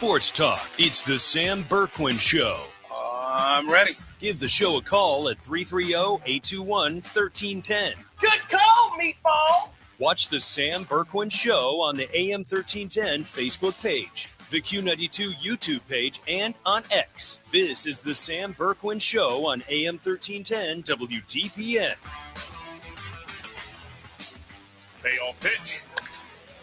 sports talk. It's the Sam Bourquin Show. I'm ready. Give the show a call at 330-821-1310. Good call, meatball. Watch the Sam Bourquin Show on the AM 1310 Facebook page, the Q92 YouTube page, and on X. This is the Sam Bourquin Show on AM 1310 WDPN. Payoff pitch.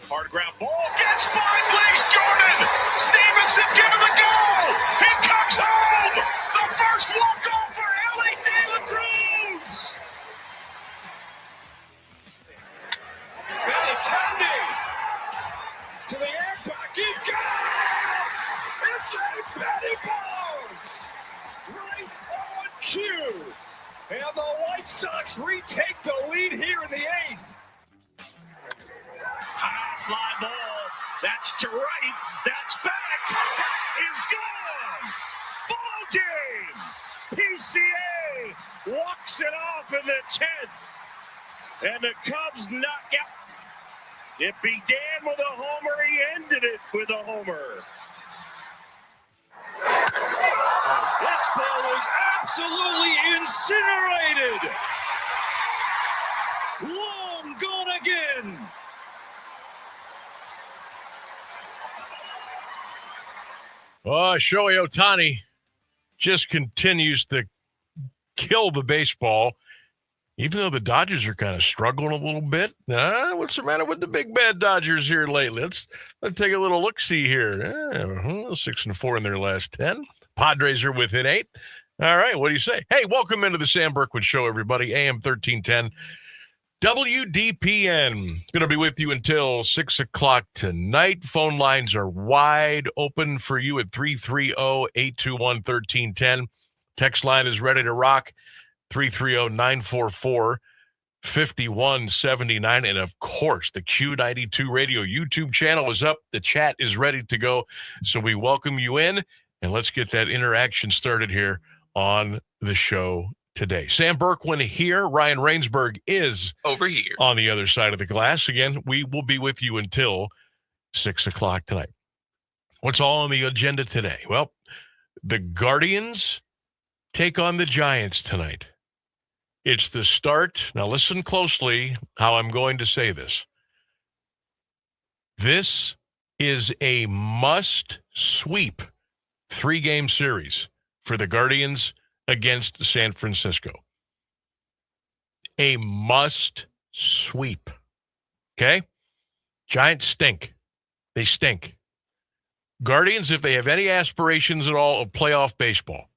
Hard ground ball. Gets by Blaze Jordan. Stevenson given the goal. He comes home. The first walk-off for Ellie De La Cruz. Benintendi to the air back. He goes. It's a Betty ball. Right on cue. And the White Sox retake the lead here in the eighth. High fly ball. That's to right. That's back. That is gone. Ball game. PCA walks it off in the 10th. And the Cubs knock out. It began with a homer. He ended it with a homer. This ball was absolutely incinerated. Long gone again. Shohei Ohtani just continues to kill the baseball, even though the Dodgers are kind of struggling a little bit. What's the matter with the big bad Dodgers here lately? Let's take a little look-see here. 6-4 in their last 10. Padres are within 8. All right, what do you say? Hey, welcome into the Sam Bourquin Show, everybody. AM 1310. WDPN. Going to be with you until 6 o'clock tonight. Phone lines are wide open for you at 330-821-1310. Text line is ready to rock. 330-944-5179. And, of course, the Q92 Radio YouTube channel is up. The chat is ready to go. So we welcome you in, and let's get that interaction started here on the show today. Sam Bourquin here. Ryan Rainsberg is over here on the other side of the glass. Again, we will be with you until 6 o'clock tonight. What's all on the agenda today? Well, the Guardians take on the Giants tonight. It's the start. Now listen closely how I'm going to say this. This is a must-sweep 3-game series for the Guardians against San Francisco. A must sweep. Okay? Giants stink. They stink. Guardians, if they have any aspirations at all of playoff baseball,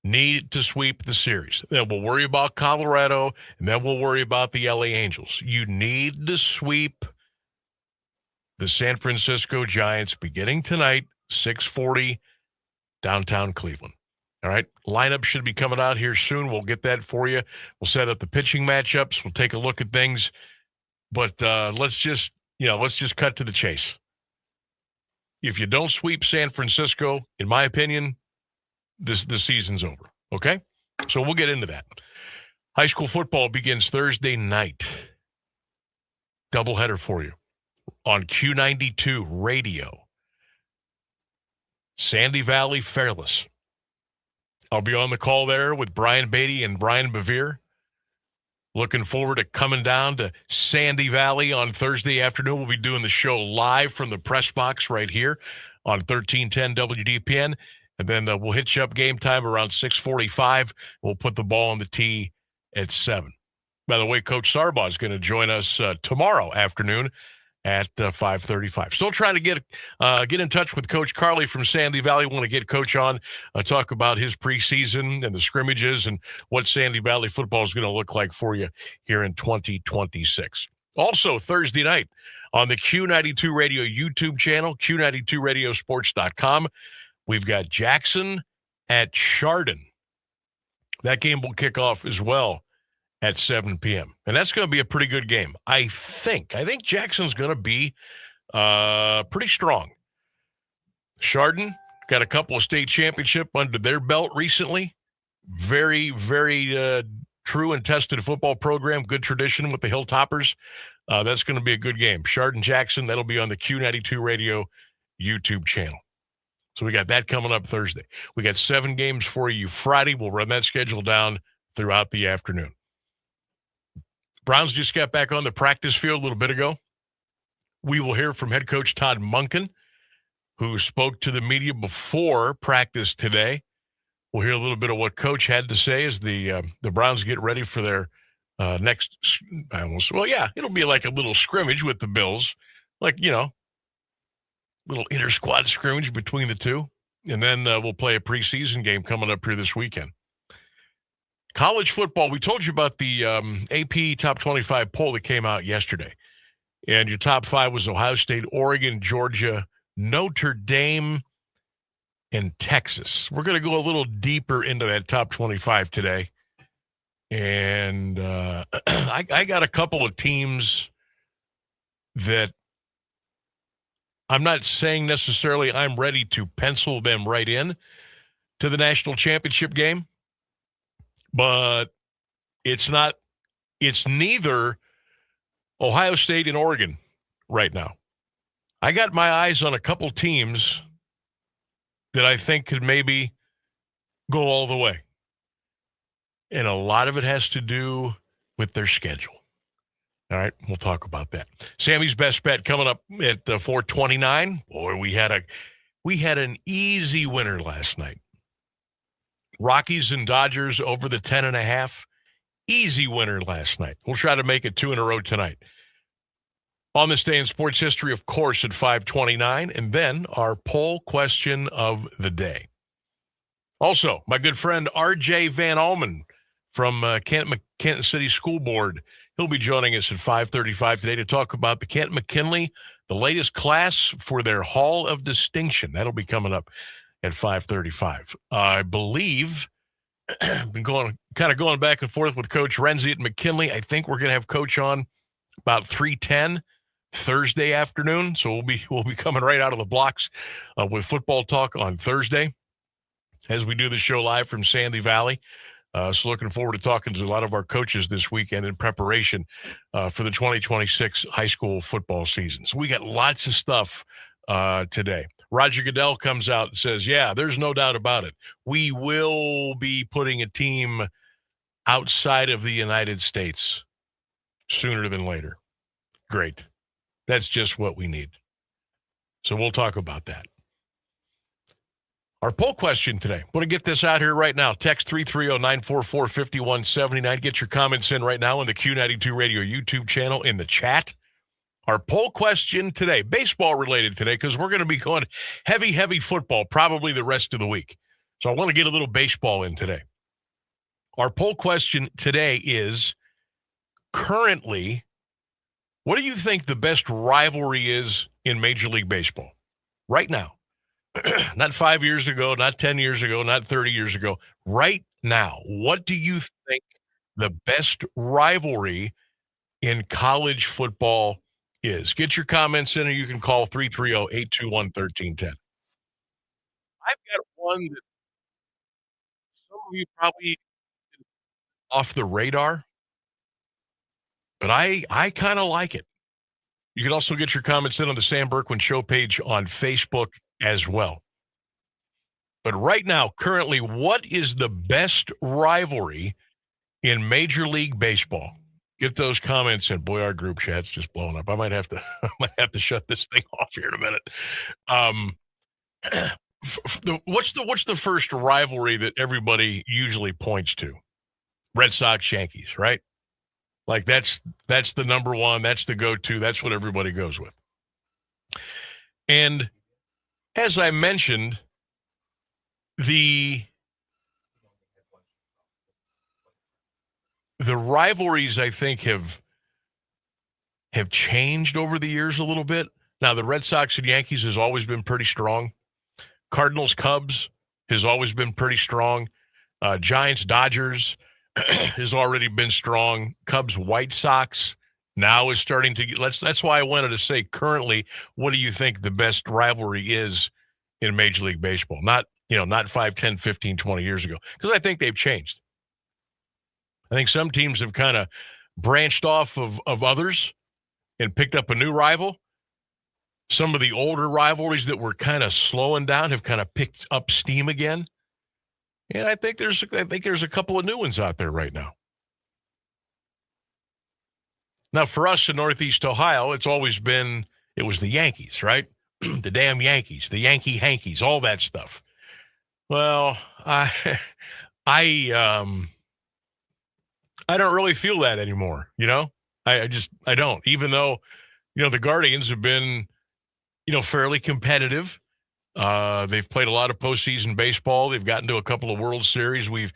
need to sweep the series. Then we'll worry about Colorado, and then we'll worry about the LA Angels. You need to sweep the San Francisco Giants beginning tonight, 6:40, downtown Cleveland. All right, lineup should be coming out here soon. We'll get that for you. We'll set up the pitching matchups. We'll take a look at things, but let's just cut to the chase. If you don't sweep San Francisco, in my opinion, the season's over. Okay, so we'll get into that. High school football begins Thursday night. Doubleheader for you on Q92 Radio. Sandy Valley Fairless. I'll be on the call there with Brian Beatty and Brian Bevere. Looking forward to coming down to Sandy Valley on Thursday afternoon. We'll be doing the show live from the press box right here on 1310 WDPN. And then we'll hit you up game time around 6:45. We'll put the ball on the tee at 7. By the way, Coach Sarbaugh is going to join us tomorrow afternoon at 5:35. Still trying to get in touch with Coach Carley from Sandy Valley. Want to get Coach on, talk about his preseason and the scrimmages and what Sandy Valley football is going to look like for you here in 2026. Also, Thursday night on the Q92 Radio YouTube channel, Q92radiosports.com, we've got Jackson at Chardon. That game will kick off as well at 7 p.m. And that's going to be a pretty good game. I think Jackson's going to be pretty strong. Chardon got a couple of state championship under their belt recently. Very, very true and tested football program. Good tradition with the Hilltoppers. That's going to be a good game. Chardon Jackson, that'll be on the Q92 Radio YouTube channel. So we got that coming up Thursday. We got 7 games for you Friday. We'll run that schedule down throughout the afternoon. Browns just got back on the practice field a little bit ago. We will hear from head coach Todd Monken, who spoke to the media before practice today. We'll hear a little bit of what Coach had to say as the Browns get ready for their next. It'll be like a little scrimmage with the Bills, little inter-squad scrimmage between the two, and then we'll play a preseason game coming up here this weekend. College football, we told you about the AP Top 25 poll that came out yesterday, and your top 5 was Ohio State, Oregon, Georgia, Notre Dame, and Texas. We're going to go a little deeper into that top 25 today, and I got a couple of teams that I'm not saying necessarily I'm ready to pencil them right in to the national championship game, but it's neither Ohio State and Oregon right now. I got my eyes on a couple teams that I think could maybe go all the way. And a lot of it has to do with their schedule. All right, we'll talk about that. Sammy's best bet coming up at 4:29. Boy, we had an easy winner last night. Rockies and Dodgers over the 10.5. Easy winner last night. We'll try to make it 2 in a row tonight. On this day in sports history, of course, at 5:29, and then our poll question of the day. Also, my good friend R.J. Van Almen from Canton City School Board. He'll be joining us at 5:35 today to talk about the Canton McKinley, the latest class for their Hall of Distinction. That'll be coming up at 5:35. I believe been going back and forth with Coach Renzi at McKinley. I think we're going to have Coach on about 3:10 Thursday afternoon. So we'll be coming right out of the blocks with football talk on Thursday as we do the show live from Sandy Valley. So looking forward to talking to a lot of our coaches this weekend in preparation for the 2026 high school football season. So we got lots of stuff today. Roger Goodell comes out and says, yeah, there's no doubt about it. We will be putting a team outside of the United States sooner than later. Great. That's just what we need. So we'll talk about that. Our poll question today. Want to get this out here right now. Text 330-944-5179. Get your comments in right now on the Q92 Radio YouTube channel in the chat. Our poll question today, baseball related today, because we're going to be going heavy football probably the rest of the week. So I want to get a little baseball in today. Our poll question today is, currently, what do you think the best rivalry is in Major League Baseball right now? Not 5 years ago, not 10 years ago, not 30 years ago. Right now, what do you think the best rivalry in college football is? Get your comments in, or you can call 330-821-1310. I've got one that some of you probably off the radar, but I kind of like it. You can also get your comments in on the Sam Bourquin Show page on Facebook as well. But right now, currently, what is the best rivalry in Major League Baseball? Get those comments in. Boy, our group chat's just blowing up. I might have to shut this thing off here in a minute. What's the first rivalry that everybody usually points to? Red Sox, Yankees, right? Like that's the number one. That's the go-to. That's what everybody goes with. And as I mentioned, the rivalries, I think, have changed over the years a little bit. Now, the Red Sox and Yankees has always been pretty strong. Cardinals, Cubs has always been pretty strong. Giants, Dodgers has already been strong. Cubs, White Sox now is starting to get. That's why I wanted to say currently, what do you think the best rivalry is in Major League Baseball? Not 5, 10, 15, 20 years ago, because I think they've changed. I think some teams have kind of branched off of others and picked up a new rival. Some of the older rivalries that were kind of slowing down have kind of picked up steam again. And I think there's a couple of new ones out there right now. Now, for us in Northeast Ohio, it was the Yankees, right? The damn Yankees, the Yankee Hankies, all that stuff. Well, I don't really feel that anymore, you know? I don't, even though, the Guardians have been, fairly competitive. They've played a lot of postseason baseball. They've gotten to a couple of World Series. We've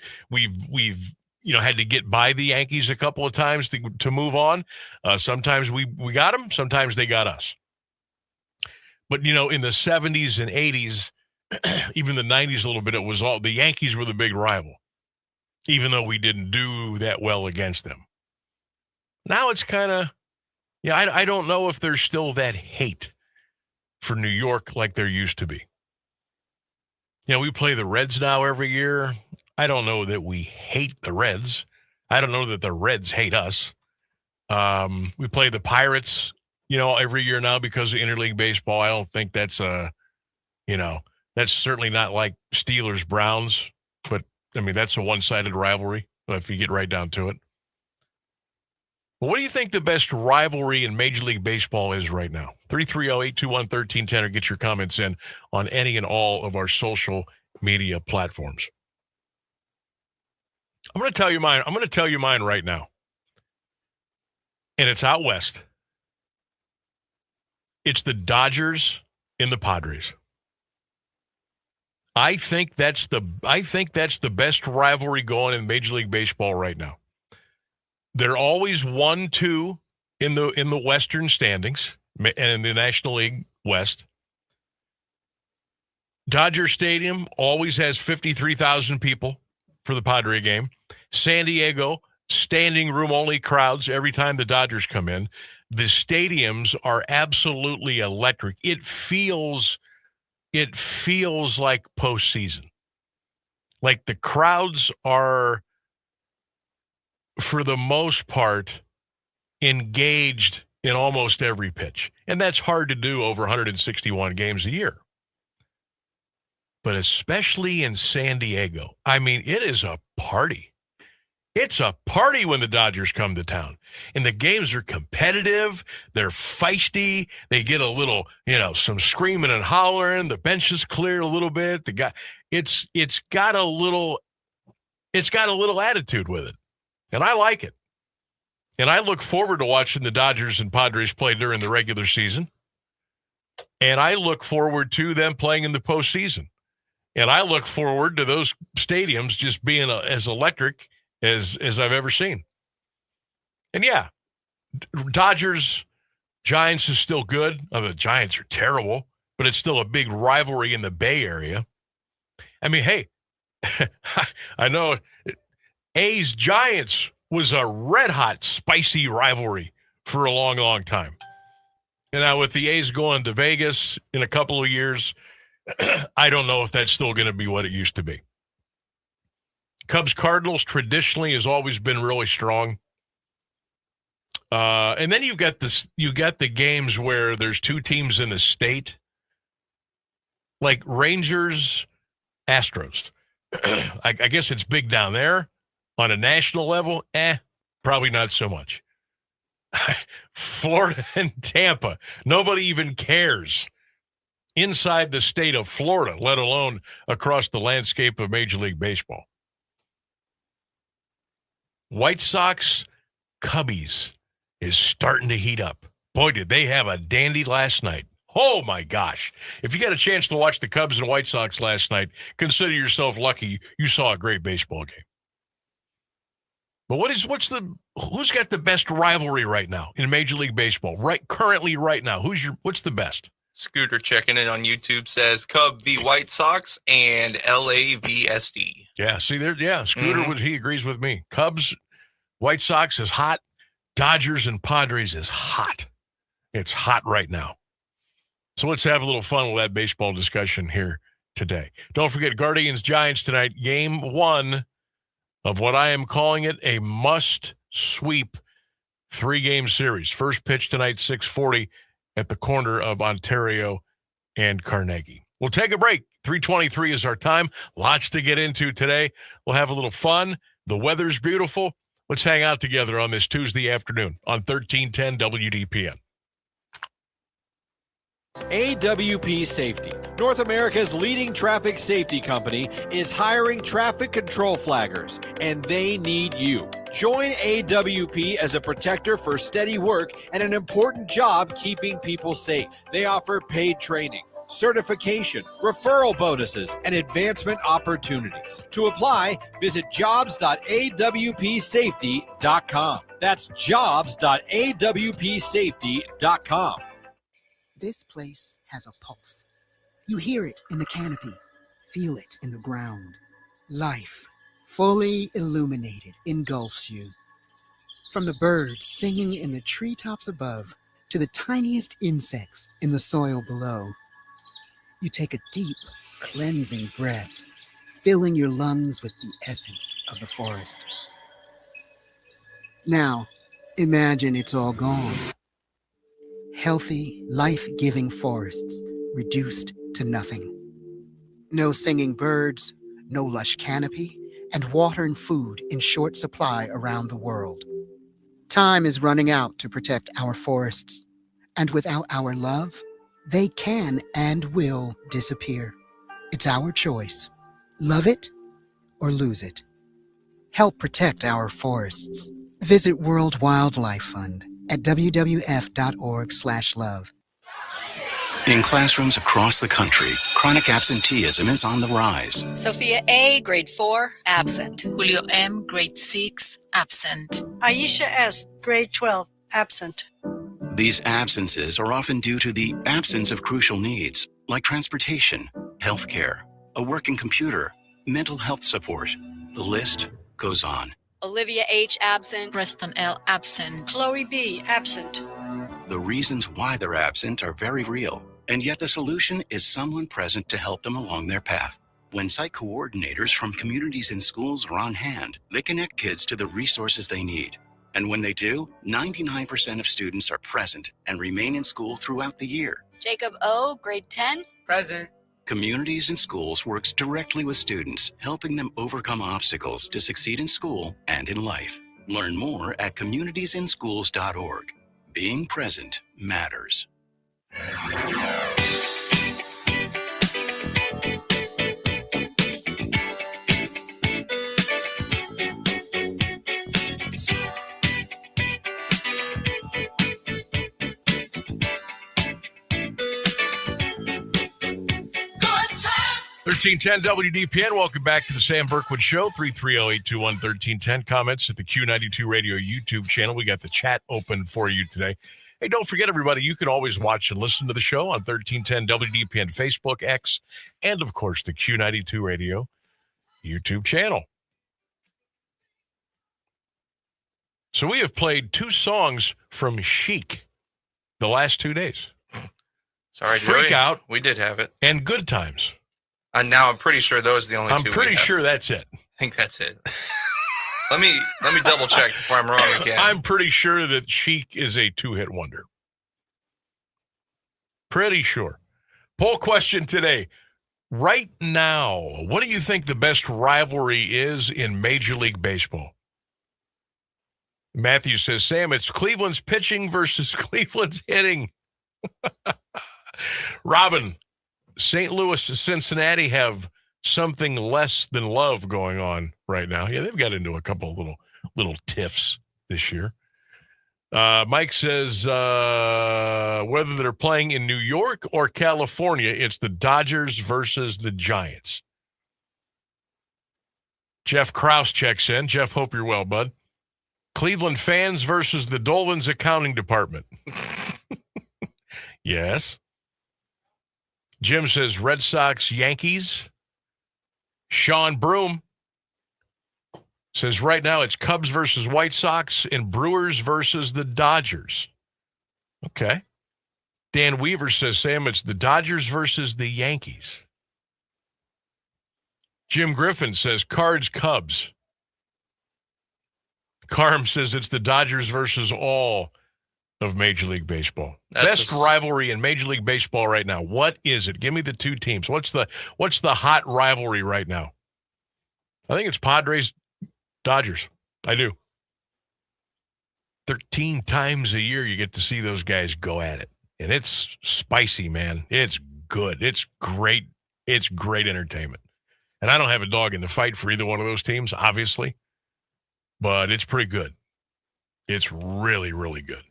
had to get by the Yankees a couple of times to move on. Sometimes we got them. Sometimes they got us. But, in the 70s and 80s, even the 90s a little bit, the Yankees were the big rival, even though we didn't do that well against them. Now it's kind of, I don't know if there's still that hate for New York like there used to be. We play the Reds now every year. I don't know that we hate the Reds. I don't know that the Reds hate us. We play the Pirates, every year now because of interleague baseball. I don't think that's that's certainly not like Steelers Browns, but that's a one-sided rivalry if you get right down to it. Well, what do you think the best rivalry in Major League Baseball is right now? 330-821-1310 or get your comments in on any and all of our social media platforms. I'm going to tell you mine. I'm going to tell you mine right now. And it's out west. It's the Dodgers and the Padres. I think that's the best rivalry going in Major League Baseball right now. They're always 1-2 in the Western standings and in the National League West. Dodger Stadium always has 53,000 people for the Padre game. San Diego, standing room only crowds every time the Dodgers come in. The stadiums are absolutely electric. It feels like postseason. Like the crowds are, for the most part, engaged in almost every pitch. And that's hard to do over 161 games a year. But especially in San Diego, it is a party. It's a party when the Dodgers come to town. And the games are competitive. They're feisty. They get a little, some screaming and hollering. The bench is cleared a little bit. It's got a little attitude with it. And I like it. And I look forward to watching the Dodgers and Padres play during the regular season. And I look forward to them playing in the postseason. And I look forward to those stadiums just being as electric as I've ever seen. And yeah, Dodgers, Giants is still good. The Giants are terrible, but it's still a big rivalry in the Bay Area. Hey, I know A's Giants was a red-hot, spicy rivalry for a long, long time. And now with the A's going to Vegas in a couple of years, I don't know if that's still going to be what it used to be. Cubs-Cardinals traditionally has always been really strong. And then you got the games where there's two teams in the state, like Rangers, Astros. I guess it's big down there. On a national level, probably not so much. Florida and Tampa, nobody even cares inside the state of Florida, let alone across the landscape of Major League Baseball. White Sox, Cubbies is starting to heat up. Boy, did they have a dandy last night. Oh, my gosh. If you got a chance to watch the Cubs and White Sox last night, consider yourself lucky you saw a great baseball game. But who's got the best rivalry right now in Major League Baseball? Currently right now, what's the best? Scooter checking in on YouTube says Cub v White Sox and LA v SD. Yeah, see there. Yeah, Scooter he agrees with me. Cubs, White Sox is hot. Dodgers and Padres is hot. It's hot right now. So let's have a little fun with that baseball discussion here today. Don't forget Guardians Giants tonight, game 1 of what I am calling it a must-sweep 3-game series. First pitch tonight, 6:40 at the corner of Ontario and Carnegie. We'll take a break. 3:23 is our time. Lots to get into today. We'll have a little fun. The weather's beautiful. Let's hang out together on this Tuesday afternoon on 1310 WDPN. AWP Safety, North America's leading traffic safety company, is hiring traffic control flaggers, and they need you. Join AWP as a protector for steady work and an important job keeping people safe. They offer paid training, certification, referral bonuses, and advancement opportunities. To apply, visit jobs.awpsafety.com. That's jobs.awpsafety.com. This place has a pulse. You hear it in the canopy, feel it in the ground. Life, fully illuminated, engulfs you. From the birds singing in the treetops above to the tiniest insects in the soil below. You take a deep, cleansing breath, filling your lungs with the essence of the forest. Now, imagine it's all gone. Healthy, life-giving forests reduced to nothing. No singing birds, no lush canopy, and water and food in short supply around the world. Time is running out to protect our forests, and without our love, they can and will disappear. It's our choice. Love it or lose it. Help protect our forests. Visit World Wildlife Fund at wwf.org/love. In classrooms across the country, chronic absenteeism is on the rise. Sophia A., grade 4, absent. Julio M., grade 6, absent. Aisha S., grade 12, absent. These absences are often due to the absence of crucial needs, like transportation, healthcare, a working computer, mental health support. The list goes on. Olivia H., absent. Preston L., absent. Chloe B., absent. The reasons why they're absent are very real, and yet the solution is someone present to help them along their path. When site coordinators from communities and schools are on hand, they connect kids to the resources they need. And when they do, 99% of students are present and remain in school throughout the year. Jacob O., grade 10, Present. Communities and Schools works directly with students, helping them overcome obstacles to succeed in school and in life. Learn more at communitiesinschools.org. Being present matters. 1310 WDPN. Welcome back to the Sam Bourquin Show. 330-821-1310. Comments at the Q92 Radio YouTube channel. We got the chat open for you today. Hey, don't forget, everybody, you can always watch and listen to the show on 1310 WDPN Facebook, X, and, of course, the Q92 Radio YouTube channel. So we have played 2 songs from Chic the last 2 days. Sorry, Freak Joey. Out. We did have it. And Good Times. And now I'm pretty sure those are the only two. I'm pretty sure that's it. I think that's it. Let me double check before I'm wrong again. I'm pretty sure that Chic is a 2-hit wonder. Pretty sure. Poll question today. Right now, what do you think the best rivalry is in Major League Baseball? Matthew says, Sam, it's Cleveland's pitching versus Cleveland's hitting. Robin, St. Louis and Cincinnati have something less than love going on right now. Yeah, they've got into a couple of little tiffs this year. Mike says whether they're playing in New York or California, it's the Dodgers versus the Giants. Jeff Krause checks in. Jeff, hope you're well, bud. Cleveland fans versus the Dolans accounting department. Yes. Jim says Red Sox, Yankees. Sean Broom says right now it's Cubs versus White Sox and Brewers versus the Dodgers. Okay. Dan Weaver says, Sam, it's the Dodgers versus the Yankees. Jim Griffin says Cards, Cubs. Carm says it's the Dodgers versus all of Major League Baseball. That's Best rivalry in Major League Baseball right now. What is it? Give me the two teams. What's the hot rivalry right now? I think it's Padres-Dodgers. I do. 13 times a year you get to see those guys go at it. And it's spicy, man. It's good. It's great. It's great entertainment. And I don't have a dog in the fight for either one of those teams, obviously. But it's pretty good. It's really, really good.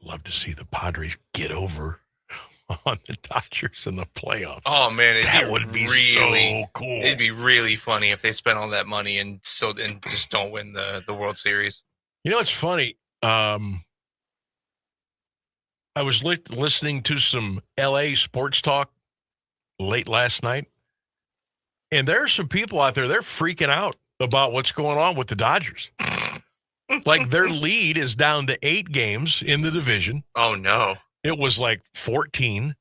Love to see the Padres get over on the Dodgers in the playoffs. Oh man, that would be so cool. It'd be really funny if they spent all that money and just don't win the World Series. You know, it's funny. I was listening to some LA sports talk late last night, and there are some people out there, they're freaking out about what's going on with the Dodgers. Like, their lead is down to 8 games in the division. Oh, no. It was like 14.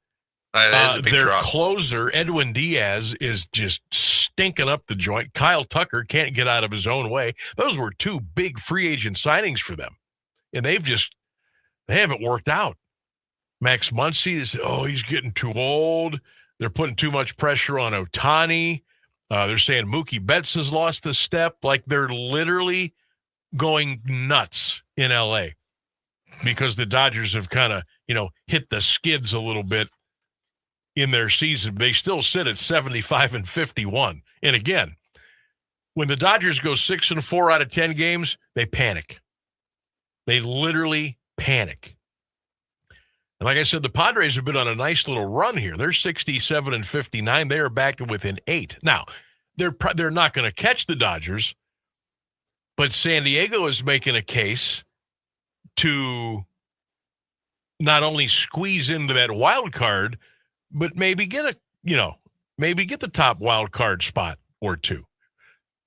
That is a big their drop. closer, Edwin Diaz, is just stinking up the joint. Kyle Tucker can't get out of his own way. Those were 2 big free agent signings for them, and they haven't worked out. Max Muncy is, he's getting too old. They're putting too much pressure on Ohtani. They're saying Mookie Betts has lost a step. Like, they're literally going nuts in L.A. because the Dodgers have kind of, hit the skids a little bit in their season. They still sit at 75-51. And again, when the Dodgers go 6-4 out of 10 games, they panic. They literally panic. And like I said, the Padres have been on a nice little run here. They're 67-59. They are back to within 8. Now, they're not going to catch the Dodgers, but San Diego is making a case to not only squeeze into that wild card, but maybe get the top wild card spot or 2.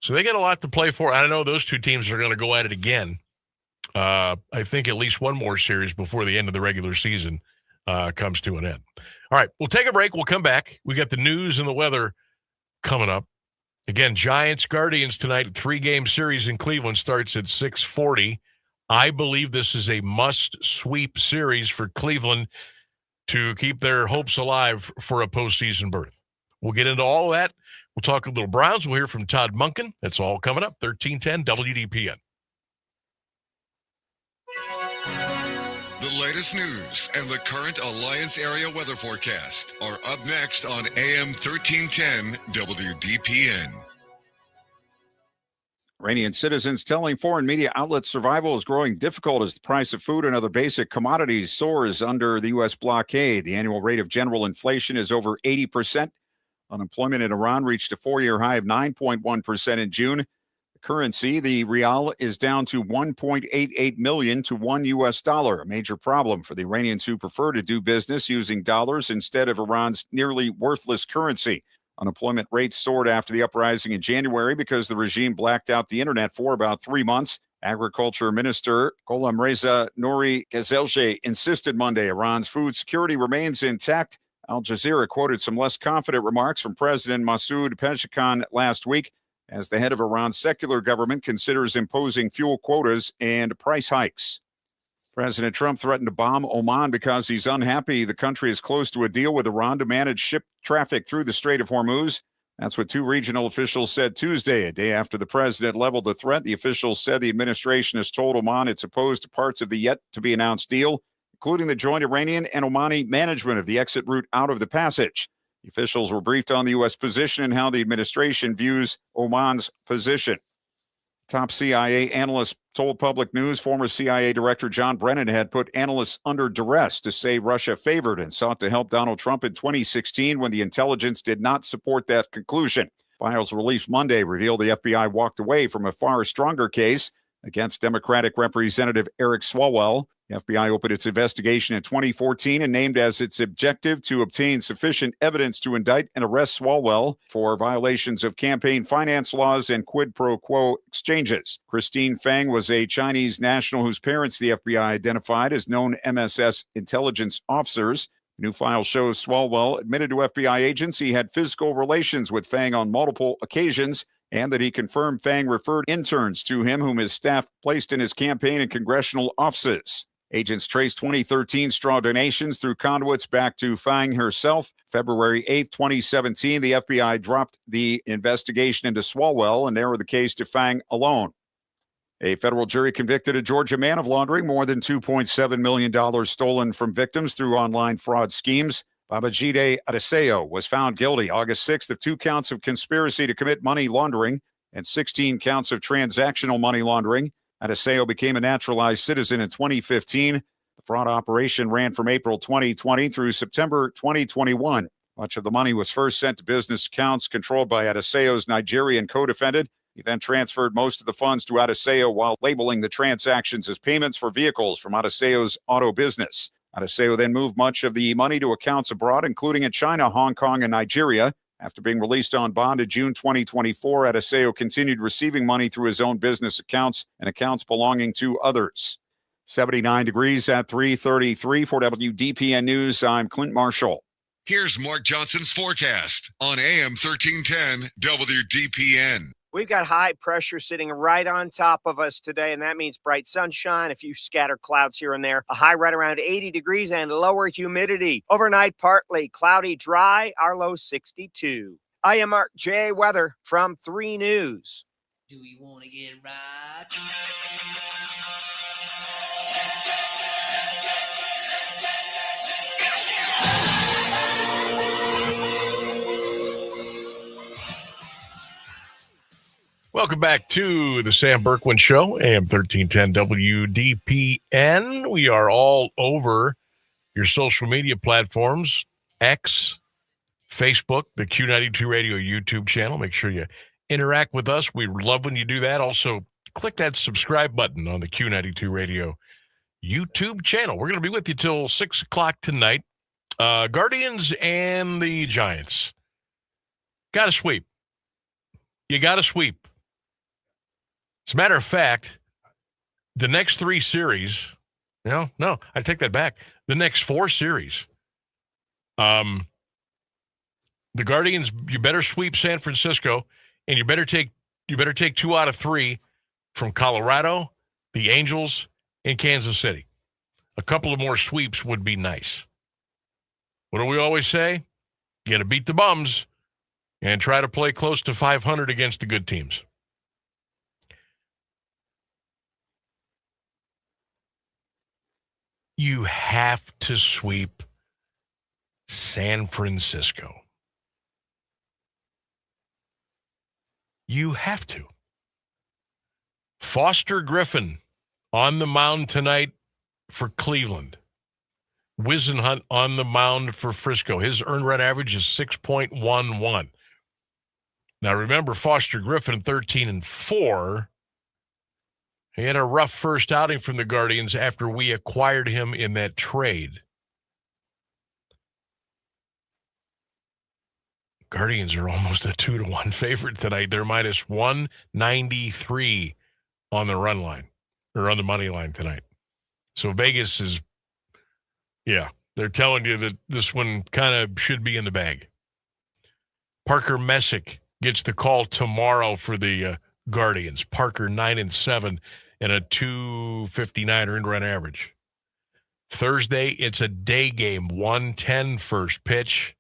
So they got a lot to play for. I know those 2 teams are going to go at it again. I think at least one more series before the end of the regular season comes to an end. All right, we'll take a break. We'll come back. We got the news and the weather coming up. Again, Giants Guardians tonight, 3-game series in Cleveland starts at 6:40. I believe this is a must-sweep series for Cleveland to keep their hopes alive for a postseason berth. We'll get into all of that. We'll talk a little Browns. We'll hear from Todd Monken. That's all coming up, 1310 WDPN. The latest news and the current Alliance area weather forecast are up next on AM 1310 WDPN. Iranian citizens telling foreign media outlets survival is growing difficult as the price of food and other basic commodities soars under the U.S. blockade. The annual rate of general inflation is over 80%. Unemployment in Iran reached a 4-year high of 9.1% in June. Currency, the rial, is down to 1.88 million to $1, a major problem for the Iranians who prefer to do business using dollars instead of Iran's nearly worthless currency. Unemployment rates soared after the uprising in January because the regime blacked out the internet for about 3 months. Agriculture Minister Gholamreza Nouri Gazelje insisted Monday Iran's food security remains intact. Al Jazeera quoted some less confident remarks from President Masoud Pezeshkian last week, as the head of Iran's secular government considers imposing fuel quotas and price hikes. President Trump threatened to bomb Oman because he's unhappy the country is close to a deal with Iran to manage ship traffic through the Strait of Hormuz. That's what 2 regional officials said Tuesday, a day after the president leveled the threat. The officials said the administration has told Oman it's opposed to parts of the yet-to-be-announced deal, including the joint Iranian and Omani management of the exit route out of the passage. The officials were briefed on the U.S. position and how the administration views Oman's position. Top CIA analyst told Public News former CIA Director John Brennan had put analysts under duress to say Russia favored and sought to help Donald Trump in 2016 when the intelligence did not support that conclusion. Files released Monday reveal the FBI walked away from a far stronger case against Democratic Representative Eric Swalwell. The FBI opened its investigation in 2014 and named as its objective to obtain sufficient evidence to indict and arrest Swalwell for violations of campaign finance laws and quid pro quo exchanges. Christine Fang was a Chinese national whose parents the FBI identified as known MSS intelligence officers. The new file shows Swalwell admitted to FBI agents he had physical relations with Fang on multiple occasions and that he confirmed Fang referred interns to him whom his staff placed in his campaign and congressional offices. Agents traced 2013 straw donations through conduits back to Fang herself. February 8, 2017, the FBI dropped the investigation into Swalwell and narrowed the case to Fang alone. A federal jury convicted a Georgia man of laundering more than $2.7 million stolen from victims through online fraud schemes. Babajide Adeseo was found guilty August 6th of 2 counts of conspiracy to commit money laundering and 16 counts of transactional money laundering. Adeseo became a naturalized citizen in 2015. The fraud operation ran from April 2020 through September 2021. Much of the money was first sent to business accounts controlled by Adeseo's Nigerian co-defendant. He then transferred most of the funds to Adeseo while labeling the transactions as payments for vehicles from Adeseo's auto business. Adeseo then moved much of the money to accounts abroad, including in China, Hong Kong, and Nigeria. After being released on bond in June 2024, Adeseo continued receiving money through his own business accounts and accounts belonging to others. 79 degrees at 3:33 for WDPN News. I'm Clint Marshall. Here's Mark Johnson's forecast on AM 1310 WDPN. We've got high pressure sitting right on top of us today, and that means bright sunshine, a few scattered clouds here and there, a high right around 80 degrees, and lower humidity. Overnight, partly cloudy, dry, our low 62. I am Mark J. Weather from 3 News. Do we want to get right? Welcome back to the Sam Bourquin Show, AM 1310 WDPN. We are all over your social media platforms, X, Facebook, the Q92 Radio YouTube channel. Make sure you interact with us. We love when you do that. Also, click that subscribe button on the Q92 Radio YouTube channel. We're going to be with you till 6 o'clock tonight. Guardians and the Giants. Got to sweep. You got to sweep. As a matter of fact, the next 3 series, no, I take that back. The next 4 series, the Guardians, you better sweep San Francisco, and you better take 2 out of 3 from Colorado, the Angels, and Kansas City. A couple of more sweeps would be nice. What do we always say? You got to beat the bums and try to play close to 500 against the good teams. You have to sweep San Francisco. You have to. Foster Griffin on the mound tonight for Cleveland. Wisenhunt on the mound for Frisco. His earned run average is 6.11. Now remember, Foster Griffin 13-4. He had a rough first outing from the Guardians after we acquired him in that trade. Guardians are almost a 2-1 favorite tonight. They're minus 193 on the run line, or on the money line tonight. So Vegas is, they're telling you that this one kind of should be in the bag. Parker Messick gets the call tomorrow for the Guardians. Parker 9-7 and a 259 earned run average. Thursday, it's a day game. 1:10 first pitch.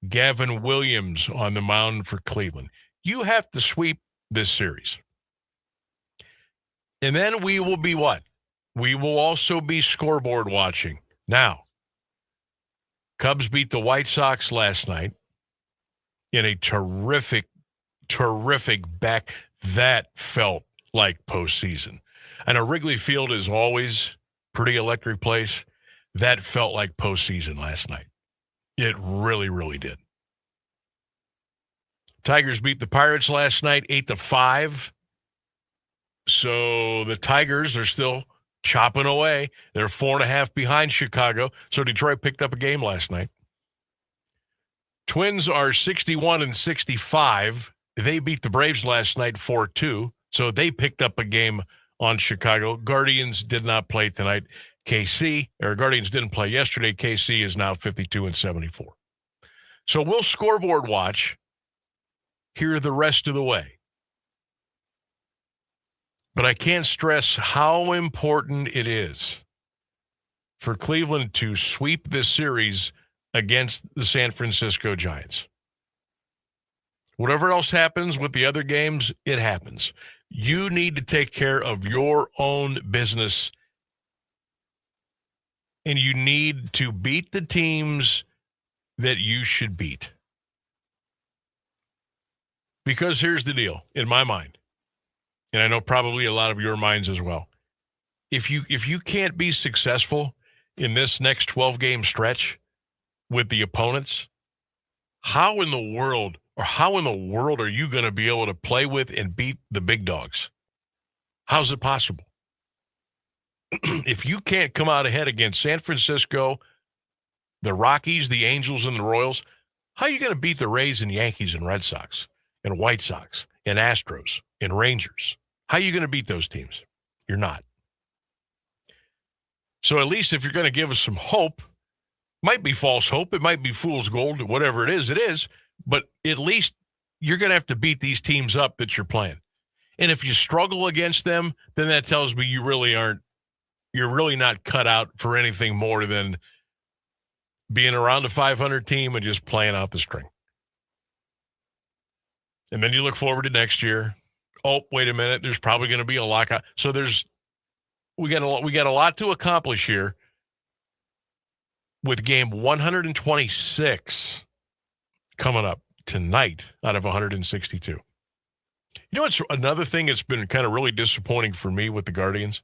Gavin Williams on the mound for Cleveland. You have to sweep this series. And then we will be what? We will also be scoreboard watching. Now, Cubs beat the White Sox last night in a terrific back. That felt like postseason. I know Wrigley Field is always pretty electric place. That felt like postseason last night. It really, really did. Tigers beat the Pirates last night 8-5. So the Tigers are still chopping away. They're 4.5 behind Chicago. So Detroit picked up a game last night. Twins are 61-65. They beat the Braves last night 4-2. So they picked up a game on Chicago. Guardians did not play tonight. Guardians didn't play yesterday. KC is now 52-74. So we'll scoreboard watch here the rest of the way. But I can't stress how important it is for Cleveland to sweep this series against the San Francisco Giants. Whatever else happens with the other games, it happens. You need to take care of your own business, and you need to beat the teams that you should beat. Because here's the deal, in my mind, and I know probably a lot of your minds as well. If you can't be successful in this next 12-game stretch with the opponents, how in the world are you going to be able to play with and beat the big dogs? How's it possible? If you can't come out ahead against San Francisco, the Rockies, the Angels, and the Royals, how are you going to beat the Rays and Yankees and Red Sox and White Sox and Astros and Rangers? How are you going to beat those teams? You're not. So at least if you're going to give us some hope, might be false hope, it might be fool's gold, whatever it is, but at least you're going to have to beat these teams up that you're playing. And if you struggle against them, then that tells me you're really not cut out for anything more than being around a 500 team and just playing out the string. And then you look forward to next year. Oh, wait a minute, there's probably going to be a lockout. So we got a lot to accomplish here with game 126 coming up tonight out of 162. You know what's another thing that's been kind of really disappointing for me with the Guardians?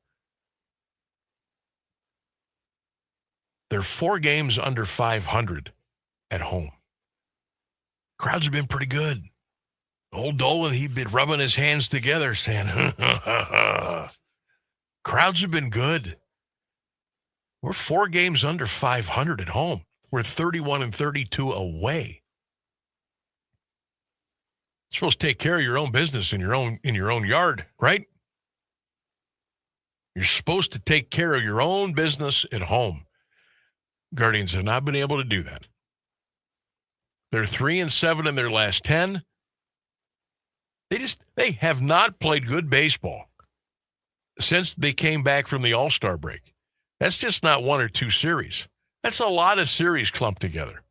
They're 4 games under 500 at home. Crowds have been pretty good. Old Dolan, he'd been rubbing his hands together saying, crowds have been good. We're 4 games under 500 at home. We're 31-32 away. You're supposed to take care of your own business in your own yard, right? You're supposed to take care of your own business at home. Guardians have not been able to do that. They're 3-7 in their last 10. They have not played good baseball since they came back from the All-Star break. That's just not 1 or 2 series. That's a lot of series clumped together.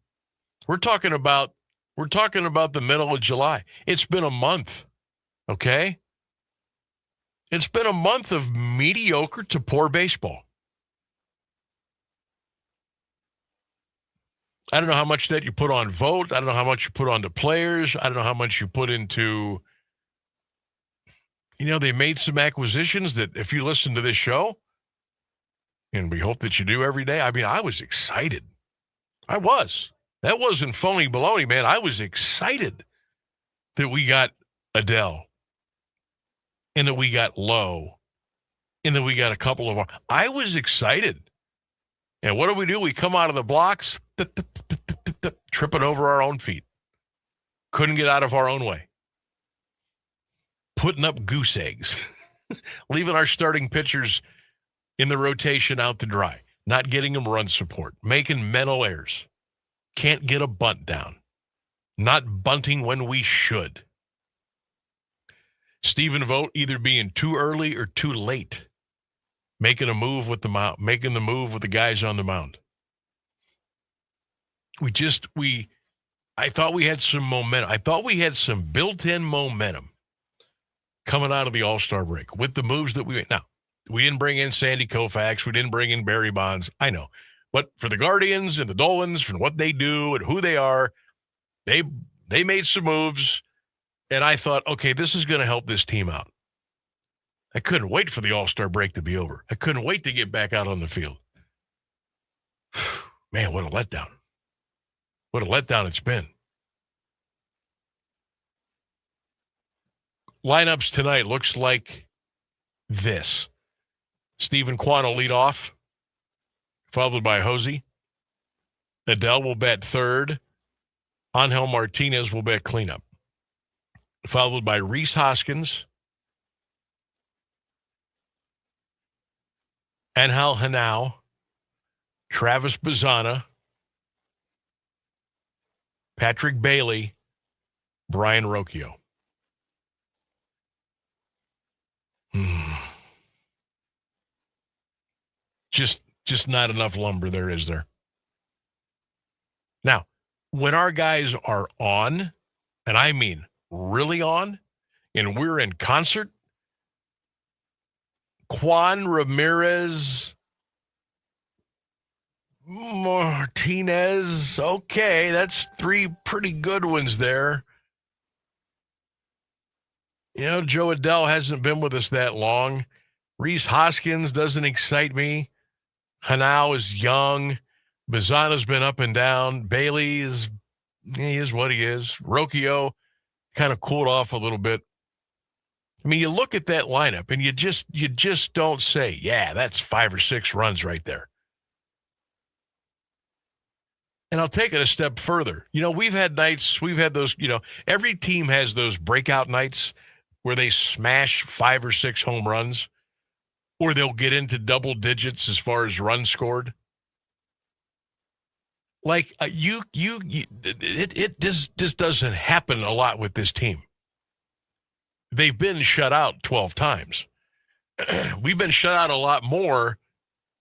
We're talking about the middle of July. It's been a month, okay? It's been a month of mediocre to poor baseball. I don't know how much that you put on vote. I don't know how much you put on the players. I don't know how much you put into, they made some acquisitions that if you listen to this show, and we hope that you do every day. I mean, I was excited. I was. That wasn't phony baloney, man. I was excited that we got Adele and that we got Lowe and that we got a couple of – I was excited. And what do? We come out of the blocks, tripping over our own feet. Couldn't get out of our own way. Putting up goose eggs. Leaving our starting pitchers in the rotation out to dry. Not getting them run support. Making mental errors. Can't get a bunt down. Not bunting when we should. Stephen Vogt either being too early or too late. Making a move with the mound, making the move with the guys on the mound. I thought we had some momentum. I thought we had some built-in momentum coming out of the All-Star break with the moves that we made. Now, we didn't bring in Sandy Koufax. We didn't bring in Barry Bonds. I know. But for the Guardians and the Dolans, for what they do and who they are, they made some moves, and I thought, okay, this is going to help this team out. I couldn't wait for the All-Star break to be over. I couldn't wait to get back out on the field. Man, what a letdown. What a letdown it's been. Lineups tonight looks like this. Stephen Kwan will lead off, followed by Hosey. Adele will bat third. Angel Martinez will bat cleanup. Followed by Rhys Hoskins. Angel Henao. Travis Bazzana. Patrick Bailey. Brian Rocchio. Just not enough lumber there, is there? Now, when our guys are on, and I mean really on, and we're in concert, Juan Ramirez, Martinez, okay, that's three pretty good ones there. You know, Joe Adell hasn't been with us that long. Reese Hoskins doesn't excite me. Hanau is young. Bazana's been up and down. Bailey he is what he is. Rocchio kind of cooled off a little bit. I mean, you look at that lineup and you just don't say, yeah, that's 5 or 6 runs right there. And I'll take it a step further. You know, we've had those, every team has those breakout nights where they smash 5 or 6 home runs, or they'll get into double digits as far as runs scored. Like it just doesn't happen a lot with this team. They've been shut out 12 times. We've been shut out a lot more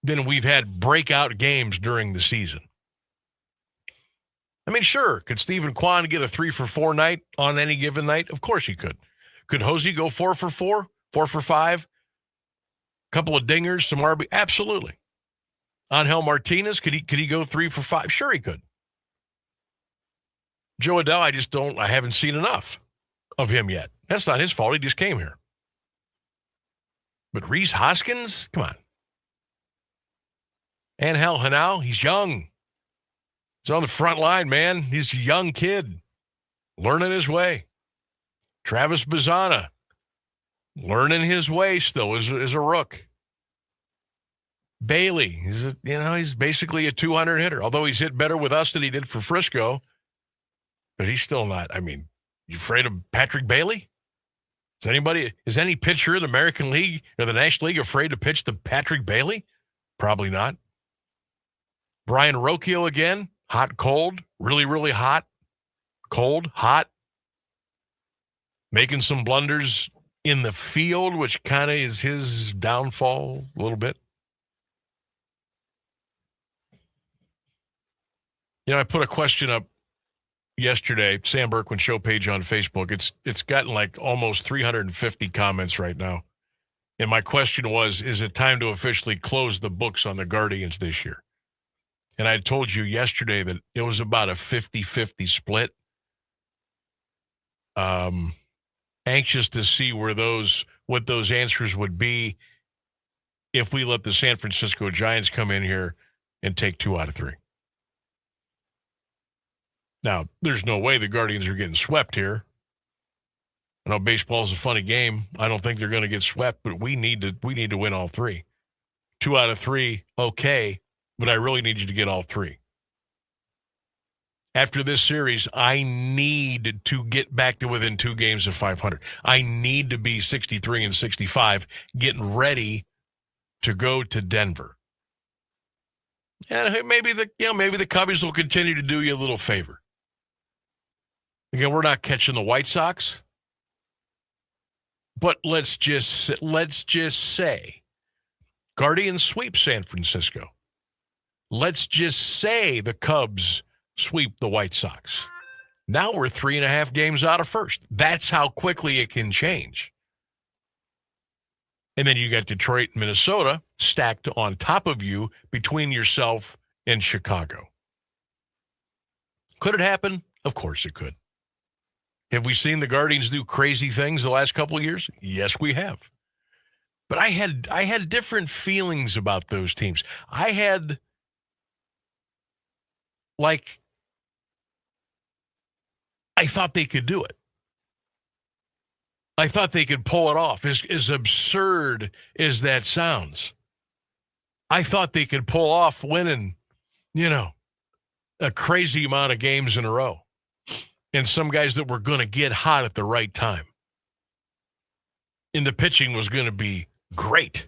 than we've had breakout games during the season. I mean, sure, could Stephen Kwan get a 3-for-4 night on any given night? Of course he could. Could Hosey go 4-for-4, 4-for-5? Couple of dingers, some RB? Absolutely. Angel Martinez, could he go 3-for-5? Sure he could. Joe Adell, I haven't seen enough of him yet. That's not his fault. He just came here. But Reese Hoskins, come on. Angel Hanau, he's young. He's on the front line, man. He's a young kid, learning his way. Travis Bazana, learning his way still as a rook. Bailey, he's basically a 200 hitter, although he's hit better with us than he did for Frisco. But he's still not. I mean, you afraid of Patrick Bailey? Is any pitcher in the American League or the National League afraid to pitch to Patrick Bailey? Probably not. Brian Rocchio again, hot, cold, really, really hot, cold, hot. Making some blunders in the field, which kind of is his downfall a little bit. You know, I put a question up yesterday, Sam Bourquin Show page on Facebook. It's gotten like almost 350 comments right now. And my question was, is it time to officially close the books on the Guardians this year? And I told you yesterday that it was about a 50-50 split. Anxious to see what those answers would be if we let the San Francisco Giants come in here and take 2 out of 3. Now, there's no way the Guardians are getting swept here. I know baseball is a funny game. I don't think they're going to get swept, but we need to win all 3. 2 out of 3, okay, but I really need you to get all 3. After this series, I need to get back to within 2 games of 500. I need to be 63-65, getting ready to go to Denver. And maybe the Cubbies will continue to do you a little favor. Again, we're not catching the White Sox, but let's just say Guardians sweep San Francisco. Let's just say the Cubs sweep the White Sox. Now we're 3.5 games out of first. That's how quickly it can change. And then you got Detroit and Minnesota stacked on top of you between yourself and Chicago. Could it happen? Of course it could. Have we seen the Guardians do crazy things the last couple of years? Yes, we have. But I had different feelings about those teams. I thought they could do it. I thought they could pull it off. As absurd as that sounds, I thought they could pull off winning, a crazy amount of games in a row. And some guys that were going to get hot at the right time. And the pitching was going to be great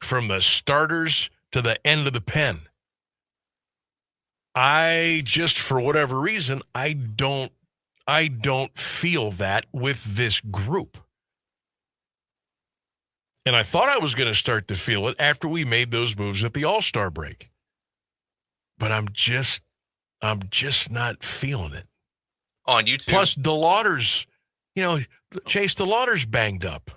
from the starters to the end of the pen. I just, for whatever reason, I don't feel that with this group. And I thought I was going to start to feel it after we made those moves at the All-Star break. But I'm just not feeling it. On YouTube. Plus, DeLauder's, Chase DeLauder's banged up.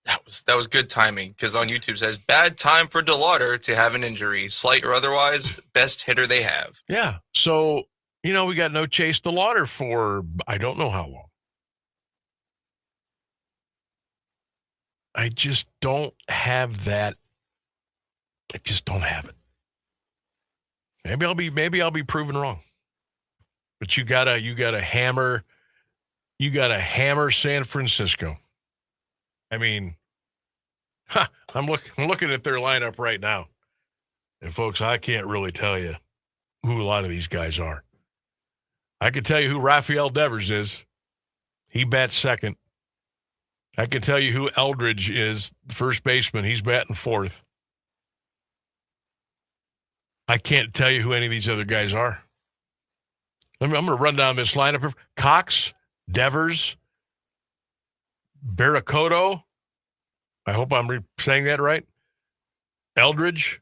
That was good timing, because on YouTube it says, bad time for DeLauder to have an injury, slight or otherwise, best hitter they have. Yeah. So, we got no Chase DeLauder for I don't know how long. I just don't have that. I just don't have it. Maybe I'll be proven wrong. But you gotta hammer San Francisco. I mean, I'm looking at their lineup right now. And folks, I can't really tell you who a lot of these guys are. I can tell you who Rafael Devers is. He bats second. I can tell you who Eldridge is, first baseman. He's batting fourth. I can't tell you who any of these other guys are. I'm going to run down this lineup. Cox, Devers, Barracoto. I hope I'm saying that right. Eldridge,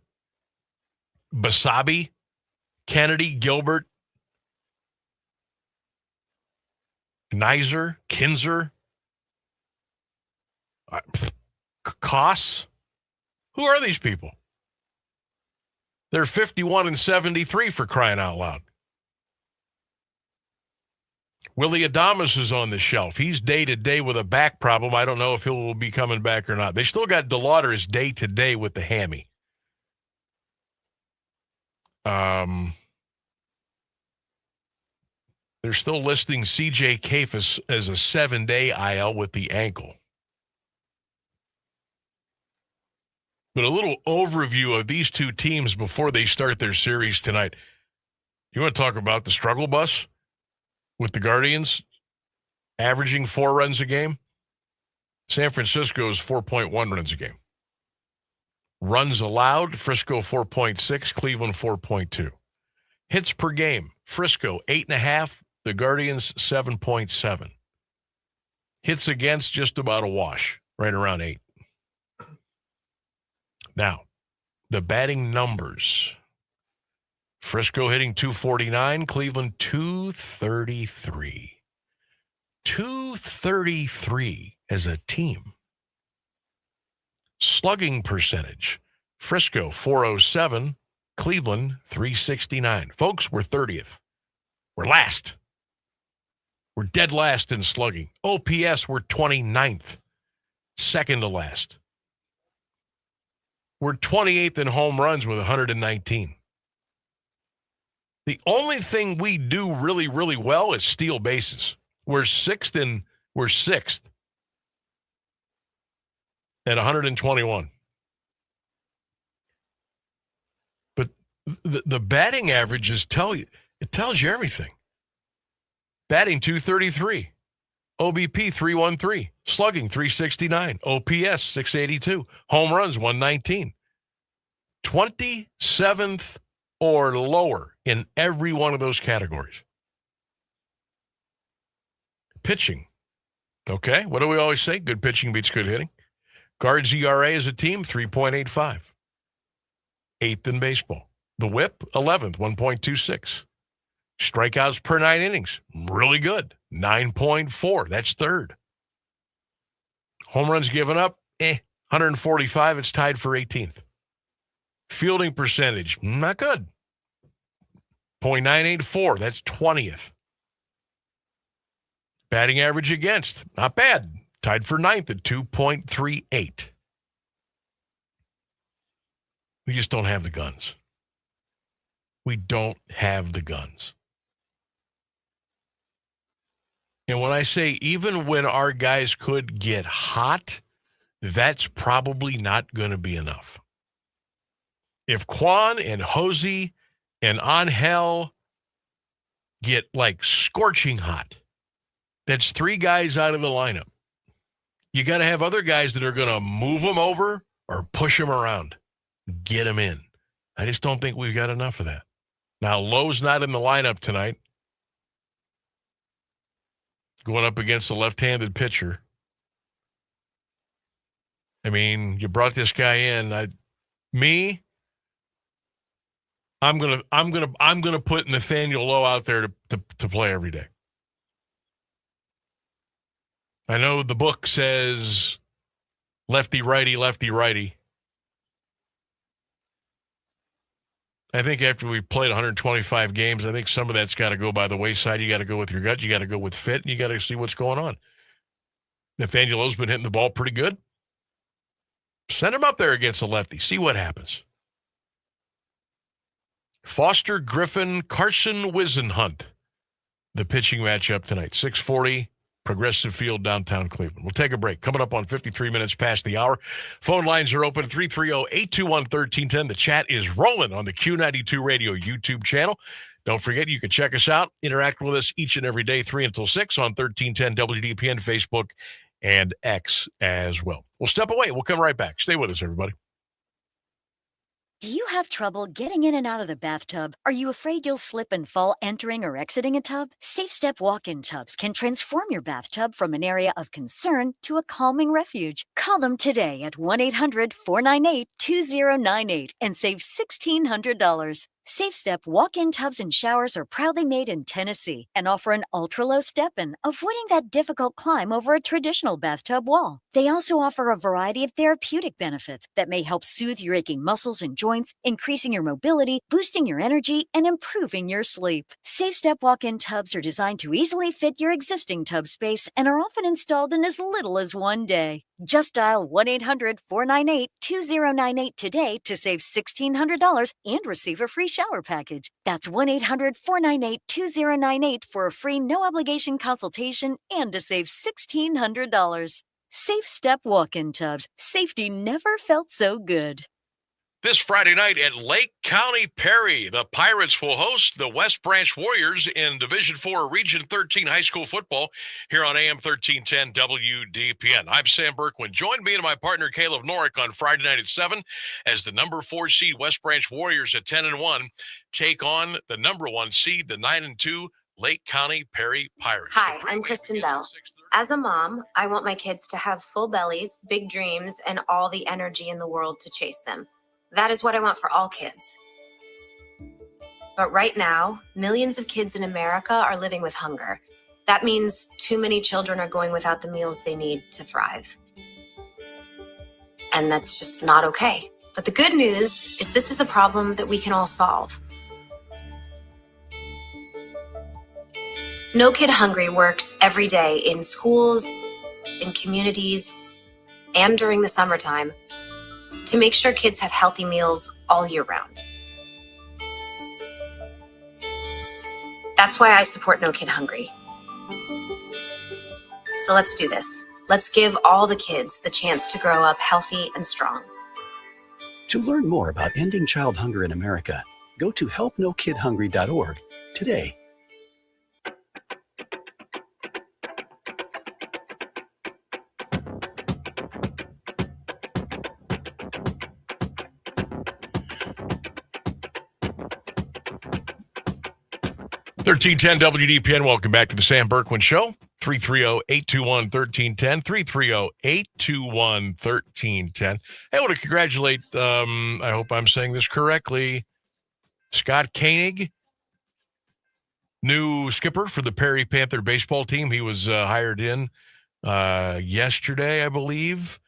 Basabi, Kennedy, Gilbert, Kaiser, Kinzer, Koss. Who are these people? They're 51 and 73 for crying out loud. Willie Adames is on the shelf. He's day-to-day with a back problem. I don't know if he'll be coming back or not. They still got DeLauder as day-to-day with the hammy. They're still listing C.J. Kafis as a 7-day IL with the ankle. But a little overview of these two teams before they start their series tonight. You want to talk about the struggle bus with the Guardians averaging 4 runs a game? San Francisco is 4.1 runs a game. Runs allowed, Frisco 4.6, Cleveland 4.2. Hits per game, Frisco 8.5, the Guardians 7.7. Hits against, just about a wash, right around 8. Now, the batting numbers. Frisco hitting 249, Cleveland 233. 233 as a team. Slugging percentage. Frisco 407, Cleveland 369. Folks, we're 30th. We're last. We're dead last in slugging. OPS, we're 29th. Second to last. We're 28th in home runs with 119. The only thing we do really, really well is steal bases. We're sixth at 121. But the batting averages tells you everything. Batting 233, OBP 313, slugging 369, OPS 682, home runs 119. 27th or lower in every one of those categories. Pitching. Okay, what do we always say? Good pitching beats good hitting. Guards ERA as a team, 3.85. 8th in baseball. The whip, 11th, 1.26. Strikeouts per 9 innings, really good, 9.4. That's third. Home runs given up, 145. It's tied for 18th. Fielding percentage, not good. .984, that's 20th. Batting average against, not bad. Tied for 9th at 2.38. We just don't have the guns. We don't have the guns. And when I say even when our guys could get hot, that's probably not going to be enough. If Quan and Hosey and Angel get like scorching hot, that's 3 guys out of the lineup. You got to have other guys that are going to move them over or push them around, get them in. I just don't think we've got enough of that. Now, Lowe's not in the lineup tonight, going up against a left-handed pitcher. I mean, you brought this guy in. I'm gonna put Nathaniel Lowe out there to play every day. I know the book says lefty righty, lefty righty. I think after we've played 125 games, I think some of that's got to go by the wayside. You got to go with your gut. You got to go with fit. And you got to see what's going on. Nathaniel Lowe's been hitting the ball pretty good. Send him up there against a lefty. See what happens. Foster Griffin, Carson Wisenhunt, the pitching matchup tonight. 6:40, Progressive Field, downtown Cleveland. We'll take a break. Coming up on 53 minutes past the hour. Phone lines are open, 330-821-1310. The chat is rolling on the Q92 Radio YouTube channel. Don't forget, you can check us out, interact with us each and every day, 3 until 6 on 1310 WDPN, Facebook, and X as well. We'll step away. We'll come right back. Stay with us, everybody. Do you have trouble getting in and out of the bathtub? Are you afraid you'll slip and fall entering or exiting a tub? Safe Step walk-in tubs can transform your bathtub from an area of concern to a calming refuge. Call them today at 1-800-498-2098 and save $1,600. Safe Step walk-in tubs and showers are proudly made in Tennessee and offer an ultra-low step-in, avoiding that difficult climb over a traditional bathtub wall. They also offer a variety of therapeutic benefits that may help soothe your aching muscles and joints, increasing your mobility, boosting your energy, and improving your sleep. Safe Step walk-in tubs are designed to easily fit your existing tub space and are often installed in as little as one day. Just dial 1-800-498-2098 today to save $1,600 and receive a free shower package. That's 1-800-498-2098 for a free no-obligation consultation and to save $1,600. Safe Step walk-in tubs. Safety never felt so good. This Friday night at Lake County Perry, the Pirates will host the West Branch Warriors in Division IV Region 13 high school football here on AM 1310 WDPN. I'm Sam Bourquin. Join me and my partner Caleb Norick on Friday night at 7 as the number 4 seed West Branch Warriors at 10-1 take on the number 1 seed, the 9-2 Lake County Perry Pirates. Hi, I'm Kristen Bell. As a mom, I want my kids to have full bellies, big dreams, and all the energy in the world to chase them. That is what I want for all kids. But right now, millions of kids in America are living with hunger. That means too many children are going without the meals they need to thrive. And that's just not okay. But the good news is this is a problem that we can all solve. No Kid Hungry works every day in schools, in communities, and during the summertime to make sure kids have healthy meals all year round. That's why I support No Kid Hungry. So let's do this. Let's give all the kids the chance to grow up healthy and strong. To learn more about ending child hunger in America, go to helpnokidhungry.org today. $1310 WDPN. Welcome back to the Sam Bourquin Show. 330-821-1310. 330-821-1310. Hey, I want to congratulate, I hope I'm saying this correctly, Scott Koenig, new skipper for the Perry Panther baseball team. He was hired in yesterday, I believe.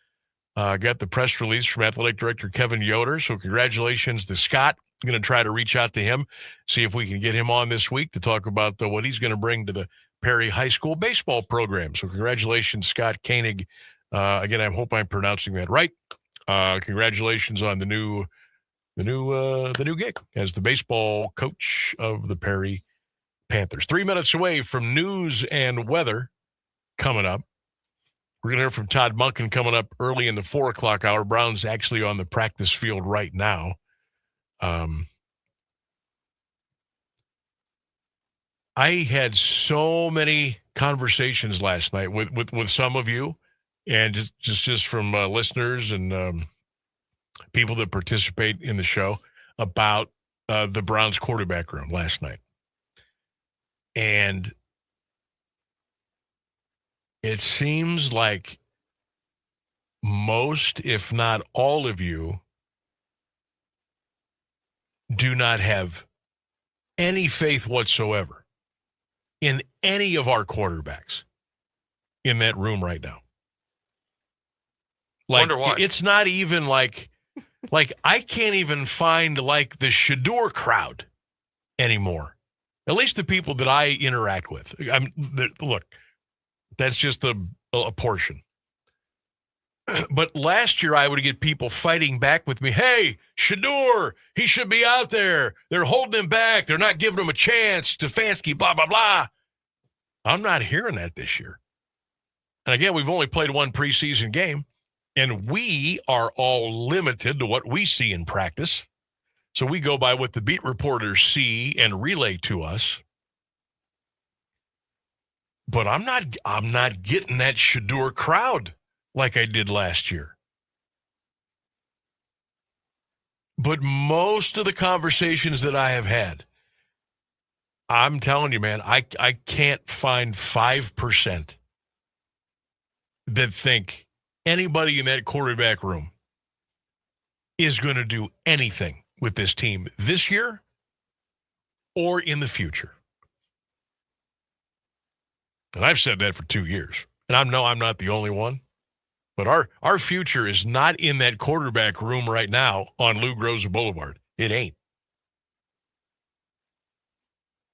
Got the press release from athletic director Kevin Yoder. So congratulations to Scott. I'm going to try to reach out to him, see if we can get him on this week to talk about what he's going to bring to the Perry High School baseball program. So congratulations, Scott Koenig. Again, I hope I'm pronouncing that right. Congratulations on the new gig as the baseball coach of the Perry Panthers. 3 minutes away from news and weather coming up. We're going to hear from Todd Monken coming up early in the 4 o'clock hour. Brown's actually on the practice field right now. I had so many conversations last night with some of you, and just from listeners and people that participate in the show about the Browns quarterback room last night. And it seems like most, if not all of you, do not have any faith whatsoever in any of our quarterbacks in that room right now. Like, wonder why. It's not even like I can't even find like the Shador crowd anymore. At least the people that I interact with. Look, that's just a portion. But last year I would get people fighting back with me. Hey, Shador, he should be out there. They're holding him back. They're not giving him a chance. Stefanski, blah, blah, blah. I'm not hearing that this year. And again, we've only played one preseason game, and we are all limited to what we see in practice. So we go by what the beat reporters see and relay to us. But I'm not getting that Shador crowd like I did last year. But most of the conversations that I have had, I'm telling you, man, I can't find 5% that think anybody in that quarterback room is going to do anything with this team this year or in the future. And I've said that for 2 years. And I know I'm not the only one. But our future is not in that quarterback room right now on Lou Groza Boulevard. It ain't.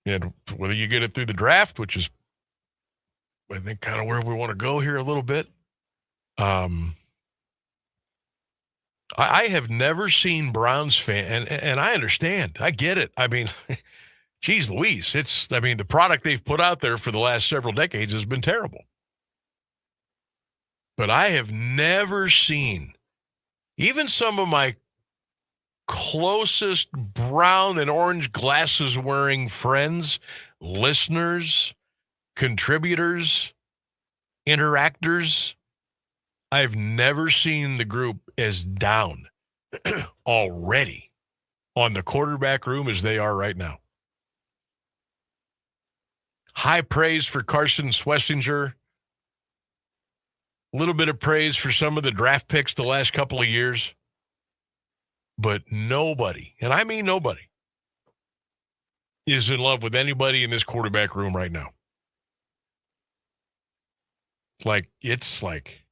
And whether you get it through the draft, which is, I think, kind of where we want to go here a little bit. I have never seen Browns fan, and I understand. I get it. I mean, geez Louise, the product they've put out there for the last several decades has been terrible. But I have never seen even some of my closest brown and orange glasses wearing friends, listeners, contributors, interactors. I've never seen the group as down already on the quarterback room as they are right now. High praise for Carson Schlesinger. A little bit of praise for some of the draft picks the last couple of years. But nobody, and I mean nobody, is in love with anybody in this quarterback room right now. It's like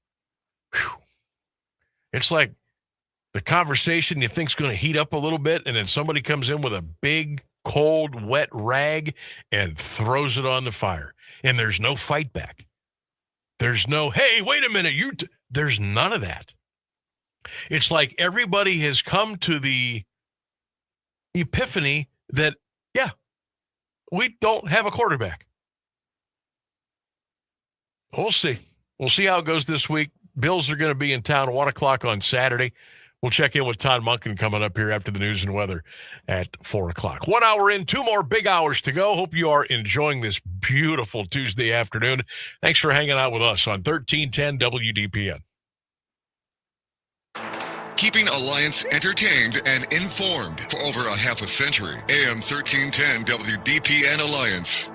the conversation you think's going to heat up a little bit, and then somebody comes in with a big, cold, wet rag and throws it on the fire. And there's no fight back. There's no, hey, wait a minute, there's none of that. It's like everybody has come to the epiphany that, yeah, we don't have a quarterback. We'll see. We'll see how it goes this week. Bills are going to be in town 1 o'clock on Saturday. We'll check in with Todd Monken coming up here after the news and weather at 4 o'clock. 1 hour in, 2 more big hours to go. Hope you are enjoying this beautiful Tuesday afternoon. Thanks for hanging out with us on 1310 WDPN. Keeping Alliance entertained and informed for over a half a century. AM 1310 WDPN Alliance.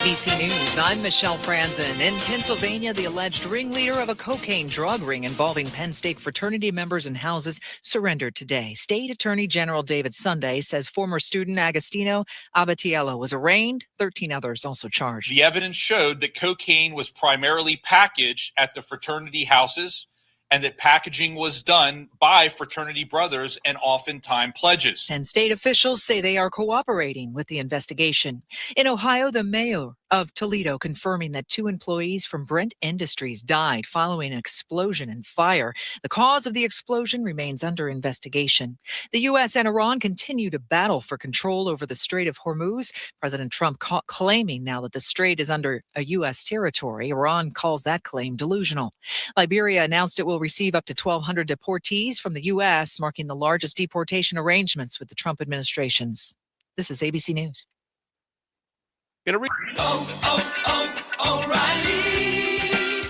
ABC News, I'm Michelle Franzen. In Pennsylvania, the alleged ringleader of a cocaine drug ring involving Penn State fraternity members and houses surrendered today. State Attorney General David Sunday says former student Agostino Abatiello was arraigned, 13 others also charged. The evidence showed that cocaine was primarily packaged at the fraternity houses and that packaging was done by fraternity brothers and oftentimes pledges. And state officials say they are cooperating with the investigation. In Ohio, the mayor of Toledo confirming that 2 employees from Brent Industries died following an explosion and fire. The cause of the explosion remains under investigation. The U.S. and Iran continue to battle for control over the Strait of Hormuz. President Trump claiming now that the strait is under a U.S. territory. Iran calls that claim delusional. Liberia announced it will receive up to 1,200 deportees from the U.S., marking the largest deportation arrangements with the Trump administrations. This is ABC News. O'Reilly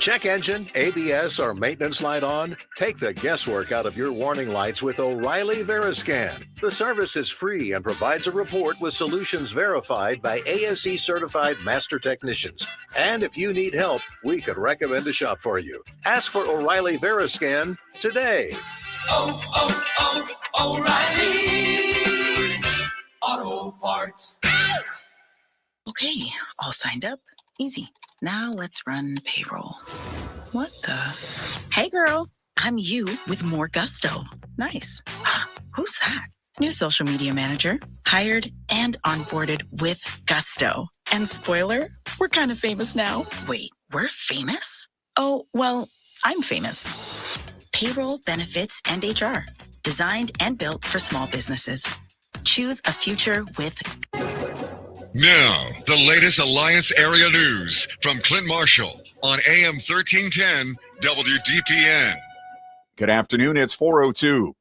Check engine, ABS, or maintenance light on? Take the guesswork out of your warning lights with O'Reilly Veriscan. The service is free and provides a report with solutions verified by ASE certified master technicians. And if you need help, we could recommend a shop for you. Ask for O'Reilly Veriscan today. O'Reilly Auto Parts. Okay, all signed up. Easy. Now let's run payroll. What the? Hey girl, I'm you with more gusto. Nice. Who's that? New social media manager. Hired and onboarded with gusto. And spoiler, we're kind of famous now. Wait, we're famous? Oh, well, I'm famous. Payroll, benefits, and HR. Designed and built for small businesses. Choose a future with... Now, the latest Alliance area news from Clint Marshall on AM 1310 WDPN. Good afternoon. It's 4:02.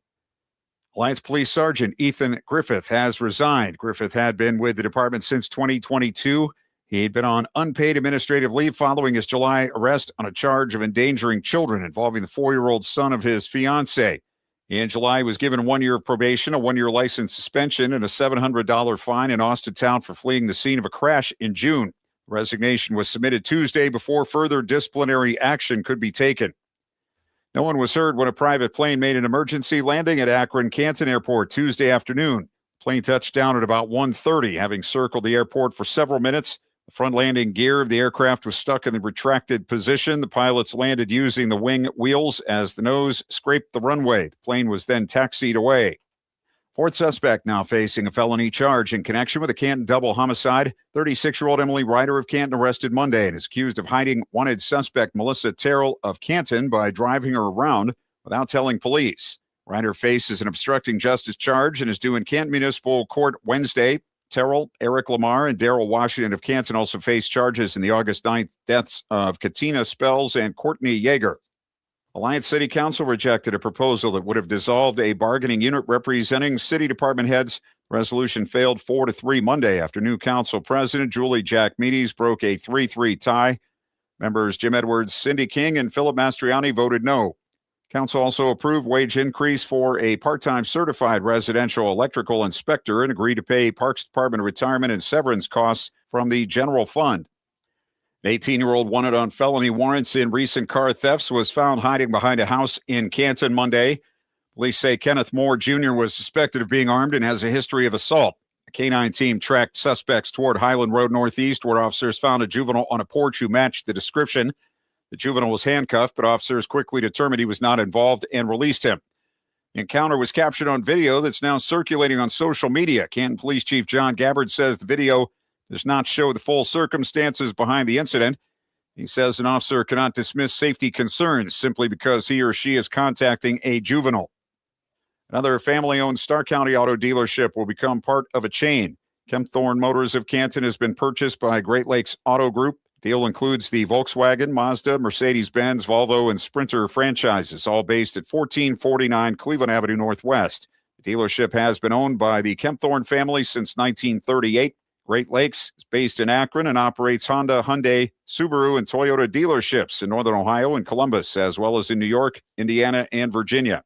Alliance Police Sergeant Ethan Griffith has resigned. Griffith had been with the department since 2022. He'd been on unpaid administrative leave following his July arrest on a charge of endangering children involving the 4-year-old son of his fiancée. In July, he was given 1 year of probation, a 1-year license suspension, and a $700 fine in Austintown for fleeing the scene of a crash in June. The resignation was submitted Tuesday before further disciplinary action could be taken. No one was hurt when a private plane made an emergency landing at Akron Canton Airport Tuesday afternoon. The plane touched down at about 1:30, having circled the airport for several minutes. The front landing gear of the aircraft was stuck in the retracted position. The pilots landed using the wing wheels as the nose scraped the runway. The plane was then taxied away. Fourth suspect now facing a felony charge in connection with a Canton double homicide. 36-year-old Emily Ryder of Canton arrested Monday and is accused of hiding wanted suspect Melissa Terrell of Canton by driving her around without telling police. Ryder faces an obstructing justice charge and is due in Canton Municipal Court Wednesday. Terrell, Eric Lamar, and Daryl Washington of Canton also face charges in the August 9th deaths of Katina Spells and Courtney Yeager. Alliance City Council rejected a proposal that would have dissolved a bargaining unit representing city department heads. The resolution failed 4-3 Monday after new council president Julie Jack Meades broke a 3-3 tie. Members Jim Edwards, Cindy King, and Philip Mastriani voted no. Council also approved wage increase for a part-time certified residential electrical inspector and agreed to pay Parks Department retirement and severance costs from the general fund. An 18-year-old wanted on felony warrants in recent car thefts was found hiding behind a house in Canton Monday. Police say Kenneth Moore Jr. was suspected of being armed and has a history of assault. A canine team tracked suspects toward Highland Road Northeast, where officers found a juvenile on a porch who matched the description. The juvenile was handcuffed, but officers quickly determined he was not involved and released him. The encounter was captured on video that's now circulating on social media. Canton Police Chief John Gabbard says the video does not show the full circumstances behind the incident. He says an officer cannot dismiss safety concerns simply because he or she is contacting a juvenile. Another family-owned Stark County auto dealership will become part of a chain. Kempthorne Motors of Canton has been purchased by Great Lakes Auto Group. Deal includes the Volkswagen, Mazda, Mercedes-Benz, Volvo, and Sprinter franchises, all based at 1449 Cleveland Avenue Northwest. The dealership has been owned by the Kempthorne family since 1938. Great Lakes is based in Akron and operates Honda, Hyundai, Subaru, and Toyota dealerships in Northern Ohio and Columbus, as well as in New York, Indiana, and Virginia.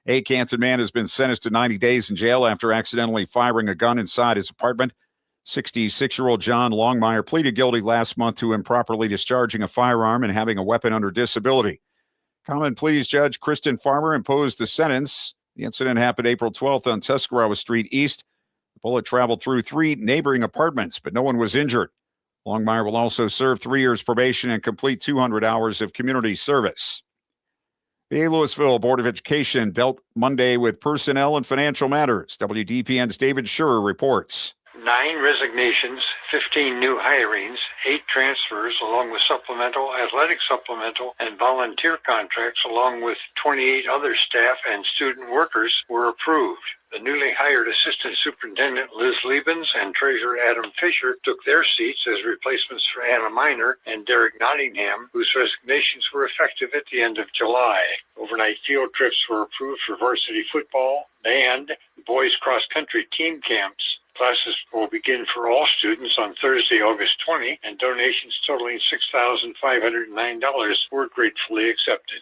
A Canton man has been sentenced to 90 days in jail after accidentally firing a gun inside his apartment. 66-year-old John Longmire pleaded guilty last month to improperly discharging a firearm and having a weapon under disability. Common Pleas Judge Kristen Farmer imposed the sentence. The incident happened April 12th on Tuscarawas Street East. The bullet traveled through 3 neighboring apartments, but no one was injured. Longmire will also serve 3 years probation and complete 200 hours of community service. The Louisville Board of Education dealt Monday with personnel and financial matters. WDPN's David Schurer reports. 9 resignations, 15 new hirings, 8 transfers, along with supplemental, athletic supplemental, and volunteer contracts, along with 28 other staff and student workers were approved. The newly hired Assistant Superintendent Liz Liebens and Treasurer Adam Fisher took their seats as replacements for Anna Miner and Derek Nottingham, whose resignations were effective at the end of July. Overnight field trips were approved for varsity football, band, boys cross-country team camps, Classes will begin for all students on Thursday, August 20, and donations totaling $6,509 were gratefully accepted.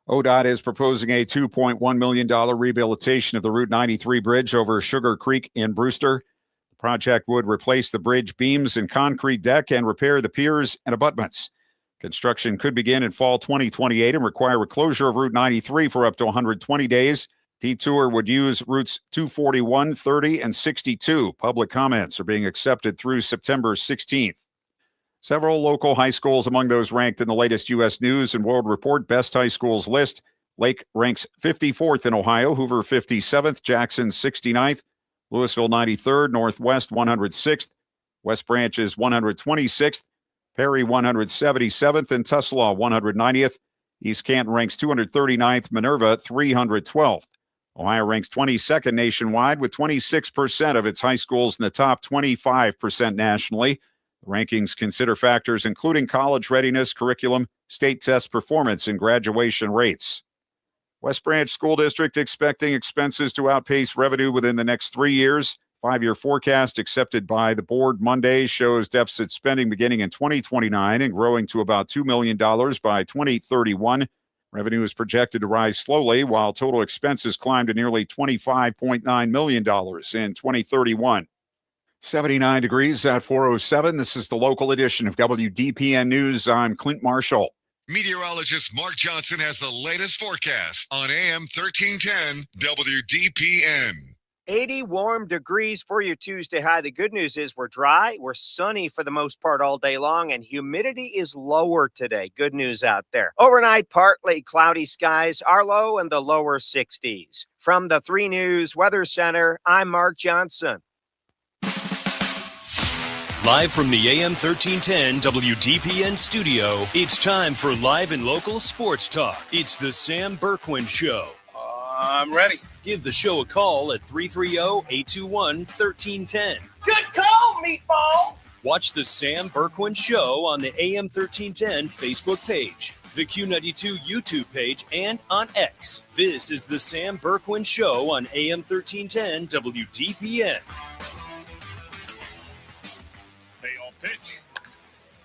ODOT is proposing a $2.1 million rehabilitation of the Route 93 bridge over Sugar Creek in Brewster. The project would replace the bridge beams and concrete deck and repair the piers and abutments. Construction could begin in fall 2028 and require a closure of Route 93 for up to 120 days. Detour would use routes 241, 30, and 62. Public comments are being accepted through September 16th. Several local high schools among those ranked in the latest U.S. News and World Report Best High Schools list. Lake ranks 54th in Ohio, Hoover 57th, Jackson 69th, Louisville 93rd, Northwest 106th, West Branch is 126th, Perry 177th, and Tuslaw 190th. East Canton ranks 239th, Minerva 312th. Ohio ranks 22nd nationwide with 26% of its high schools in the top 25% nationally. The rankings consider factors including college readiness, curriculum, state test performance, and graduation rates. West Branch School District expecting expenses to outpace revenue within the next 3 years. 5-year forecast accepted by the board Monday shows deficit spending beginning in 2029 and growing to about $2 million by 2031. Revenue is projected to rise slowly, while total expenses climb to nearly $25.9 million in 2031. 79 degrees at 4:07. This is the local edition of WDPN News. I'm Clint Marshall. Meteorologist Mark Johnson has the latest forecast on AM 1310 WDPN. 80 warm degrees for your Tuesday high. The good news is we're dry, we're sunny for the most part all day long, and humidity is lower today. Good news out there. Overnight, partly cloudy skies, our low in the lower 60s. From the 3 News Weather Center, I'm Mark Johnson. Live from the AM 1310 WDPN studio, it's time for live and local sports talk. It's the Sam Bourquin Show. I'm ready. Give the show a call at 330-821-1310. Good call, meatball. Watch the Sam Bourquin Show on the AM 1310 Facebook page, the Q92 YouTube page, and on X. This is the Sam Bourquin Show on AM 1310 WDPN. Payoff pitch.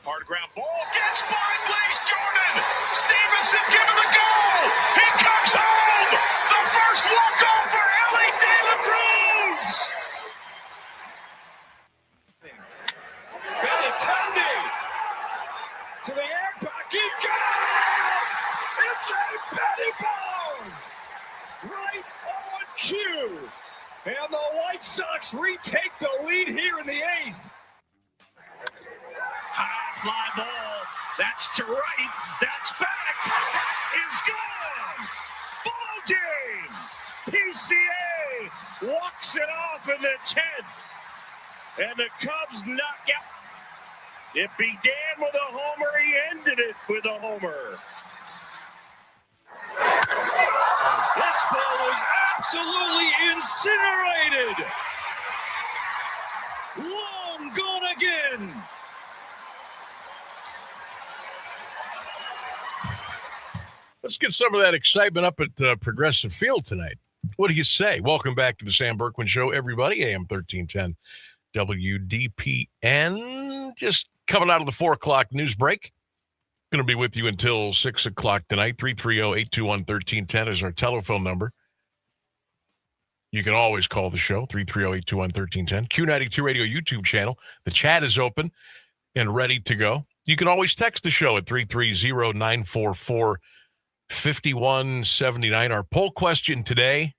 Hard ground ball. Gets by Blaze Jordan. Stevenson giving the goal. He comes home. The first walk-off for Ellie De La Cruz. Benintendi to the air pocket. Goes! It's a Betty ball. Right on cue. And the White Sox retake the lead here in the 8th. High fly ball. That's to right. That's back. That is gone. Ball game. PCA walks it off in the 10th. And the Cubs knock out. It began with a homer. He ended it with a homer. This ball was absolutely incinerated. Long gone again. Let's get some of that excitement up at Progressive Field tonight. What do you say? Welcome back to the Sam Bourquin Show, everybody. AM 1310 WDPN. Just coming out of the 4 o'clock news break. Going to be with you until 6 o'clock tonight. 330-821-1310 is our telephone number. You can always call the show, 330-821-1310. Q92 Radio YouTube channel. The chat is open and ready to go. You can always text the show at 330-944-5179. Our poll question today,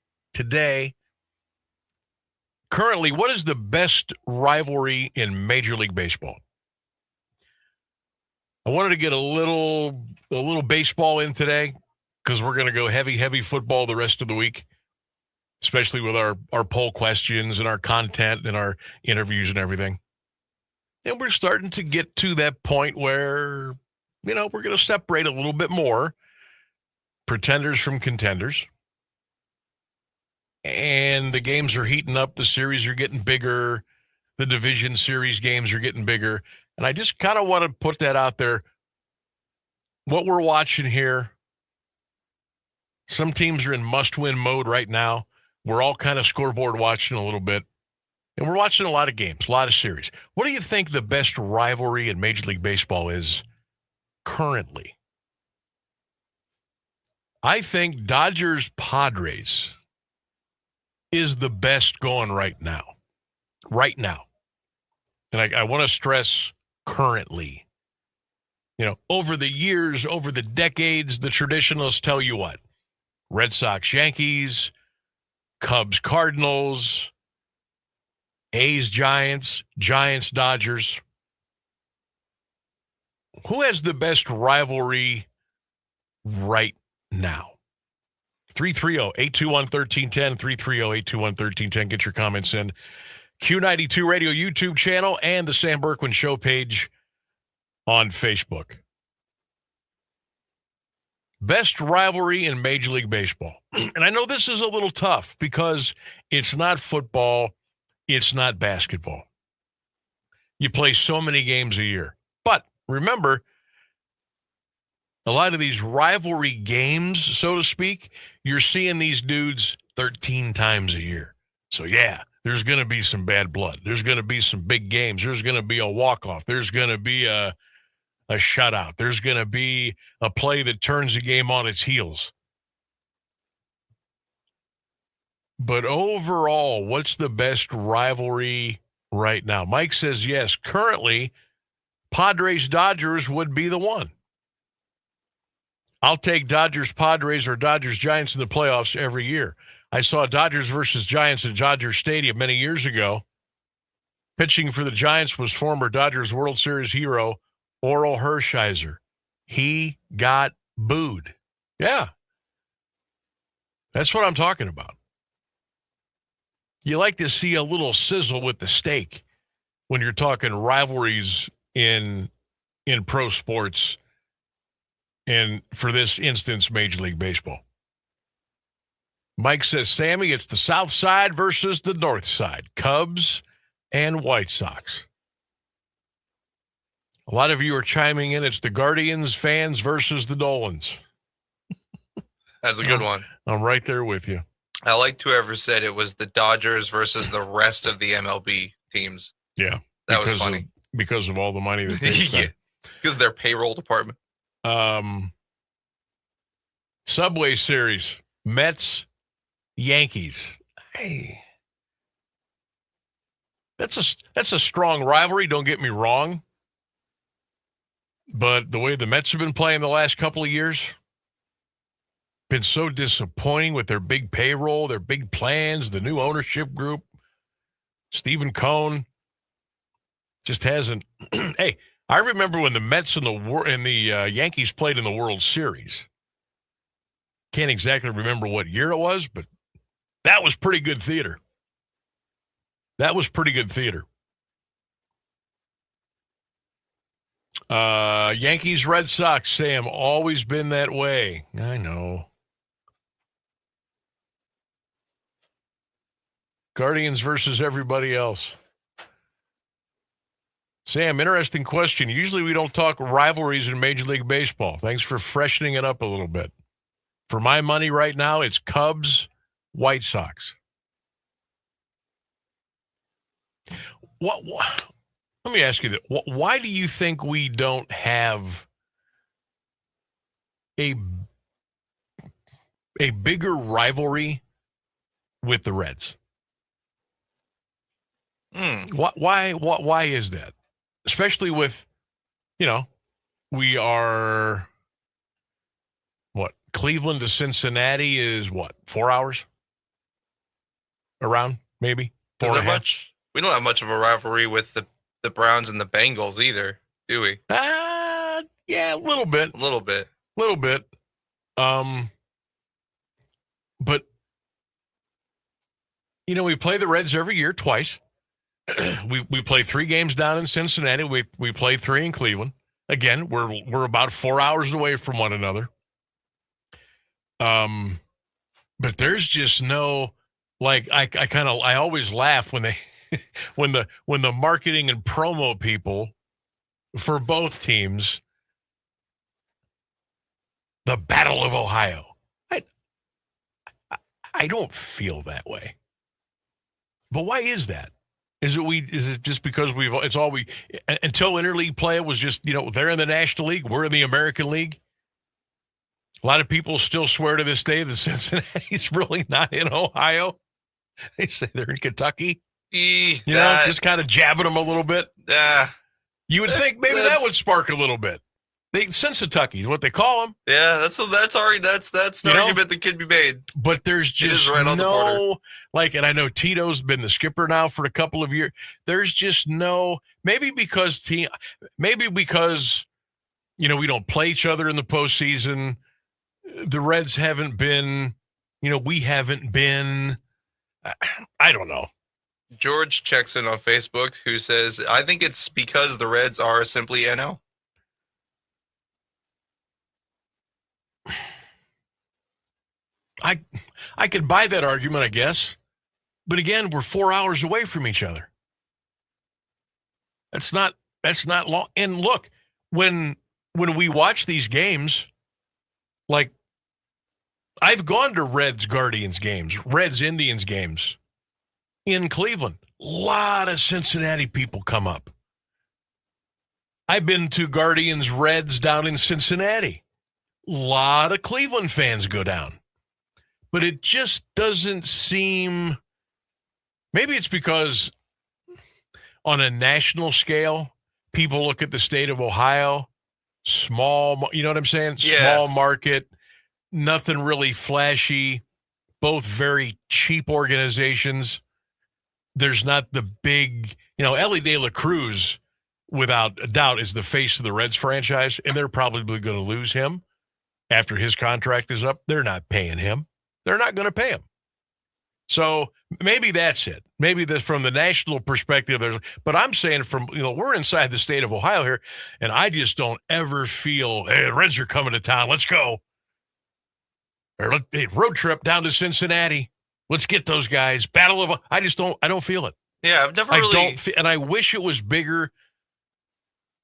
currently, what is the best rivalry in Major League Baseball? I wanted to get a little baseball in today because we're going to go heavy football the rest of the week, especially with our poll questions and our content and our interviews and everything. And we're starting to get to that point where, we're going to separate a little bit more pretenders from contenders. And the games are heating up. The series are getting bigger. The division series games are getting bigger. And I just kind of want to put that out there. What we're watching here, some teams are in must-win mode right now. We're all kind of scoreboard watching a little bit. And we're watching a lot of games, a lot of series. What do you think the best rivalry in Major League Baseball is currently? I think Dodgers-Padres is the best going right now. Right now. And I want to stress currently. You know, over the years, over the decades, the traditionalists tell you what? Red Sox, Yankees, Cubs, Cardinals, A's, Giants, Giants, Dodgers. Who has the best rivalry right now? 330-821-1310, 330-821-1310. Get your comments in. Q92 Radio YouTube channel and the Sam Bourquin Show page on Facebook. Best rivalry in Major League Baseball. And I know this is a little tough because it's not football, it's not basketball. You play so many games a year. But remember, a lot of these rivalry games, so to speak, you're seeing these dudes 13 times a year. So, yeah, there's going to be some bad blood. There's going to be some big games. There's going to be a walk-off. There's going to be a shutout. There's going to be a play that turns the game on its heels. But overall, what's the best rivalry right now? Mike says yes. Currently, Padres-Dodgers would be the one. I'll take Dodgers-Padres or Dodgers-Giants in the playoffs every year. I saw Dodgers versus Giants at Dodger Stadium many years ago. Pitching for the Giants was former Dodgers World Series hero Oral Hershiser. He got booed. Yeah. That's what I'm talking about. You like to see a little sizzle with the steak when you're talking rivalries in pro sports, and for this instance, Major League Baseball. Mike says, Sammy, it's the South Side versus the North Side, Cubs and White Sox. A lot of you are chiming in. It's the Guardians fans versus the Dolans. That's a good one. I'm right there with you. I liked whoever said it was the Dodgers versus the rest of the MLB teams. Yeah. That was funny. Because of all the money that they spent. Because their payroll department. Subway Series, Mets, Yankees. Hey. That's a strong rivalry, don't get me wrong. But the way the Mets have been playing the last couple of years, been so disappointing with their big payroll, their big plans, the new ownership group. Stephen Cohn just hasn't. Hey, I remember when the Mets and the Yankees played in the World Series. Can't exactly remember what year it was, but that was pretty good theater. That was pretty good theater. Yankees, Red Sox, Sam, always been that way. I know. Guardians versus everybody else. Sam, interesting question. Usually we don't talk rivalries in Major League Baseball. Thanks for freshening it up a little bit. For my money right now, it's Cubs, White Sox. What? Let me ask you this. Why do you think we don't have a bigger rivalry with the Reds? Why is that? Especially with, we are, Cleveland to Cincinnati is 4 hours? Around, maybe? 4.5? We don't have much of a rivalry with the Browns and the Bengals either, do we? Yeah, a little bit. A little bit. But, we play the Reds every year twice. we play 3 games down in Cincinnati. We play 3 in Cleveland. Again, we're about 4 hours away from one another. But there's just no, I always laugh when they when the marketing and promo people for both teams, the Battle of Ohio. I don't feel that way. But why is that? Is it just because until interleague play it was just, they're in the National League, we're in the American League. A lot of people still swear to this day that Cincinnati's really not in Ohio. They say they're in Kentucky. Just kind of jabbing them a little bit. You would think maybe that would spark a little bit. Cincinnati is what they call them. Yeah, that's an argument that could be made. But there's just right on the border. And I know Tito's been the skipper now for a couple of years. There's just maybe because we don't play each other in the postseason. The Reds haven't been, we haven't been. I don't know. George checks in on Facebook who says, I think it's because the Reds are simply NL. I could buy that argument, I guess. But again, we're 4 hours away from each other. That's not long. And look, when we watch these games, like I've gone to Reds Guardians games, Reds Indians games in Cleveland. A lot of Cincinnati people come up. I've been to Guardians Reds down in Cincinnati. A lot of Cleveland fans go down. But it just doesn't seem, maybe it's because on a national scale, people look at the state of Ohio, small, you know what I'm saying? Yeah. Small market, nothing really flashy, both very cheap organizations. There's not the big, Ellie De La Cruz, without a doubt, is the face of the Reds franchise, and they're probably going to lose him after his contract is up. They're not paying him. They're not going to pay him. So maybe that's it. Maybe from the national perspective, but I'm saying we're inside the state of Ohio here, and I just don't ever feel, hey, the Reds are coming to town. Let's go. Or road trip down to Cincinnati. Let's get those guys. I don't feel it. Yeah, I've never really. And I wish it was bigger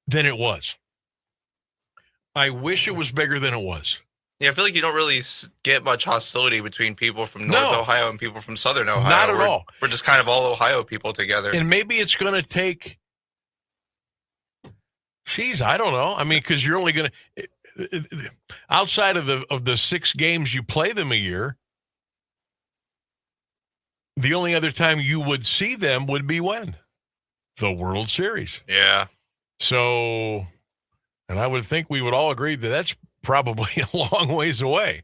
than it was. I wish it was bigger than it was. Yeah, I feel like you don't really get much hostility between people from North Ohio and people from Southern Ohio. Not at all. We're just kind of all Ohio people together. And maybe it's going to take, I don't know. I mean, because you're only going to, outside of the 6 games you play them a year, the only other time you would see them would be when? The World Series. Yeah. So, and I would think we would all agree that that's probably a long ways away.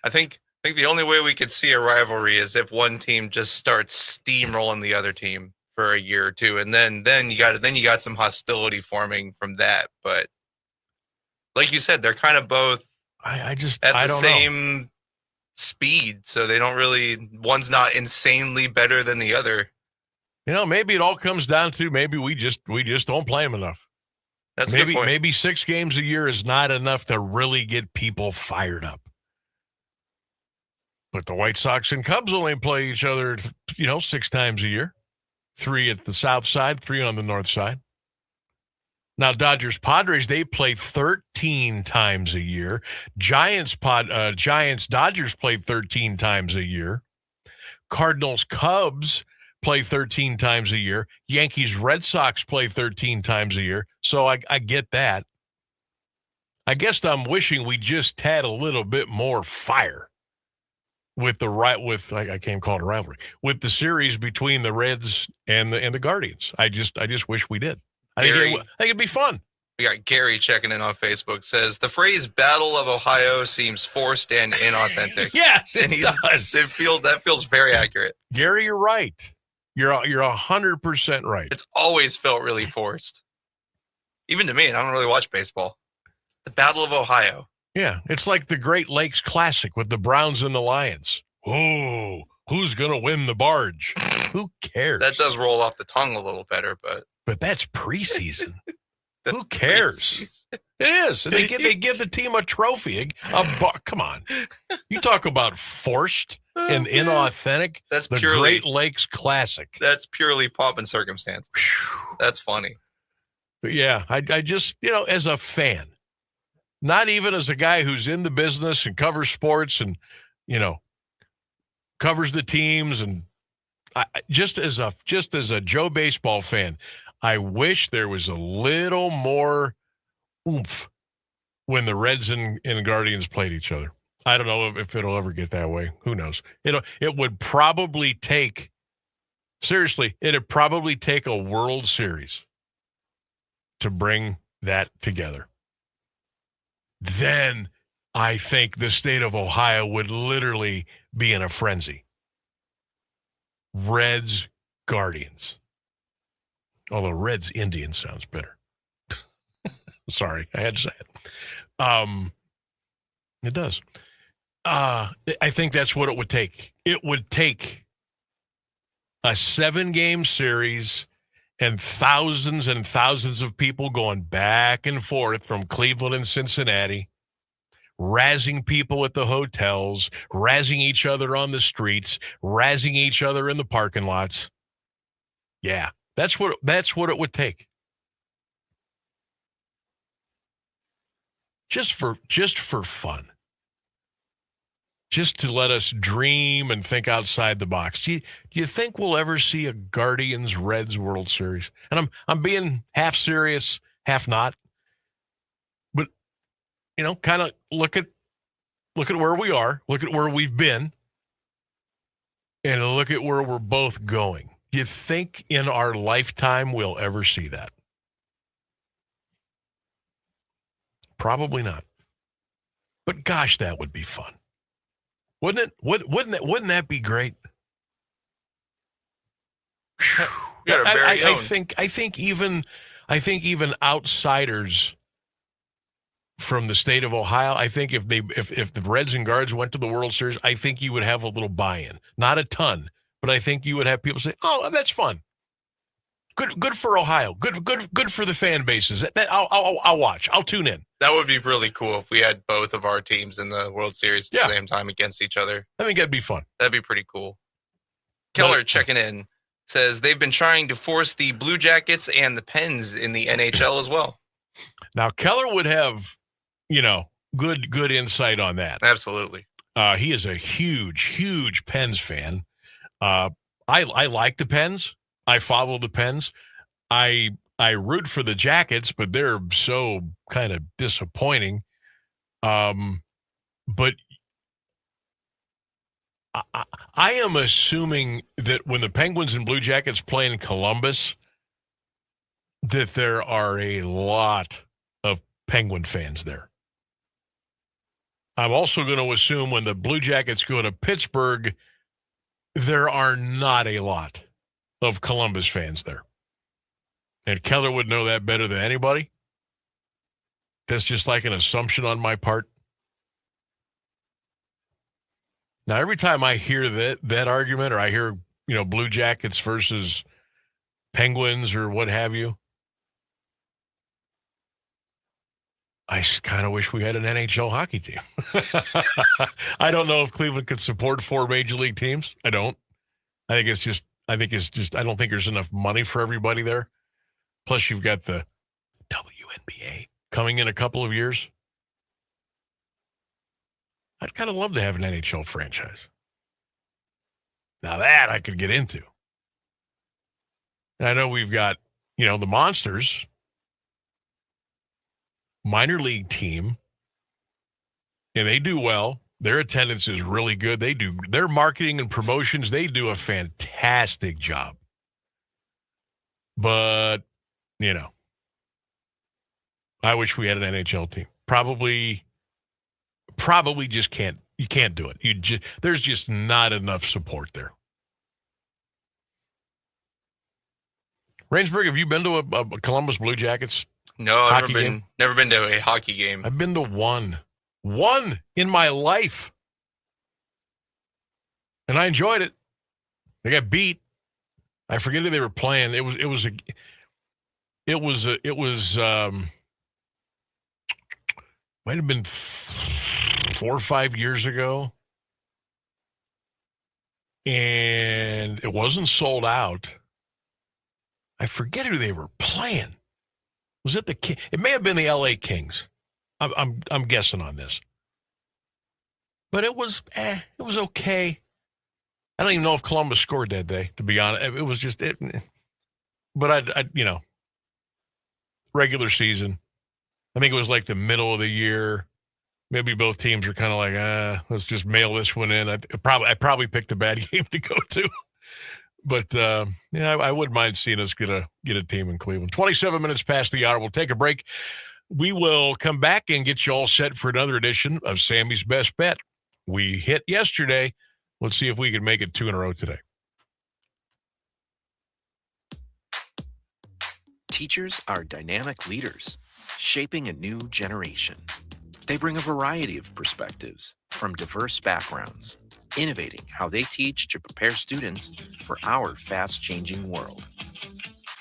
I think the only way we could see a rivalry is if one team just starts steamrolling the other team for a year or two, and then you got some hostility forming from that. But like you said, they're kind of both I don't the same know. Speed, so they don't really. One's not insanely better than the other. Maybe it all comes down to maybe we just don't play them enough. That's a good point. Maybe 6 games a year is not enough to really get people fired up. But the White Sox and Cubs only play each other, 6 times a year. 3 at the south side, 3 on the north side. Now, Dodgers-Padres, they play 13 times a year. Giants-Dodgers play 13 times a year. Cardinals-Cubs play 13 times a year. Yankees-Red Sox play 13 times a year. So I get that. I guess I'm wishing we just had a little bit more fire with I can't call it a rivalry, with the series between the Reds and the Guardians. I just wish we did. I think it'd be fun. We got Gary checking in on Facebook, says the phrase Battle of Ohio seems forced and inauthentic. Yes, it does. That feels very accurate. Gary, you're right. You're 100% right. It's always felt really forced. Even to me, and I don't really watch baseball. The Battle of Ohio. Yeah, it's like the Great Lakes Classic with the Browns and the Lions. Oh, who's going to win the barge? Who cares? That does roll off the tongue a little better, but that's preseason. Who cares? It is. And they give the team a trophy. Come on. You talk about forced and inauthentic. That's the purely Great Lakes Classic. That's purely pomp and circumstance. That's funny. But yeah, I just, as a fan, not even as a guy who's in the business and covers sports and, covers the teams, and just as a Joe baseball fan, I wish there was a little more oomph when the Reds and Guardians played each other. I don't know if it'll ever get that way. Who knows? It would probably take, seriously, it'd probably take a World Series to bring that together. Then I think the state of Ohio would literally be in a frenzy. Reds, Guardians. Although Reds, Indians sounds better. Sorry, I had to say it. It does. I think that's what it would take. It would take a 7-game series and thousands of people going back and forth from Cleveland and Cincinnati, razzing people at the hotels, razzing each other on the streets, razzing each other in the parking lots. Yeah, that's what it would take. Just for fun. Just to let us dream and think outside the box. Do you think we'll ever see a Guardians-Reds World Series? And I'm being half serious, half not. But, kind of look at where we are, look at where we've been, and look at where we're both going. Do you think in our lifetime we'll ever see that? Probably not. But gosh, that would be fun. Wouldn't it? Wouldn't that be great? I think even outsiders from the state of Ohio, I think if the Reds and Guards went to the World Series, I think you would have a little buy-in. Not a ton, but I think you would have people say, "Oh, that's fun. Good for Ohio. Good for the fan bases. I'll watch. I'll tune in." That would be really cool if we had both of our teams in the World Series at the same time against each other. I think that'd be fun. That'd be pretty cool. Keller checking in says they've been trying to force the Blue Jackets and the Pens in the NHL as well. Now, Keller would have, good insight on that. Absolutely. He is a huge Pens fan. I like the Pens. I follow the Pens. I root for the Jackets, but they're so kind of disappointing. But I am assuming that when the Penguins and Blue Jackets play in Columbus, that there are a lot of Penguin fans there. I'm also going to assume when the Blue Jackets go to Pittsburgh, there are not a lot of Columbus fans there. And Keller would know that better than anybody. That's just like an assumption on my part. Now, every time I hear that argument, or I hear, Blue Jackets versus Penguins or what have you, I kind of wish we had an NHL hockey team. I don't know if Cleveland could support 4 major league teams. I don't. I don't think there's enough money for everybody there. Plus, you've got the WNBA coming in a couple of years. I'd kind of love to have an NHL franchise. Now that I could get into. And I know we've got, the Monsters, minor league team, and they do well. Their attendance is really good. They do their marketing and promotions. They do a fantastic job. But, I wish we had an NHL team. Probably just can't. You can't do it. There's just not enough support there. Rainsburg, have you been to a Columbus Blue Jackets? No, I've never been to a hockey game. I've been to one in my life, and I enjoyed it. They got beat. I forget who they were playing. It was might have been 4 or 5 years ago, and it wasn't sold out. I forget who they were playing. Was it it may have been the LA Kings. I'm guessing on this. But it was okay. I don't even know if Columbus scored that day, to be honest. It was just it. But I regular season. I think it was like the middle of the year. Maybe both teams were kind of like, let's just mail this one in. I probably picked a bad game to go to. But, I wouldn't mind seeing us get a team in Cleveland. 27 minutes past the hour. We'll take a break. We will come back and get you all set for another edition of Sammy's Best Bet. We hit yesterday. Let's see if we can make it 2 in a row today. Teachers are dynamic leaders, shaping a new generation. They bring a variety of perspectives from diverse backgrounds, innovating how they teach to prepare students for our fast-changing world.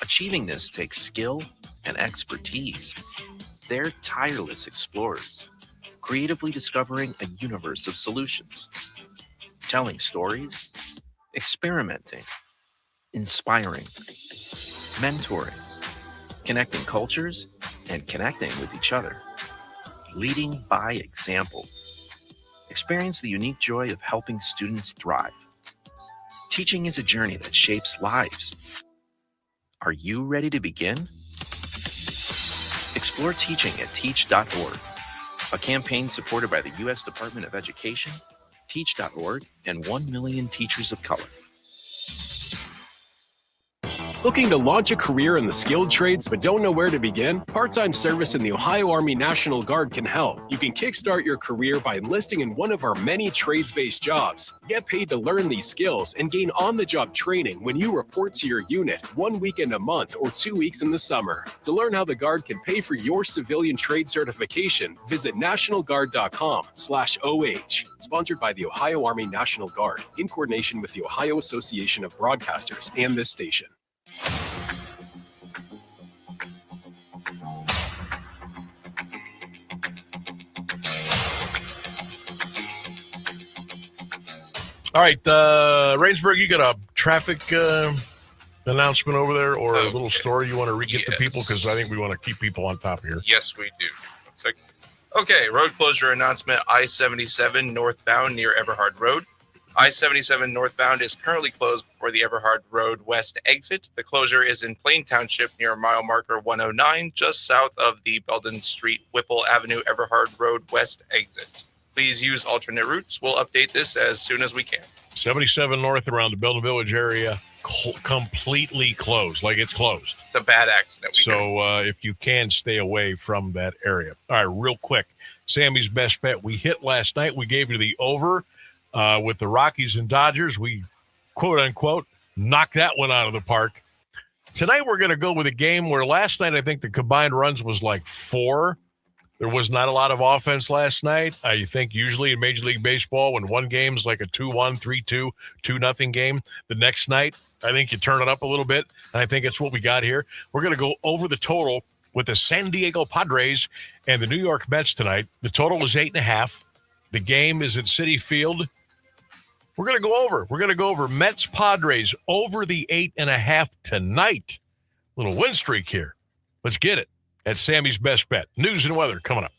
Achieving this takes skill and expertise. They're tireless explorers, creatively discovering a universe of solutions, telling stories, experimenting, inspiring, mentoring, connecting cultures, and connecting with each other. Leading by example. Experience the unique joy of helping students thrive. Teaching is a journey that shapes lives. Are you ready to begin? Explore teaching at teach.org, a campaign supported by the U.S. Department of Education, teach.org, and 1 million teachers of color. Looking to launch a career in the skilled trades but don't know where to begin? Part-time service in the Ohio Army National Guard can help. You can kickstart your career by enlisting in one of our many trades-based jobs. Get paid to learn these skills and gain on-the-job training when you report to your unit 1 weekend a month or 2 weeks in the summer. To learn how the Guard can pay for your civilian trade certification, visit nationalguard.com/OH. Sponsored by the Ohio Army National Guard in coordination with the Ohio Association of Broadcasters and this station. All right, Rainsburg, you got a traffic announcement over there or a little story you want to get to people? Because I think we want to keep people on top of here. Yes, we do. Okay, road closure announcement, I-77 northbound near Everhard Road. I-77 northbound is currently closed for the Everhard Road west exit. The closure is in Plain Township near mile marker 109, just south of the Belden Street, Whipple Avenue, Everhard Road west exit. Please use alternate routes. We'll update this as soon as we can. 77 north around the Belden Village area, completely closed, like it's closed. It's a bad accident. So if you can, stay away from that area. All right, real quick, Sammy's Best Bet. We hit last night. We gave you the over. With the Rockies and Dodgers, we, quote-unquote, knocked that one out of the park. Tonight we're going to go with a game where last night I think the combined runs was like 4. There was not a lot of offense last night. I think usually in Major League Baseball, when one game's like a 2-1, 3-2, 2-0 game, the next night I think you turn it up a little bit, and I think it's what we got here. We're going to go over the total with the San Diego Padres and the New York Mets tonight. The total is 8.5. The game is at Citi Field. We're going to go over. We're going to go over Mets-Padres over the 8.5 tonight. Little win streak here. Let's get it at Sammy's Best Bet. News and weather coming up.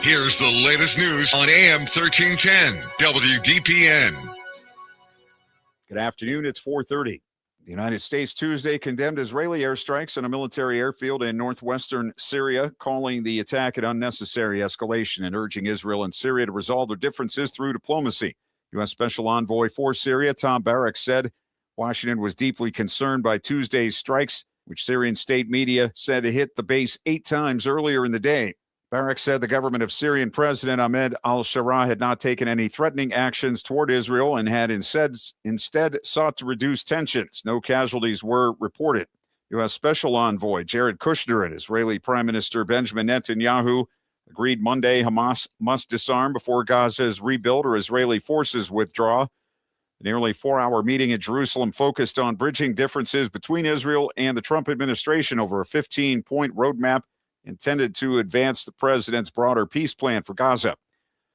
Here's the latest news on AM 1310 WDPN. Good afternoon. It's 4:30. The United States Tuesday condemned Israeli airstrikes on a military airfield in northwestern Syria, calling the attack an unnecessary escalation and urging Israel and Syria to resolve their differences through diplomacy. U.S. Special Envoy for Syria, Tom Barrack, said Washington was deeply concerned by Tuesday's strikes, which Syrian state media said hit the base 8 times earlier in the day. Barrack said the government of Syrian President Ahmed al-Shara had not taken any threatening actions toward Israel and had instead sought to reduce tensions. No casualties were reported. U.S. Special Envoy Jared Kushner and Israeli Prime Minister Benjamin Netanyahu agreed Monday Hamas must disarm before Gaza's rebuild or Israeli forces withdraw. The nearly 4-hour meeting in Jerusalem focused on bridging differences between Israel and the Trump administration over a 15-point roadmap intended to advance the president's broader peace plan for Gaza.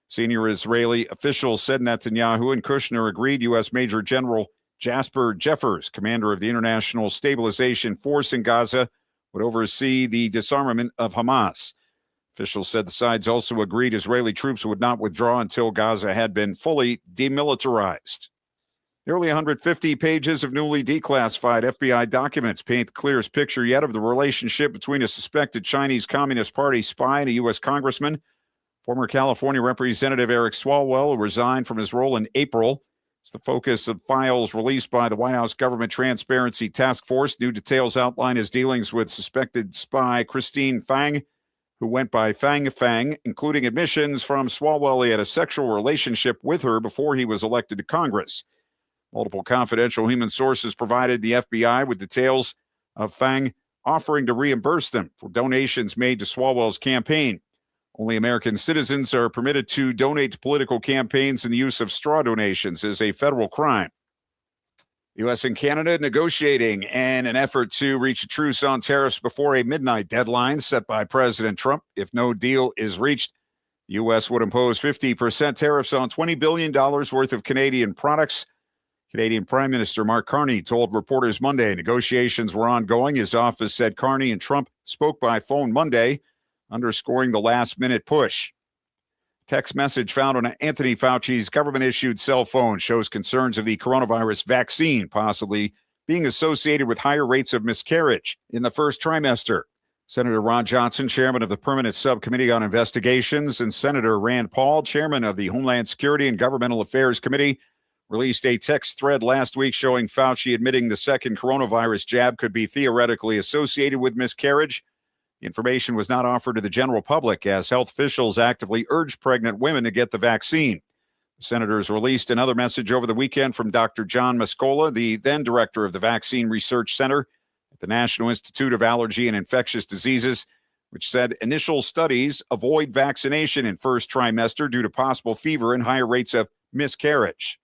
Senior Israeli officials said Netanyahu and Kushner agreed U.S. Major General Jasper Jeffers, commander of the International Stabilization Force in Gaza, would oversee the disarmament of Hamas. Officials said the sides also agreed Israeli troops would not withdraw until Gaza had been fully demilitarized. Nearly 150 pages of newly declassified FBI documents paint the clearest picture yet of the relationship between a suspected Chinese Communist Party spy and a U.S. congressman. Former California Representative Eric Swalwell, who resigned from his role in April, is the focus of files released by the White House Government Transparency Task Force. New details outline his dealings with suspected spy Christine Fang, who went by Fang Fang, including admissions from Swalwell he had a sexual relationship with her before he was elected to Congress. Multiple confidential human sources provided the FBI with details of Fang offering to reimburse them for donations made to Swalwell's campaign. Only American citizens are permitted to donate to political campaigns, and the use of straw donations is a federal crime. The U.S. and Canada negotiating in an effort to reach a truce on tariffs before a midnight deadline set by President Trump. If no deal is reached, the U.S. would impose 50% tariffs on $20 billion worth of Canadian products. Canadian Prime Minister Mark Carney told reporters Monday negotiations were ongoing. His office said Carney and Trump spoke by phone Monday, underscoring the last-minute push. Text message found on Anthony Fauci's government-issued cell phone shows concerns of the coronavirus vaccine possibly being associated with higher rates of miscarriage in the first trimester. Senator Ron Johnson, chairman of the Permanent Subcommittee on Investigations, and Senator Rand Paul, chairman of the Homeland Security and Governmental Affairs Committee, released a text thread last week showing Fauci admitting the second coronavirus jab could be theoretically associated with miscarriage. The information was not offered to the general public as health officials actively urged pregnant women to get the vaccine. The senators released another message over the weekend from Dr. John Mascola, the then director of the Vaccine Research Center at the National Institute of Allergy and Infectious Diseases, which said initial studies avoid vaccination in first trimester due to possible fever and higher rates of miscarriage.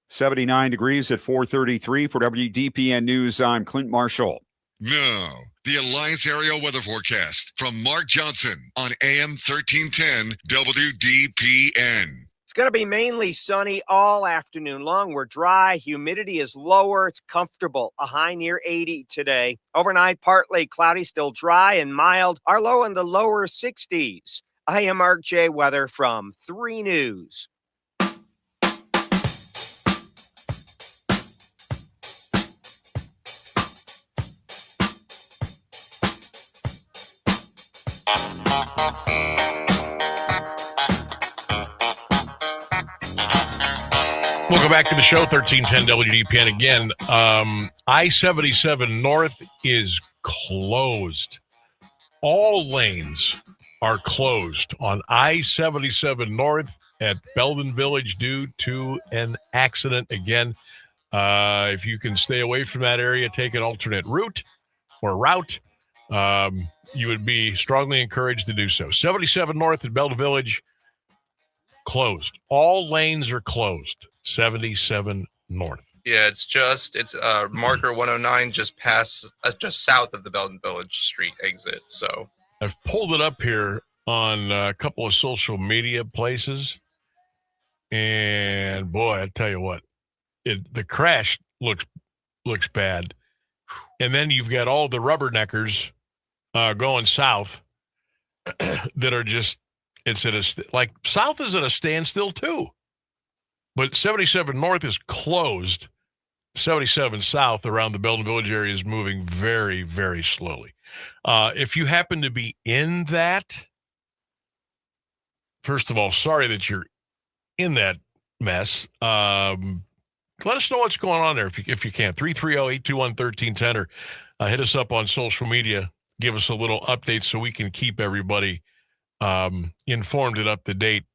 79 degrees at 4:33 for WDPN News. I'm Clint Marshall. Now, the Alliance Area Weather Forecast from Mark Johnson on AM 1310 WDPN. It's going to be mainly sunny all afternoon long. We're dry. Humidity is lower. It's comfortable. A high near 80 today. Overnight, partly cloudy, still dry and mild. Our low in the lower 60s. I am Mark J. Weather from 3 News. Welcome back to the show, 1310 WDPN again. I-77 North is closed. All lanes are closed on I-77 North at Belden Village due to an accident. Again, if you can stay away from that area, take an alternate route. You would be strongly encouraged to do so. 77 North at Belden Village, closed. All lanes are closed. 77 North. Yeah, it's marker 109 just south of the Belden Village Street exit. So I've pulled it up here on a couple of social media places, and boy, I tell you what, the crash looks bad. And then you've got all the rubberneckers going south that are just, it's at south is at a standstill too. But 77 North is closed. 77 South around the Belden Village area is moving very, very slowly. If you happen to be in that, first of all, sorry that you're in that mess. Let us know what's going on there if you can. 330-821-1310 or hit us up on social media. Give us a little update so we can keep everybody informed and up to date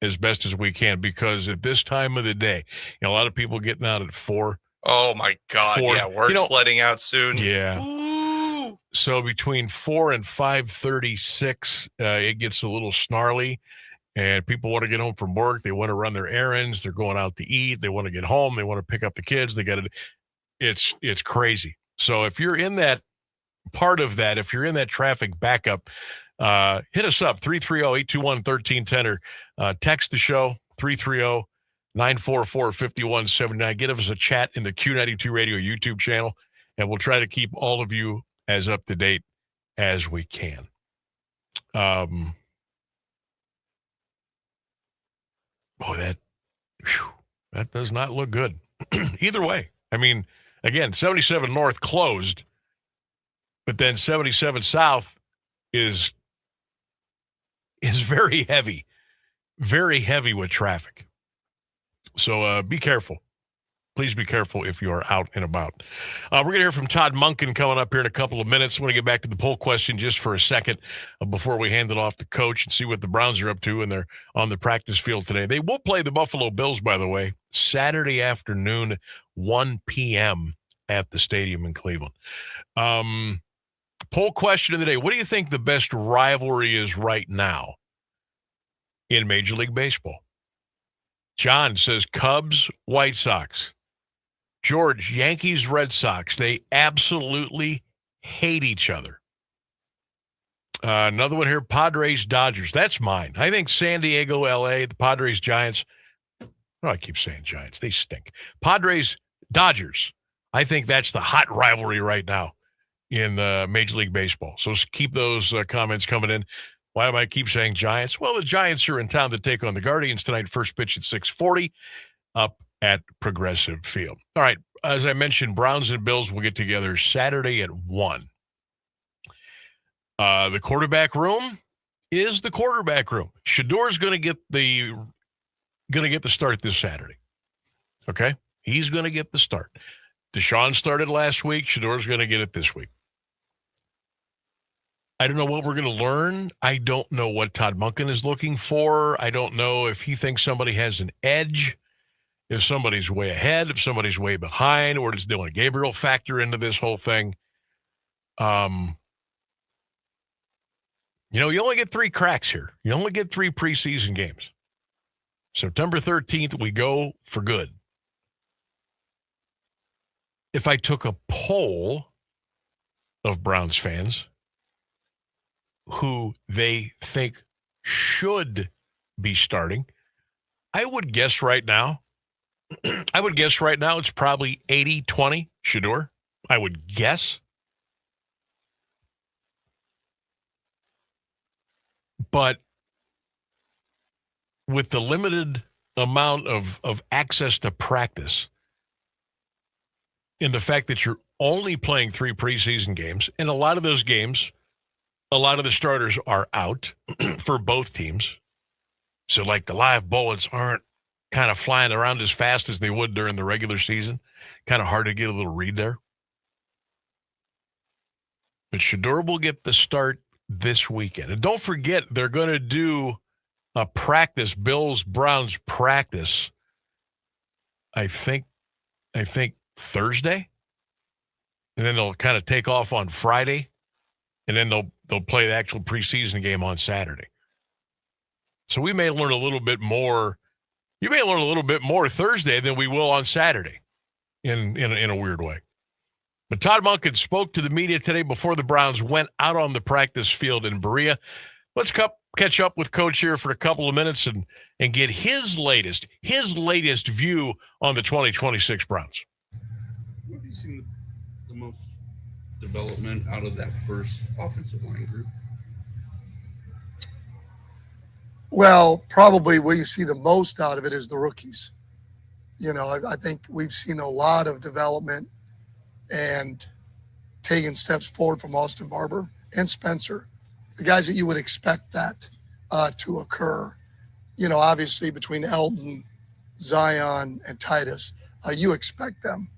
as best as we can, because at this time of the day, a lot of people getting out at 4. Oh my God! 4, yeah, work's letting out soon. Yeah. Ooh. So between 4 and 5:36, it gets a little snarly, and people want to get home from work. They want to run their errands. They're going out to eat. They want to get home. They want to pick up the kids. They got to. It's crazy. So if you're in that part of that, if you're in that traffic backup, hit us up, 330-821-1310, or text the show, 330-944-5179. Give us a chat in the Q92 Radio YouTube channel, and we'll try to keep all of you as up to date as we can. Boy, that does not look good. Either way. I mean, again, 77 North closed, but then 77 South is very heavy with traffic. So be careful. Please be careful if you are out and about. We're going to hear from Todd Monken coming up here in a couple of minutes. I want to get back to the poll question just for a second before we hand it off to Coach and see what the Browns are up to, and they're on the practice field today. They will play the Buffalo Bills, by the way, Saturday afternoon, 1 p.m. at the stadium in Cleveland. Poll question of the day. What do you think the best rivalry is right now in Major League Baseball? John says Cubs, White Sox. George, Yankees, Red Sox. They absolutely hate each other. Another one here, Padres, Dodgers. That's mine. I think San Diego, L.A., the Padres, Giants. Oh, I keep saying Giants. They stink. Padres, Dodgers. I think that's the hot rivalry right now in Major League Baseball. So keep those comments coming in. Why do I keep saying Giants? Well, the Giants are in town to take on the Guardians tonight. First pitch at 6:40 up at Progressive Field. All right, as I mentioned, Browns and Bills will get together Saturday at 1. The quarterback room is the quarterback room. Shador's going to get the start this Saturday. Okay, he's going to get the start. Deshaun started last week. Shador's going to get it this week. I don't know what we're going to learn. I don't know what Todd Monken is looking for. I don't know if he thinks somebody has an edge, if somebody's way ahead, if somebody's way behind, or does Dylan Gabriel factor into this whole thing? You only get 3 cracks here. You only get 3 preseason games. September 13th, we go for good. If I took a poll of Browns fans who they think should be starting, I would guess right now it's probably 80-20 Shador. I would guess. But with the limited amount of access to practice and the fact that you're only playing 3 preseason games, and a lot of those games, a lot of the starters are out for both teams. So, like, the live bullets aren't kind of flying around as fast as they would during the regular season. Kind of hard to get a little read there. But Shador will get the start this weekend. And don't forget, they're going to do a practice, Bills-Browns practice, I think Thursday. And then they'll kind of take off on Friday. And then they'll play the actual preseason game on Saturday. So we may learn a little bit more. You may learn a little bit more Thursday than we will on Saturday in a weird way. But Todd Monken spoke to the media today before the Browns went out on the practice field in Berea. Let's catch up with Coach here for a couple of minutes and get his latest view on the 2026 Browns. What have you seen the most development out of that first offensive line group? Well, probably where you see the most out of it is the rookies. I think we've seen a lot of development and taking steps forward from Austin Barber and Spencer, the guys that you would expect that to occur. Obviously between Elton, Zion, and Titus, you expect them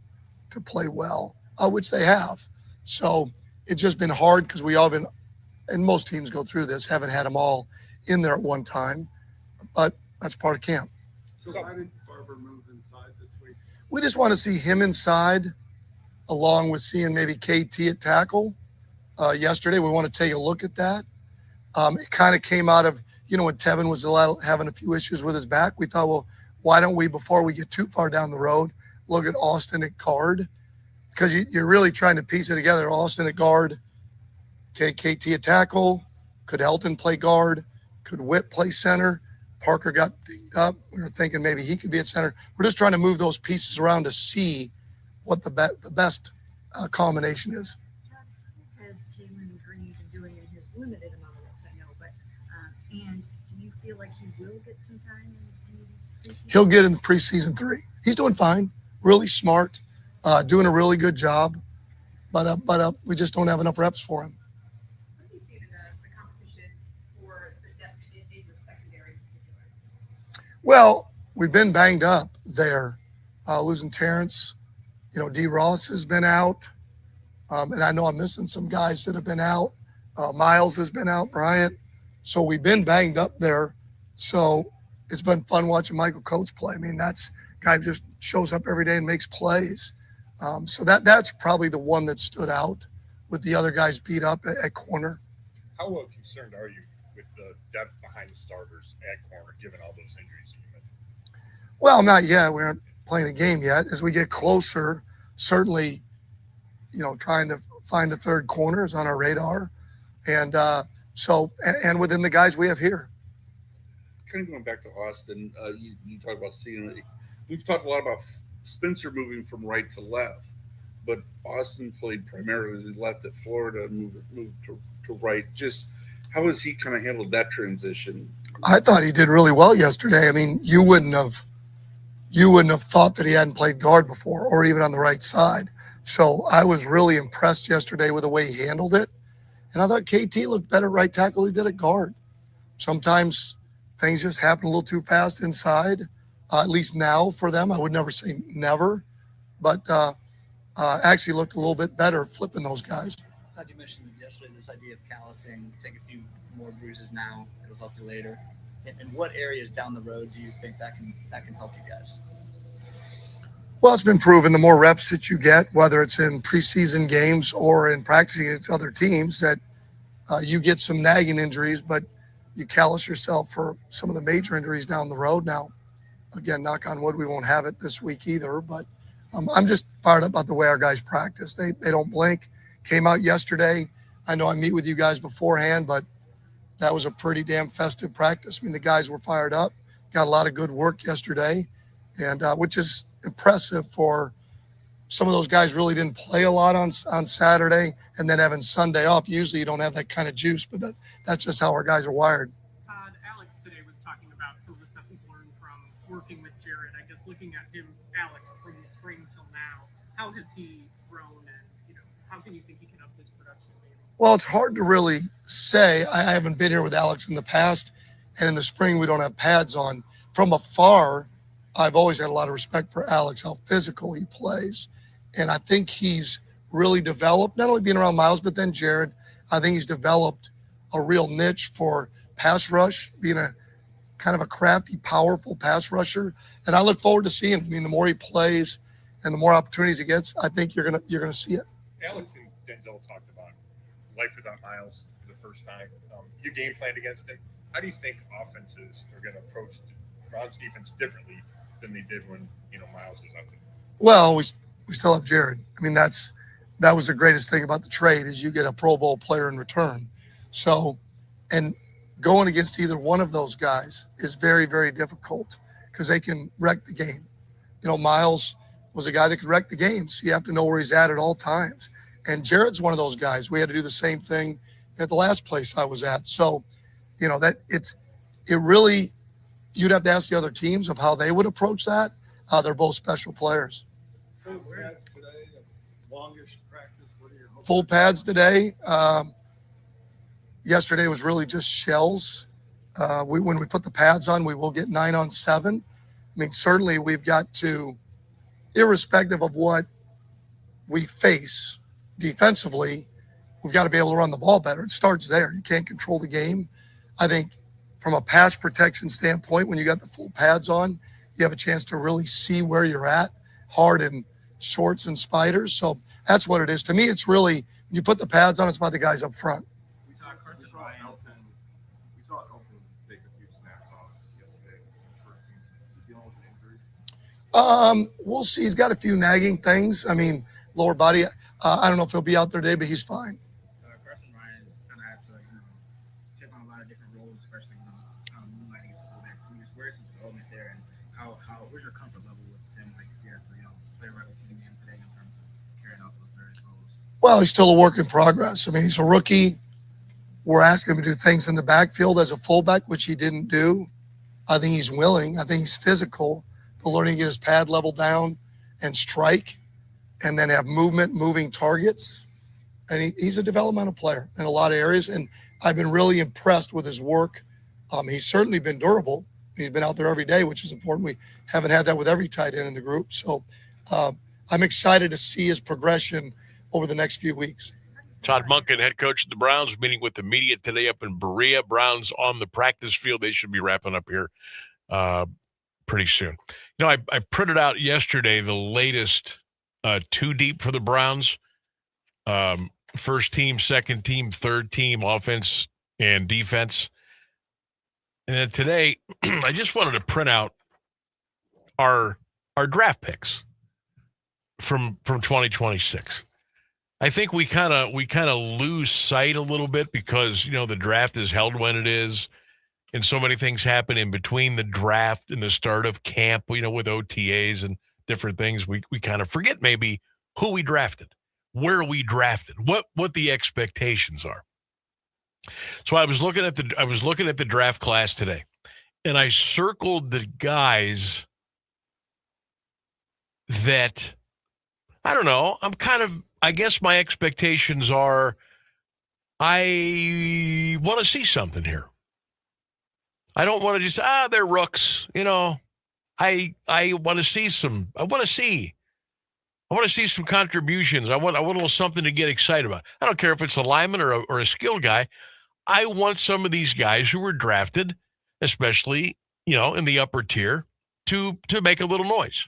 to play well, which they have. So it's just been hard because we all been, and most teams go through this, haven't had them all in there at one time, but that's part of camp. So why did Barber move inside this week? We just want to see him inside, along with seeing maybe KT at tackle. Yesterday, we want to take a look at that. It kind of came out of, when Tevin was having a few issues with his back, we thought, well, why don't we, before we get too far down the road, look at Austin at guard? Because you're really trying to piece it together. Austin at guard, KT at tackle, could Elton play guard? Could Whit play center? Parker got dinged up. We were thinking maybe he could be at center. We're just trying to move those pieces around to see what the best combination is. Has Jalen Green been doing in his limited amount of reps? I know, but will get some time in preseason? He'll get in the preseason 3. He's doing fine, really smart, doing a really good job, but we just don't have enough reps for him. What do you see in the competition for the depth in your secondary? Well, we've been banged up there, losing Terrence. D. Ross has been out, and I know I'm missing some guys that have been out. Miles has been out, Bryant. So we've been banged up there. So it's been fun watching Michael Coates play. I mean, that's guy just shows up every day and makes plays. So that's probably the one that stood out with the other guys beat up at corner. How concerned are you with the depth behind the starters at corner, given all those injuries that you mentioned? Well, not yet. We aren't playing a game yet. As we get closer, certainly, trying to find a third corner is on our radar. And and within the guys we have here. Kind of going back to Austin, you talk about seeing. We've talked a lot about Spencer moving from right to left, but Austin played primarily left at Florida, moved to right. Just how has he kind of handled that transition? I thought he did really well yesterday. I mean, you wouldn't have thought that he hadn't played guard before or even on the right side. So I was really impressed yesterday with the way he handled it. And I thought KT looked better right tackle he did at guard. Sometimes things just happen a little too fast inside, at least now for them. I would never say never, but actually looked a little bit better flipping those guys. Todd, you mentioned yesterday this idea of callousing. Take a few more bruises now, it'll help you later. And what areas down the road do you think that can help you guys? Well, it's been proven the more reps that you get, whether it's in preseason games or in practicing against other teams, that you get some nagging injuries, but you callous yourself for some of the major injuries down the road. Now, again, knock on wood, we won't have it this week either, but I'm just fired up about the way our guys practice. They don't blink. Came out yesterday. I know I meet with you guys beforehand, but that was a pretty damn festive practice. I mean, the guys were fired up, got a lot of good work yesterday, and which is impressive for some of those guys. Really didn't play a lot on Saturday, and then having Sunday off. Usually you don't have that kind of juice, but that's just how our guys are wired. Todd, Alex today was talking about some of the stuff he's learned from working with Jared. I guess looking at him, Alex, from the spring till now, how has he grown, and how can you think he can up his production? Well, it's hard to really say. I haven't been here with Alex in the past, and in the spring we don't have pads on. From afar, I've always had a lot of respect for Alex, how physical he plays. And I think he's really developed, not only being around Miles, but then Jared. I think he's developed a real niche for pass rush, being a kind of a crafty, powerful pass rusher. And I look forward to seeing him. I mean, the more he plays and the more opportunities he gets, I think you're gonna see it. Alex and Denzel talked about life without Miles for the first time. You game planned against him. How do you think offenses are going to approach Brown's defense differently than they did when Miles was out there? Well, we still have Jared. I mean, that was the greatest thing about the trade, is you get a Pro Bowl player in return. So, and going against either one of those guys is very, very difficult because they can wreck the game. Miles was a guy that could wreck the game, so you have to know where he's at all times. And Jared's one of those guys. We had to do the same thing at the last place I was at. So, it really, you'd have to ask the other teams of how they would approach that. They're both special players. Full pads today. Yesterday was really just shells. When we put the pads on, we will get 9-on-7. I mean, certainly we've got to, irrespective of what we face defensively, we've got to be able to run the ball better. It starts there. You can't control the game. I think from a pass protection standpoint, when you got the full pads on, you have a chance to really see where you're at, hard in shorts and spiders. So that's what it is. To me, it's really, when you put the pads on, it's about the guys up front. We saw Elton take a few snaps off yesterday. Is he dealing with an injury? We'll see. He's got a few nagging things. I mean, lower body. I don't know if he'll be out there today, but he's fine. Carson Ryan's kind of had to, take on a lot of different roles, especially moonlighting as a fullback. So just where's his development there, and where's your comfort level with him? Like, if you have to, play right with him today in terms of carrying out those various roles. Well, he's still a work in progress. I mean, he's a rookie. We're asking him to do things in the backfield as a fullback, which he didn't do. I think he's willing. I think he's physical, but learning to get his pad level down and strike and then have moving targets. And he's a developmental player in a lot of areas. And I've been really impressed with his work. He's certainly been durable. He's been out there every day, which is important. We haven't had that with every tight end in the group. So I'm excited to see his progression over the next few weeks. Todd Monken, head coach of the Browns, meeting with the media today up in Berea. Browns on the practice field. They should be wrapping up here pretty soon. You know, I printed out yesterday the latest two deep for the Browns. First team, second team, third team, offense and defense. And then today, I just wanted to print out our draft picks from 2026. I think we kind of lose sight a little bit because, you know, the draft is held when it is, and so many things happen in between the draft and the start of camp, you know, with OTAs and different things. We kind of forget maybe who we drafted, where we drafted, what the expectations are. So I was looking at the draft class today, and I circled the guys that, I don't know, I guess my expectations are I want to see something here. I don't want to just, they're rooks. You know, I want to see some, I want to see some contributions. I want a little something to get excited about. I don't care if it's a lineman or a skill guy. I want some of these guys who were drafted, especially, you know, in the upper tier, to make a little noise.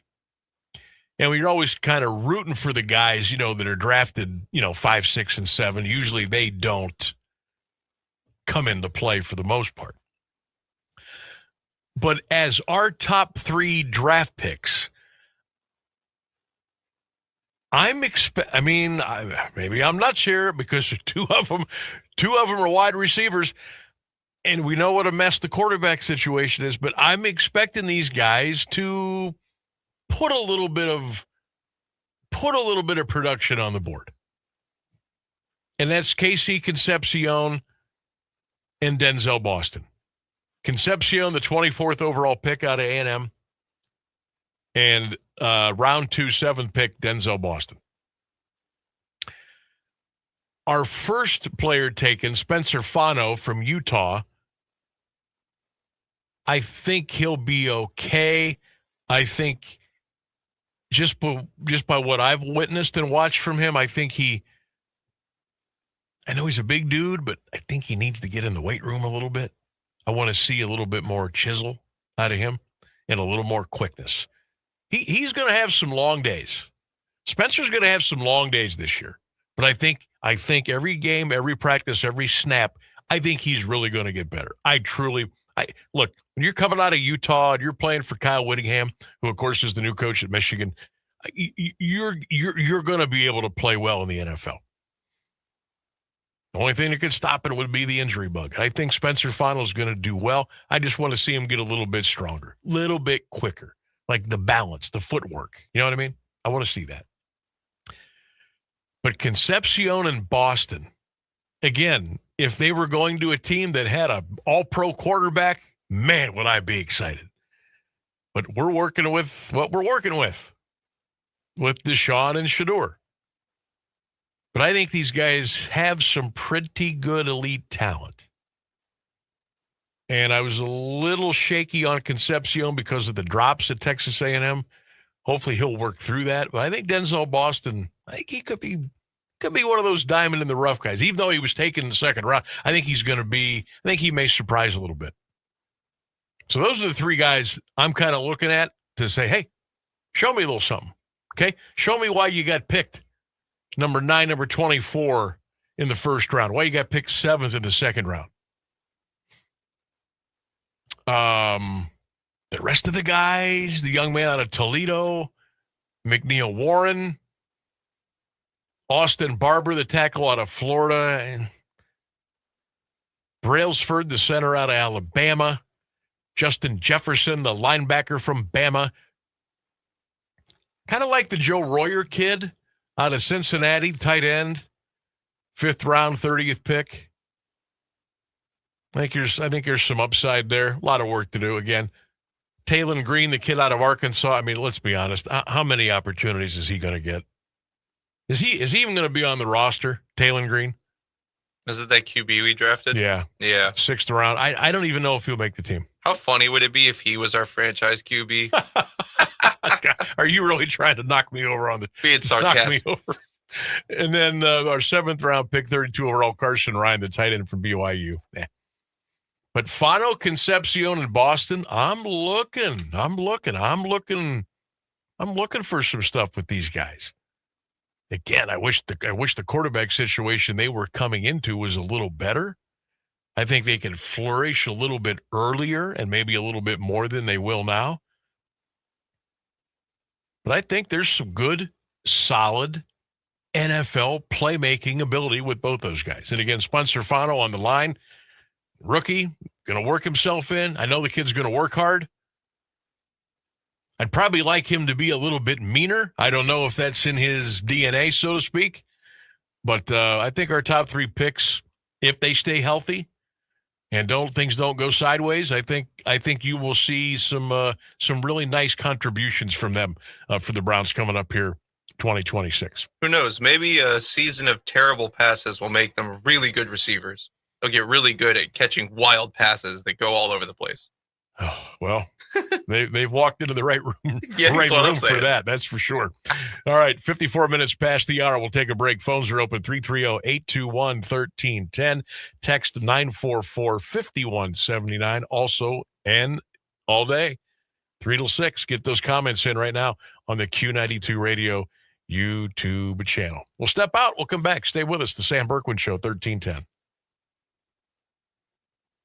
And you're always kind of rooting for the guys, you know, that are drafted, you know, 5, 6, and 7. Usually they don't come into play for the most part. But as our top 3 draft picks, maybe I'm nuts here because two of them are wide receivers, and we know what a mess the quarterback situation is. But I'm expecting these guys to put a little bit of production on the board, and that's KC Concepcion and Denzel Boston. Concepcion, the 24th overall pick out of A&M, and round 2, 7th pick, Denzel Boston. Our first player taken, Spencer Fano from Utah, I think he'll be okay. I think just by what I've witnessed and watched from him, I know he's a big dude, but I think he needs to get in the weight room a little bit. I want to see a little bit more chisel out of him and a little more quickness. He's going to have some long days. Spencer's going to have some long days this year. But I think every game, every practice, every snap, I think he's really going to get better. Look, when you're coming out of Utah and you're playing for Kyle Whittingham, who of course is the new coach at Michigan, you're going to be able to play well in the NFL. The only thing that could stop it would be the injury bug. I think Spencer Fano is going to do well. I just want to see him get a little bit stronger, a little bit quicker, like the balance, the footwork. You know what I mean? I want to see that. But Concepcion and Boston, again, if they were going to a team that had an all-pro quarterback, man, would I be excited. But we're working with what we're working with Deshaun and Shedeur. But I think these guys have some pretty good elite talent. And I was a little shaky on Concepcion because of the drops at Texas A&M. Hopefully he'll work through that. But I think Denzel Boston, I think he could be one of those diamond in the rough guys. Even though he was taken in the second round, I think he may surprise a little bit. So those are the 3 guys I'm kind of looking at to say, hey, show me a little something. Okay? Show me why you got picked number 9, number 24 in the first round. Why you got picked 7th in the second round. The rest of the guys, the young man out of Toledo, McNeil Warren, Austin Barber, the tackle out of Florida, and Brailsford, the center out of Alabama, Justin Jefferson, the linebacker from Bama. Kind of like the Joe Royer kid out of Cincinnati, tight end, 5th round, 30th pick. I think there's some upside there. A lot of work to do. Again, Talon Green, the kid out of Arkansas. I mean, let's be honest. How many opportunities is he going to get? Is he even going to be on the roster, Talon Green? Is it that QB we drafted? Yeah. Yeah. 6th round. I don't even know if he'll make the team. How funny would it be if he was our franchise QB? Are you really trying to knock me over on the Being sarcastic. knock me over? And then our 7th round pick, 32 overall, Carson Ryan, the tight end from BYU. But Fano, Concepcion, and Boston, I'm looking for some stuff with these guys. Again, I wish the quarterback situation they were coming into was a little better. I think they can flourish a little bit earlier and maybe a little bit more than they will now. But I think there's some good, solid NFL playmaking ability with both those guys. And again, Spencer Fano on the line, rookie, going to work himself in. I know the kid's going to work hard. I'd probably like him to be a little bit meaner. I don't know if that's in his DNA, so to speak. But I think our top 3 picks, if they stay healthy and things don't go sideways, I think you will see some really nice contributions from them for the Browns coming up here 2026. Who knows? Maybe a season of terrible passes will make them really good receivers. They'll get really good at catching wild passes that go all over the place. Oh, well, they've walked into the right room, Yeah, right that's what I'm room for saying. that. That's for sure. All right, 54 minutes past the hour. We'll take a break. Phones are open 330-821-1310. Text 944-5179. Also, and all day, 3 till 6. Get those comments in right now on the Q92 Radio YouTube channel. We'll step out. We'll come back. Stay with us. The Sam Bourquin Show, 1310.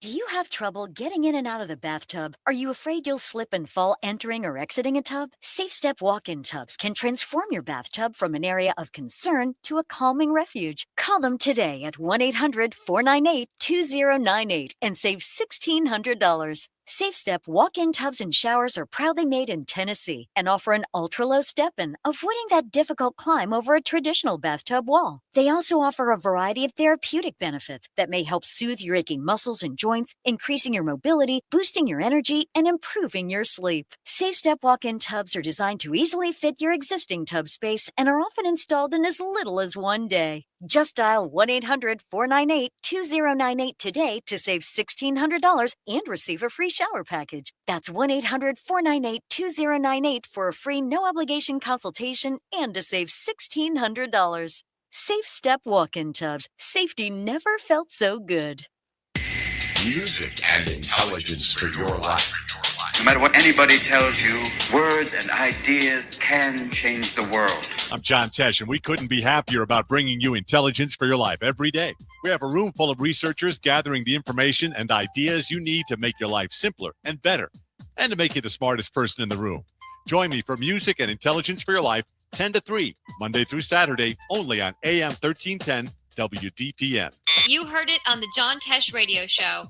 Do you have trouble getting in and out of the bathtub? Are you afraid you'll slip and fall entering or exiting a tub? Safe Step walk-in tubs can transform your bathtub from an area of concern to a calming refuge. Call them today at 1-800-498-2098 and save $1,600. Safe Step walk-in tubs and showers are proudly made in Tennessee and offer an ultra-low step-in, avoiding that difficult climb over a traditional bathtub wall. They also offer a variety of therapeutic benefits that may help soothe your aching muscles and joints, increasing your mobility, boosting your energy, and improving your sleep. Safe Step walk-in tubs are designed to easily fit your existing tub space and are often installed in as little as 1 day. Just dial 1-800-498-2098 today to save $1,600 and receive a free shower package. That's 1-800-498-2098 for a free no-obligation consultation and to save $1,600. Safe Step walk-in tubs. Safety never felt so good. Music and intelligence for your life. No matter what anybody tells you, words and ideas can change the world. I'm John Tesh, and we couldn't be happier about bringing you intelligence for your life every day. We have a room full of researchers gathering the information and ideas you need to make your life simpler and better, and to make you the smartest person in the room. Join me for Music and Intelligence for Your Life, 10 to 3, Monday through Saturday, only on AM 1310 WDPN. You heard it on the John Tesh Radio Show.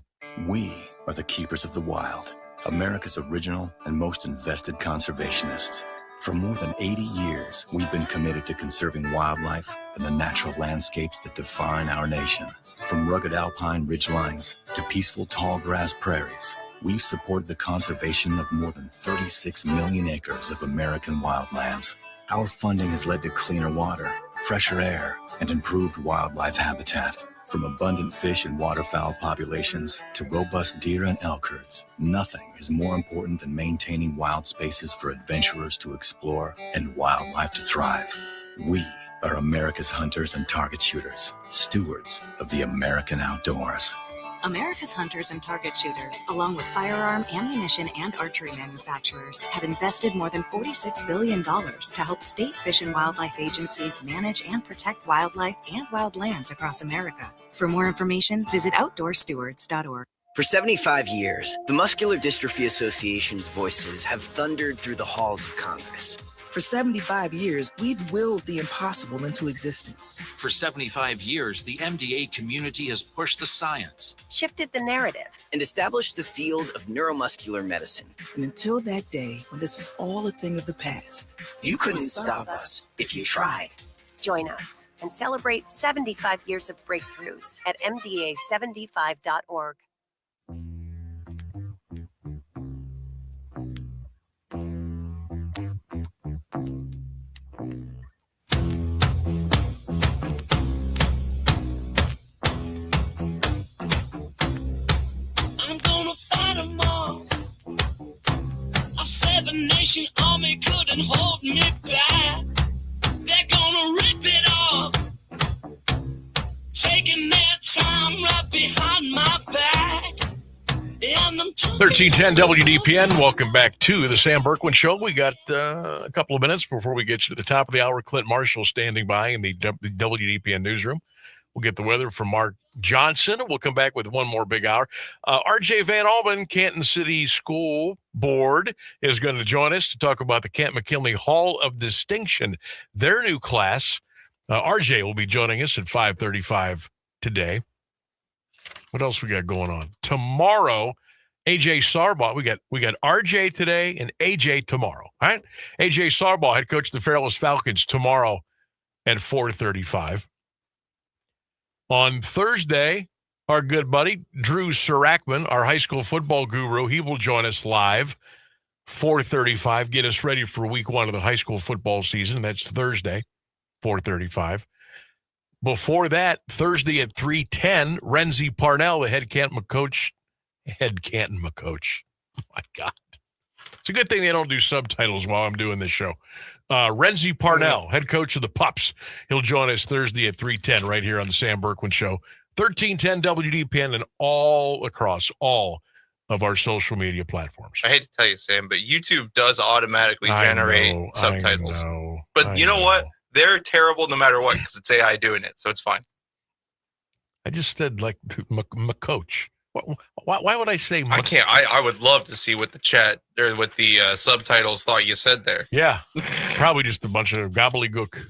We are the keepers of the wild, America's original and most invested conservationists. For more than 80 years, we've been committed to conserving wildlife and the natural landscapes that define our nation. From rugged alpine ridgelines to peaceful tall grass prairies, we've supported the conservation of more than 36 million acres of American wildlands. Our funding has led to cleaner water, fresher air, and improved wildlife habitat. From abundant fish and waterfowl populations to robust deer and elk herds, nothing is more important than maintaining wild spaces for adventurers to explore and wildlife to thrive. We are America's hunters and target shooters, stewards of the American outdoors. America's hunters and target shooters, along with firearm, ammunition, and archery manufacturers, have invested more than $46 billion to help state fish and wildlife agencies manage and protect wildlife and wildlands across America. For more information, visit outdoorstewards.org. For 75 years, the Muscular Dystrophy Association's voices have thundered through the halls of Congress. For 75 years, we've willed the impossible into existence. For 75 years, the MDA community has pushed the science, shifted the narrative, and established the field of neuromuscular medicine. And until that day, when this is all a thing of the past, you couldn't stop us if you tried. Join us and celebrate 75 years of breakthroughs at MDA75.org. the nation army couldn't hold me back. They're gonna rip it off, taking their time right behind my back. 1310 WDPN. Welcome back to the Sam Bourquin Show. We got a couple of minutes before we get you to the top of the hour. Clint Marshall standing by in the WDPN newsroom. We'll get the weather from Mark Johnson, and we'll come back with one more big hour. RJ Van Almen, Canton City School Board, is going to join us to talk about the Kent-McKinley Hall of Distinction, their new class. RJ will be joining us at 5:35 today. What else we got going on? Tomorrow, AJ Sarbaugh. We got RJ today and AJ tomorrow. All right? AJ Sarbaugh, head coach of the Fairless Falcons, tomorrow at 4:35. On Thursday, our good buddy, Drew Surakman, our high school football guru, he will join us live, 4:35, get us ready for week one of the high school football season. That's Thursday, 4:35. Before that, Thursday at 3:10, Renzi Parnell, the head Canton coach. Oh, my God. It's a good thing they don't do subtitles while I'm doing this show. Renzi Parnell, head coach of the Pups. He'll join us Thursday at 3:10 right here on the Sam Bourquin Show. 1310 WDPN and all across all of our social media platforms. I hate to tell you, Sam, but YouTube does automatically generate subtitles. But you know what? They're terrible no matter what because it's AI doing it, so it's fine. I just said like coach. Why would I say? I can't. I would love to see what the chat or what the subtitles thought you said there. Yeah, probably just a bunch of gobbledygook.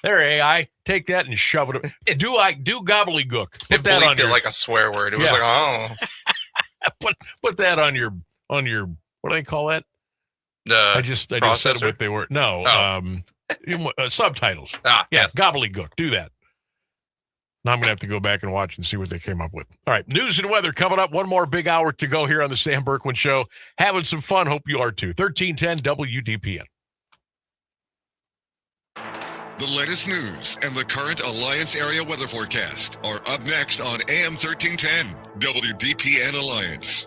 There, AI, take that and shove it. Do gobbledygook. It bleeped it like a swear word. It was like, oh. put that on your what do they call that? I just said what they were. No, subtitles. Yes. Gobbledygook. Do that. Now I'm going to have to go back and watch and see what they came up with. All right, news and weather coming up. One more big hour to go here on the Sam Bourquin Show. Having some fun. Hope you are too. 1310 WDPN. The latest news and the current Alliance area weather forecast are up next on AM 1310 WDPN Alliance.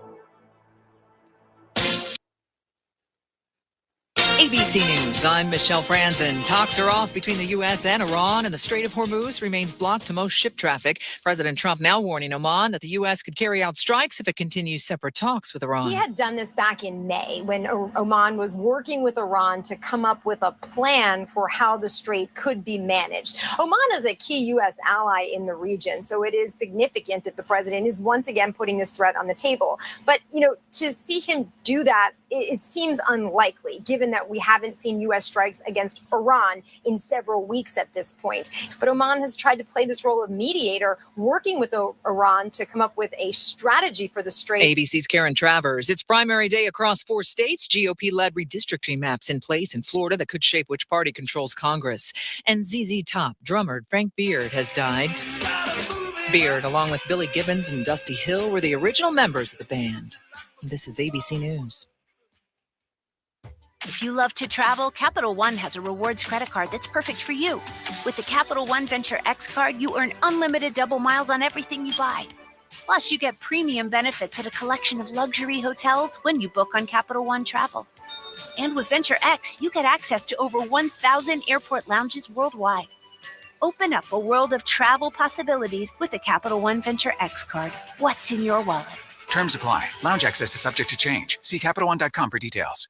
ABC News, I'm Michelle Franzen. Talks are off between the U.S. and Iran, and the Strait of Hormuz remains blocked to most ship traffic. President Trump now warning Oman that the U.S. could carry out strikes if it continues separate talks with Iran. He had done this back in May when Oman was working with Iran to come up with a plan for how the strait could be managed. Oman is a key U.S. ally in the region, so it is significant that the president is once again putting this threat on the table. But, to see him do that, it seems unlikely, given that we haven't seen U.S. strikes against Iran in several weeks at this point. But Oman has tried to play this role of mediator, working with Iran to come up with a strategy for the strait. ABC's Karen Travers. It's primary day across 4 states. GOP-led redistricting maps in place in Florida that could shape which party controls Congress. And ZZ Top drummer Frank Beard has died. Beard, along with Billy Gibbons and Dusty Hill, were the original members of the band. This is ABC News. If you love to travel, Capital One has a rewards credit card that's perfect for you. With the Capital One Venture X card, you earn unlimited double miles on everything you buy. Plus, you get premium benefits at a collection of luxury hotels when you book on Capital One Travel. And with Venture X, you get access to over 1,000 airport lounges worldwide. Open up a world of travel possibilities with the Capital One Venture X card. What's in your wallet? Terms apply. Lounge access is subject to change. See CapitalOne.com for details.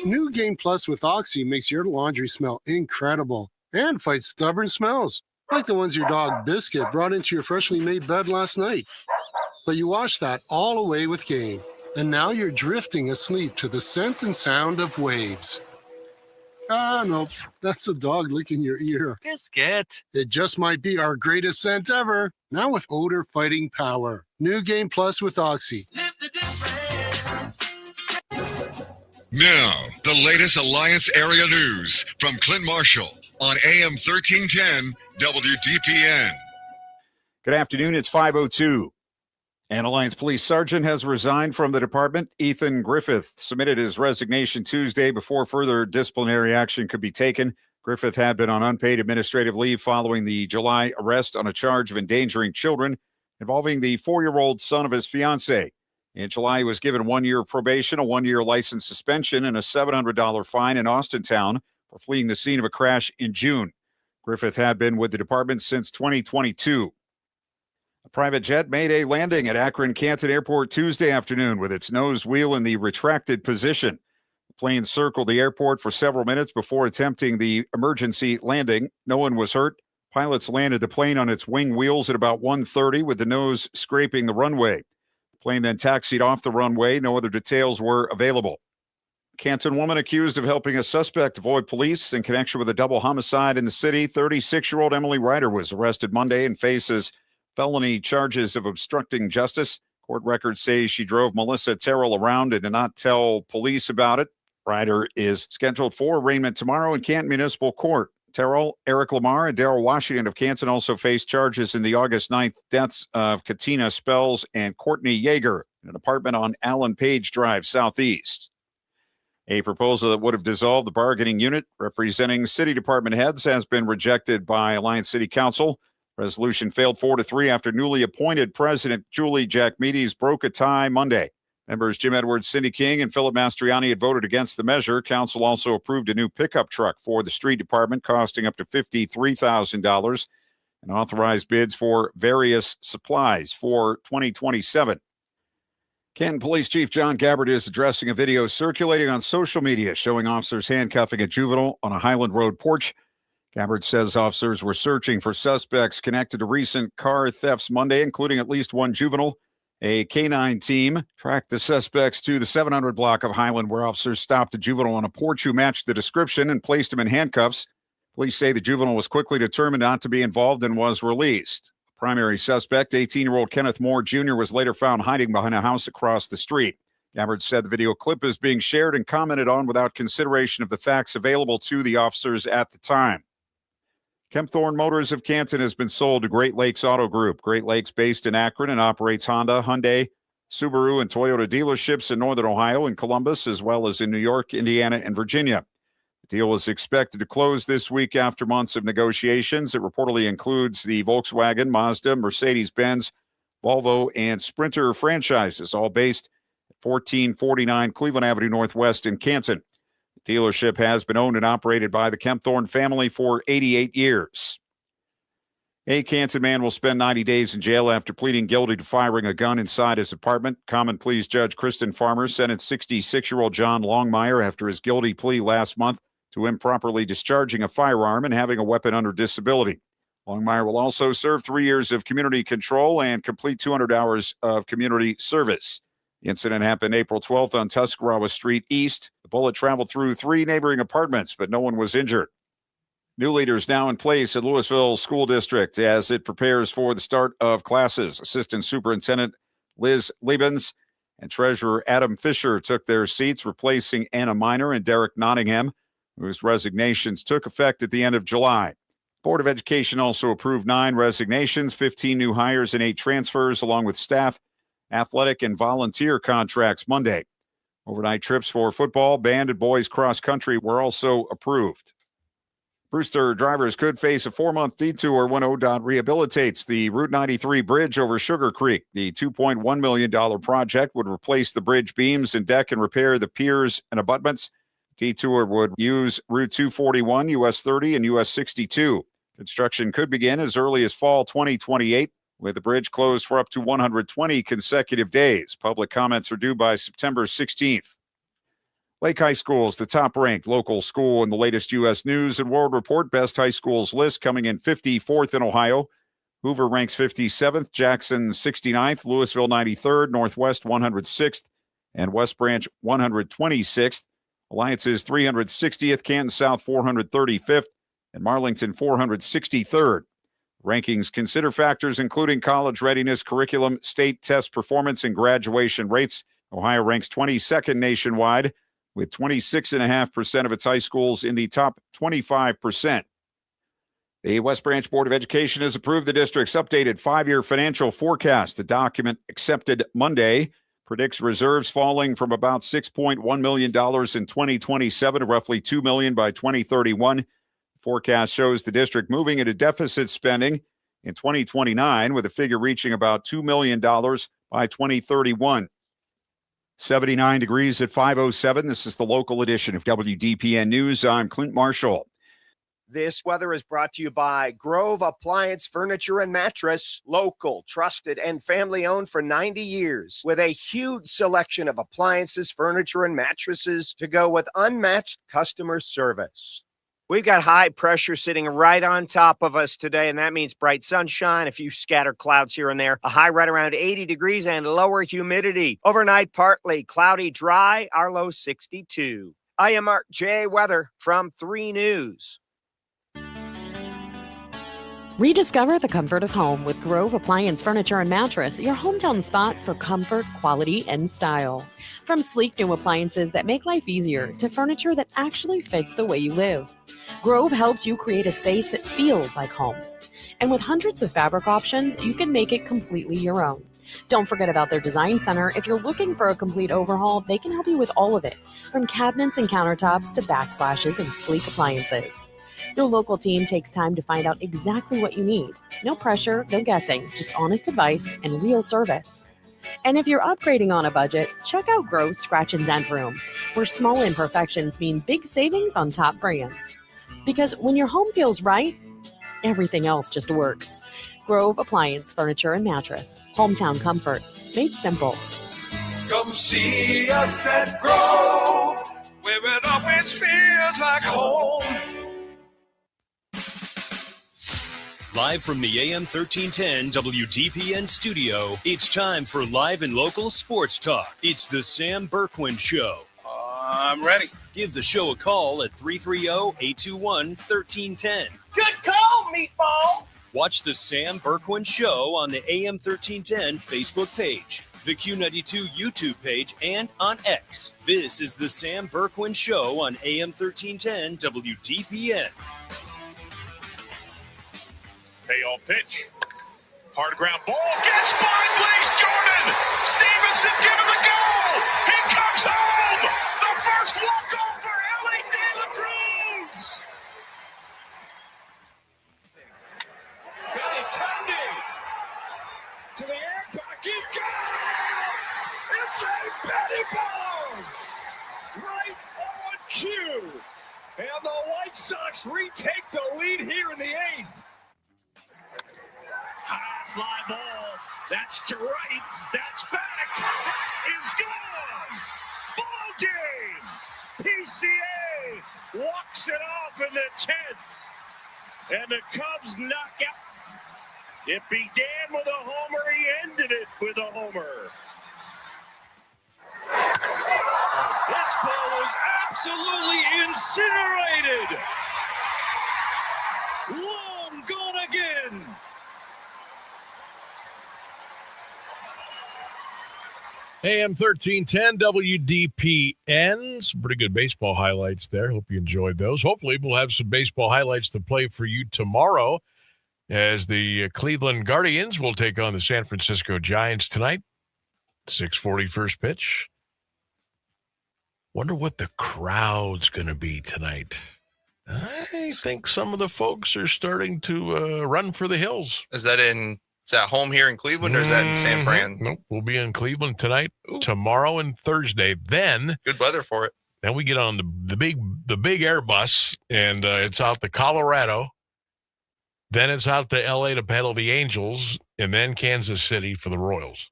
New Game Plus with Oxy makes your laundry smell incredible and fights stubborn smells, like the ones your dog Biscuit brought into your freshly made bed last night. But you wash that all away with Game, and now you're drifting asleep to the scent and sound of waves. Ah, no, that's the dog licking your ear. Biscuit. It just might be our greatest scent ever, now with odor-fighting power. New Game Plus with Oxy. Now, the latest Alliance area news from Clint Marshall on AM 1310 WDPN. Good afternoon. It's 5:02. An Alliance police sergeant has resigned from the department. Ethan Griffith submitted his resignation Tuesday before further disciplinary action could be taken. Griffith had been on unpaid administrative leave following the July arrest on a charge of endangering children involving the 4-year-old son of his fiancée. In July, he was given 1 year of probation, a 1 year license suspension, and a $700 fine in Austintown for fleeing the scene of a crash in June. Griffith had been with the department since 2022. A private jet made a landing at Akron Canton Airport Tuesday afternoon with its nose wheel in the retracted position. The plane circled the airport for several minutes before attempting the emergency landing. No one was hurt. Pilots landed the plane on its wing wheels at about 1:30 with the nose scraping the runway. The plane then taxied off the runway. No other details were available. Canton woman accused of helping a suspect avoid police in connection with a double homicide in the city. 36-year-old Emily Ryder was arrested Monday and faces felony charges of obstructing justice. Court records say she drove Melissa Terrell around and did not tell police about it. Ryder is scheduled for arraignment tomorrow in Canton Municipal Court. Terrell, Eric Lamar, and Darrell Washington of Canton also face charges in the August 9th deaths of Katina Spells and Courtney Yeager in an apartment on Allen Page Drive Southeast. A proposal that would have dissolved the bargaining unit representing city department heads has been rejected by Alliance City Council. Resolution failed 4-3 after newly appointed President Julie Jackmedes broke a tie Monday. Members Jim Edwards, Cindy King, and Philip Mastriani had voted against the measure. Council also approved a new pickup truck for the street department costing up to $53,000 and authorized bids for various supplies for 2027. Canton Police Chief John Gabbard is addressing a video circulating on social media showing officers handcuffing a juvenile on a Highland Road porch. Gabbard says officers were searching for suspects connected to recent car thefts Monday, including at least one juvenile. A K-9 team tracked the suspects to the 700 block of Highland, where officers stopped a juvenile on a porch who matched the description and placed him in handcuffs. Police say the juvenile was quickly determined not to be involved and was released. Primary suspect, 18-year-old Kenneth Moore Jr., was later found hiding behind a house across the street. Gabbard said the video clip is being shared and commented on without consideration of the facts available to the officers at the time. Kempthorne Motors of Canton has been sold to Great Lakes Auto Group. Great Lakes, based in Akron, and operates Honda, Hyundai, Subaru, and Toyota dealerships in Northern Ohio and Columbus, as well as in New York, Indiana, and Virginia. The deal is expected to close this week after months of negotiations. It reportedly includes the Volkswagen, Mazda, Mercedes-Benz, Volvo, and Sprinter franchises, all based at 1449 Cleveland Avenue Northwest in Canton. The dealership has been owned and operated by the Kempthorne family for 88 years. A Canton man will spend 90 days in jail after pleading guilty to firing a gun inside his apartment. Common Pleas Judge Kristen Farmer sentenced 66-year-old John Longmire after his guilty plea last month to improperly discharging a firearm and having a weapon under disability. Longmire will also serve 3 years of community control and complete 200 hours of community service. The incident happened April 12th on Tuscarawa Street East. The bullet traveled through 3 neighboring apartments, but no one was injured. New leaders now in place at Louisville School District as it prepares for the start of classes. Assistant Superintendent Liz Liebens and Treasurer Adam Fisher took their seats, replacing Anna Miner and Derek Nottingham, whose resignations took effect at the end of July. Board of Education also approved 9 resignations, 15 new hires, and 8 transfers, along with staff, athletic, and volunteer contracts Monday. Overnight trips for football, band, and boys cross country were also approved. Brewster drivers could face a 4-month detour when ODOT rehabilitates the Route 93 bridge over Sugar Creek. The $2.1 million project would replace the bridge beams and deck and repair the piers and abutments. Detour would use Route 241, US 30, and US 62. Construction could begin as early as fall 2028, with the bridge closed for up to 120 consecutive days. Public comments are due by September 16th. Lake High School is the top-ranked local school in the latest U.S. News and World Report Best High Schools list, coming in 54th in Ohio. Hoover ranks 57th, Jackson 69th, Louisville 93rd, Northwest 106th, and West Branch 126th. Alliance is 360th, Canton South 435th, and Marlington 463rd. Rankings consider factors including college readiness, curriculum, state test performance, and graduation rates. Ohio ranks 22nd nationwide, with 26.5% of its high schools in the top 25%. The West Branch Board of Education has approved the district's updated 5-year financial forecast. The document, accepted Monday, predicts reserves falling from about $6.1 million in 2027 to roughly $2 million by 2031. Forecast shows the district moving into deficit spending in 2029, with a figure reaching about $2 million by 2031. 79 degrees at 5:07. This is the local edition of WDPN News. I'm Clint Marshall. This weather is brought to you by Grove Appliance Furniture and Mattress. Local, trusted, and family-owned for 90 years. With a huge selection of appliances, furniture, and mattresses to go with unmatched customer service. We've got high pressure sitting right on top of us today, and that means bright sunshine, a few scattered clouds here and there, a high right around 80 degrees, and lower humidity. Overnight, partly cloudy, dry, our low 62. I am Mark J. Weather from 3 News. Rediscover the comfort of home with Grove Appliance Furniture and Mattress, your hometown spot for comfort, quality, and style. From sleek new appliances that make life easier to furniture that actually fits the way you live, Grove helps you create a space that feels like home. And with hundreds of fabric options, you can make it completely your own. Don't forget about their design center. If you're looking for a complete overhaul, they can help you with all of it, from cabinets and countertops to backsplashes and sleek appliances. Your local team takes time to find out exactly what you need. No pressure, no guessing, just honest advice and real service. And if you're upgrading on a budget, check out Grove's Scratch and Dent Room, where small imperfections mean big savings on top brands. Because when your home feels right, everything else just works. Grove Appliance Furniture and Mattress. Hometown comfort. Made simple. Come see us at Grove, where it always feels like home. Live from the AM 1310 WDPN studio, it's time for live and local sports talk. It's the Sam Bourquin Show. I'm ready. Give the show a call at 330-821-1310. Good call, Meatball. Watch the Sam Bourquin Show on the AM 1310 Facebook page, the Q92 YouTube page, and on X. This is the Sam Bourquin Show on AM 1310 WDPN. Payoff pitch. Hard ground ball. Gets by Blaze Jordan. Stevenson given the goal. He comes home. The first walk-off for Ellie De La Cruz. Benintendi to the air pocket. Goes! It's a Betty ball right on cue. And the White Sox retake the lead here in the 8th. High fly ball. That's to right. That's back. That is gone. Ball game. PCA walks it off in the 10th. And the Cubs knock out. It began with a homer. He ended it with a homer. This ball was absolutely incinerated. Long gone again. AM 1310 WDPN. Some pretty good baseball highlights there. Hope you enjoyed those. Hopefully we'll have some baseball highlights to play for you tomorrow as the Cleveland Guardians will take on the San Francisco Giants tonight. 6:40 first pitch. Wonder what the crowd's going to be tonight. I think some of the folks are starting to run for the hills. Is that home here in Cleveland, or is that in San Fran? Nope, we'll be in Cleveland tonight, tomorrow, and Thursday. Then good weather for it. Then we get on the big Airbus, and it's out to Colorado. Then it's out to L.A. to paddle the Angels, and then Kansas City for the Royals.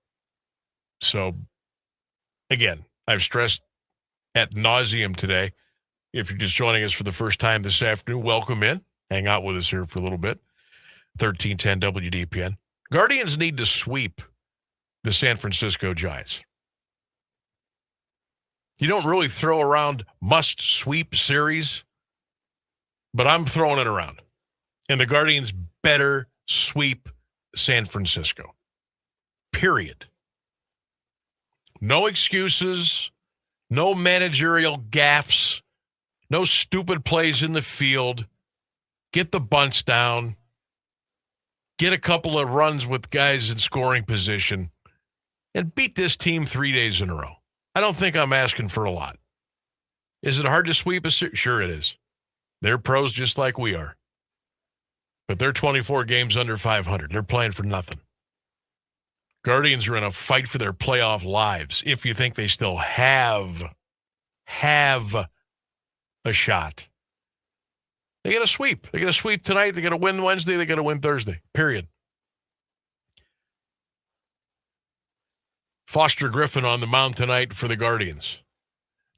So, again, I've stressed ad nauseum today. If you're just joining us for the first time this afternoon, welcome in. Hang out with us here for a little bit. 1310 WDPN. Guardians need to sweep the San Francisco Giants. You don't really throw around must-sweep series, but I'm throwing it around. And the Guardians better sweep San Francisco. Period. No excuses, no managerial gaffes, no stupid plays in the field. Get the bunts down. Get a couple of runs with guys in scoring position, and beat this team 3 days in a row. I don't think I'm asking for a lot. Is it hard to sweep a series? Sure it is. They're pros just like we are. But they're 24 games under 500. They're playing for nothing. Guardians are in a fight for their playoff lives. If you think they still have a shot. They get a sweep. They get a sweep tonight. They got to win Wednesday. They got to win Thursday. Period. Foster Griffin on the mound tonight for the Guardians.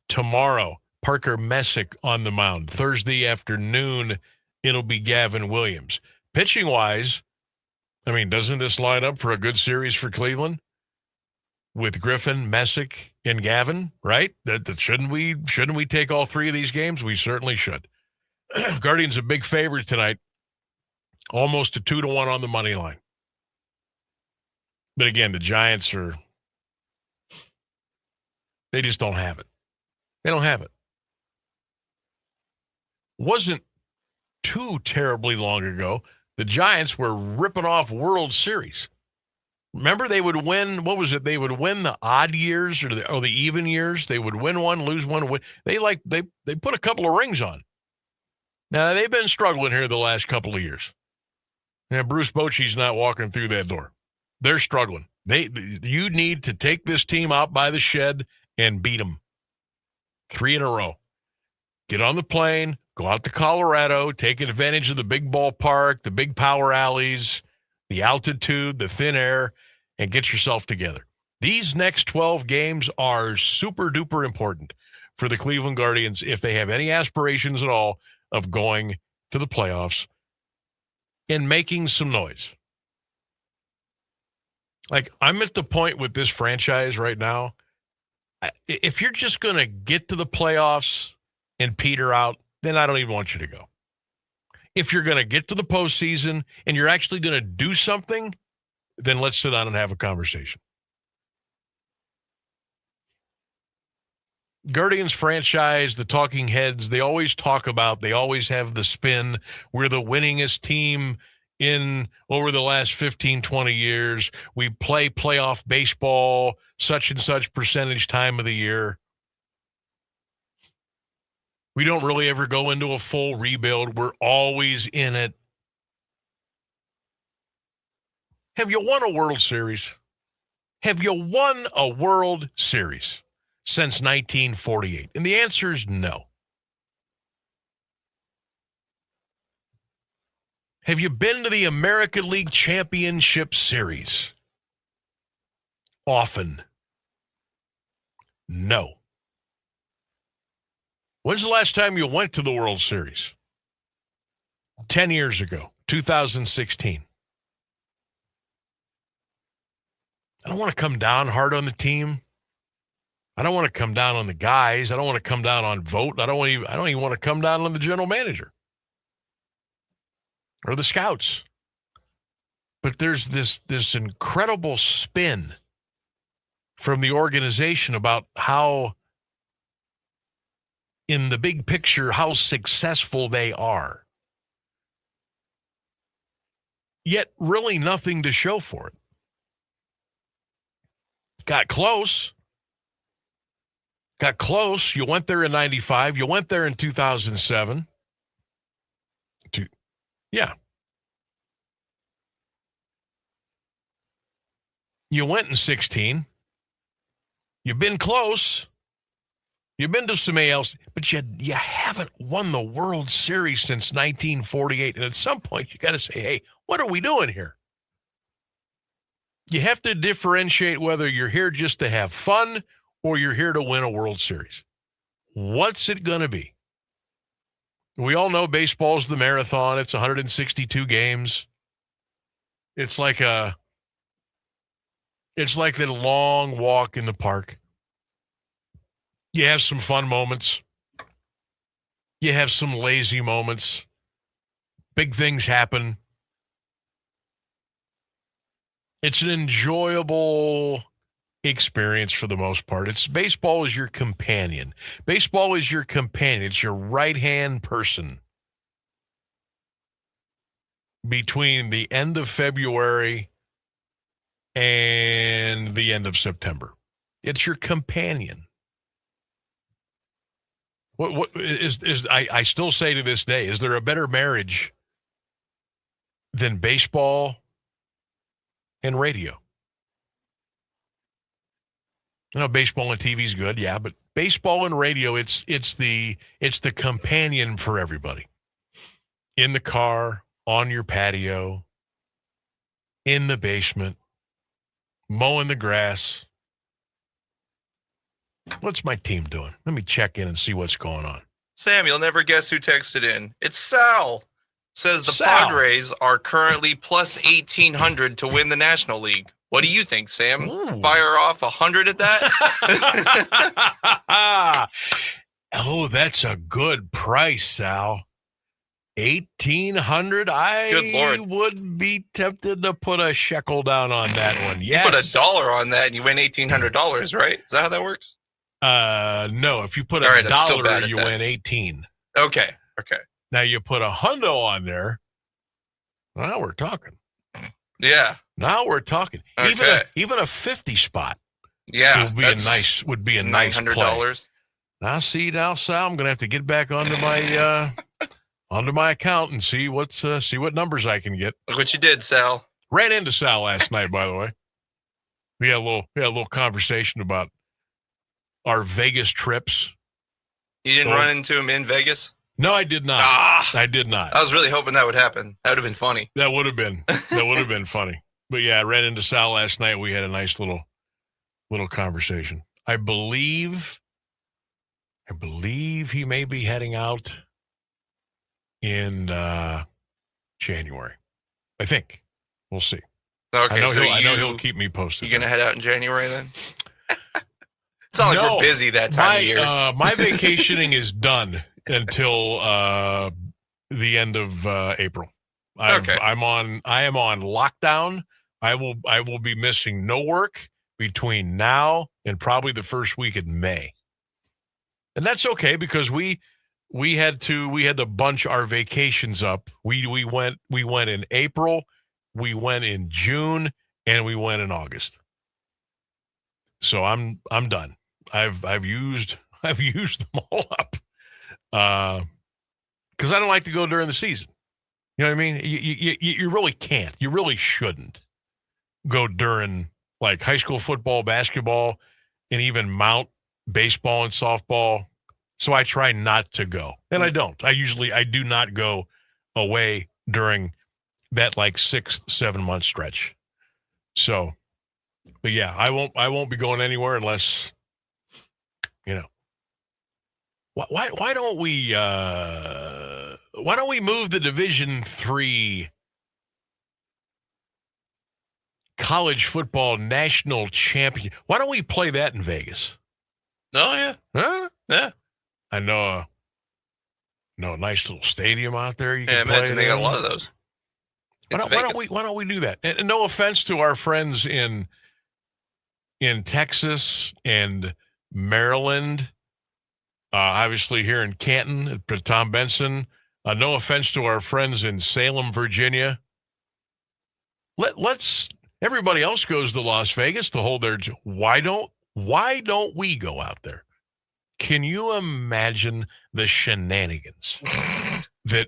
Tomorrow, Parker Messick on the mound. Thursday afternoon, it'll be Gavin Williams. Pitching-wise, I mean, doesn't this line up for a good series for Cleveland? With Griffin, Messick, and Gavin, right? That shouldn't we take all three of these games? We certainly should. Guardians a big favorite tonight. Almost a 2-1 on the money line. But again, the Giants they just don't have it. They don't have it. Wasn't too terribly long ago, the Giants were ripping off World Series. Remember, they would win, what was it? They would win the odd years or the even years. They would win one, lose one. They put a couple of rings on. Now, they've been struggling here the last couple of years. Now, Bruce Bochy's not walking through that door. They're struggling. You need to take this team out by the shed and beat them. 3 in a row. Get on the plane, go out to Colorado, take advantage of the big ballpark, the big power alleys, the altitude, the thin air, and get yourself together. These next 12 games are super duper important for the Cleveland Guardians if they have any aspirations at all of going to the playoffs and making some noise. Like, I'm at the point with this franchise right now, if you're just going to get to the playoffs and peter out, then I don't even want you to go. If you're going to get to the postseason and you're actually going to do something, then let's sit down and have a conversation. Guardians franchise, the talking heads, they always talk about, they always have the spin. We're the winningest team in over the last 15, 20 years. We play playoff baseball, such and such percentage time of the year. We don't really ever go into a full rebuild. We're always in it. Have you won a World Series? Have you won a World Series since 1948? And the answer is no. Have you been to the American League Championship Series? Often. No. When's the last time you went to the World Series? 10 years ago, 2016. I don't want to come down hard on the team. I don't want to come down on the guys. I don't want to come down on Vogt. I don't even want to come down on the general manager or the scouts. But there's this incredible spin from the organization about how, in the big picture, how successful they are. Yet really nothing to show for it. Got close. You went there in 95. You went there in 2007. Yeah. You went in 16. You've been close. You've been to some ALs, but you haven't won the World Series since 1948. And at some point, you got to say, hey, what are we doing here? You have to differentiate whether you're here just to have fun or you're here to win a World Series. What's it going to be? We all know baseball is the marathon. It's 162 games. It's like the long walk in the park. You have some fun moments. You have some lazy moments. Big things happen. It's an enjoyable experience for the most part. Baseball is your companion. Baseball is your companion. It's your right-hand person between the end of February and the end of September. It's your companion. I still say to this day, is there a better marriage than baseball and radio? Baseball and TV is good, yeah, but baseball and radio, it's the companion for everybody. In the car, on your patio, in the basement, mowing the grass. What's my team doing? Let me check in and see what's going on. Sam, you'll never guess who texted in. It's Sal. Says the Sal. Padres are currently plus 1,800 to win the National League. What do you think, Sam? Ooh. Fire off 100 at that? Oh, that's a good price, Sal. 1,800. Good Lord. Would be tempted to put a shekel down on that one. Yes. You put $1 on that and you win $1,800, right? Is that how that works? No. If you put All right, I'm still $1, bad at you that. win 18. Okay. Now you put $100 on there. Now we're talking. Yeah. Now we're talking. Okay. Even a 50 spot. Yeah. Would be a nice $900. play. Now, Sal, I'm gonna have to get back onto my account and see what numbers I can get. Look what you did, Sal. Ran into Sal last night, by the way. We had a little conversation about our Vegas trips. You didn't run into him in Vegas? No, I did not. I did not. I was really hoping that would happen. That would have been funny. That would have been funny. But yeah, I ran into Sal last night. We had a nice little conversation. I believe he may be heading out in January. I think. We'll see. Okay, I know he'll keep me posted. You gonna head out in January then? It's not like we're busy that time of year. My vacationing is done until the end of April. I am on lockdown. I will be missing no work between now and probably the first week in May. And that's okay because we had to bunch our vacations up. We went in April, we went in June, and we went in August. So I'm done. I've used them all up. Because I don't like to go during the season. You know what I mean? You really can't. You really shouldn't go during like high school football, basketball, and even mount baseball and softball. So I try not to go. And I don't. I do not go away during that like 6-7 month stretch. So, but yeah, I won't be going anywhere unless, why don't we move the Division III college football national champion? Why don't we play that in Vegas? Oh yeah. Huh? Yeah. I know a nice little stadium out there. You can I imagine play they got a there. lot of those. Why don't we do that? And no offense to our friends in Texas and Maryland, obviously here in Canton, Tom Benson. No offense to our friends in Salem, Virginia. Let's everybody else goes to Las Vegas to hold their. Why don't we go out there? Can you imagine the shenanigans that?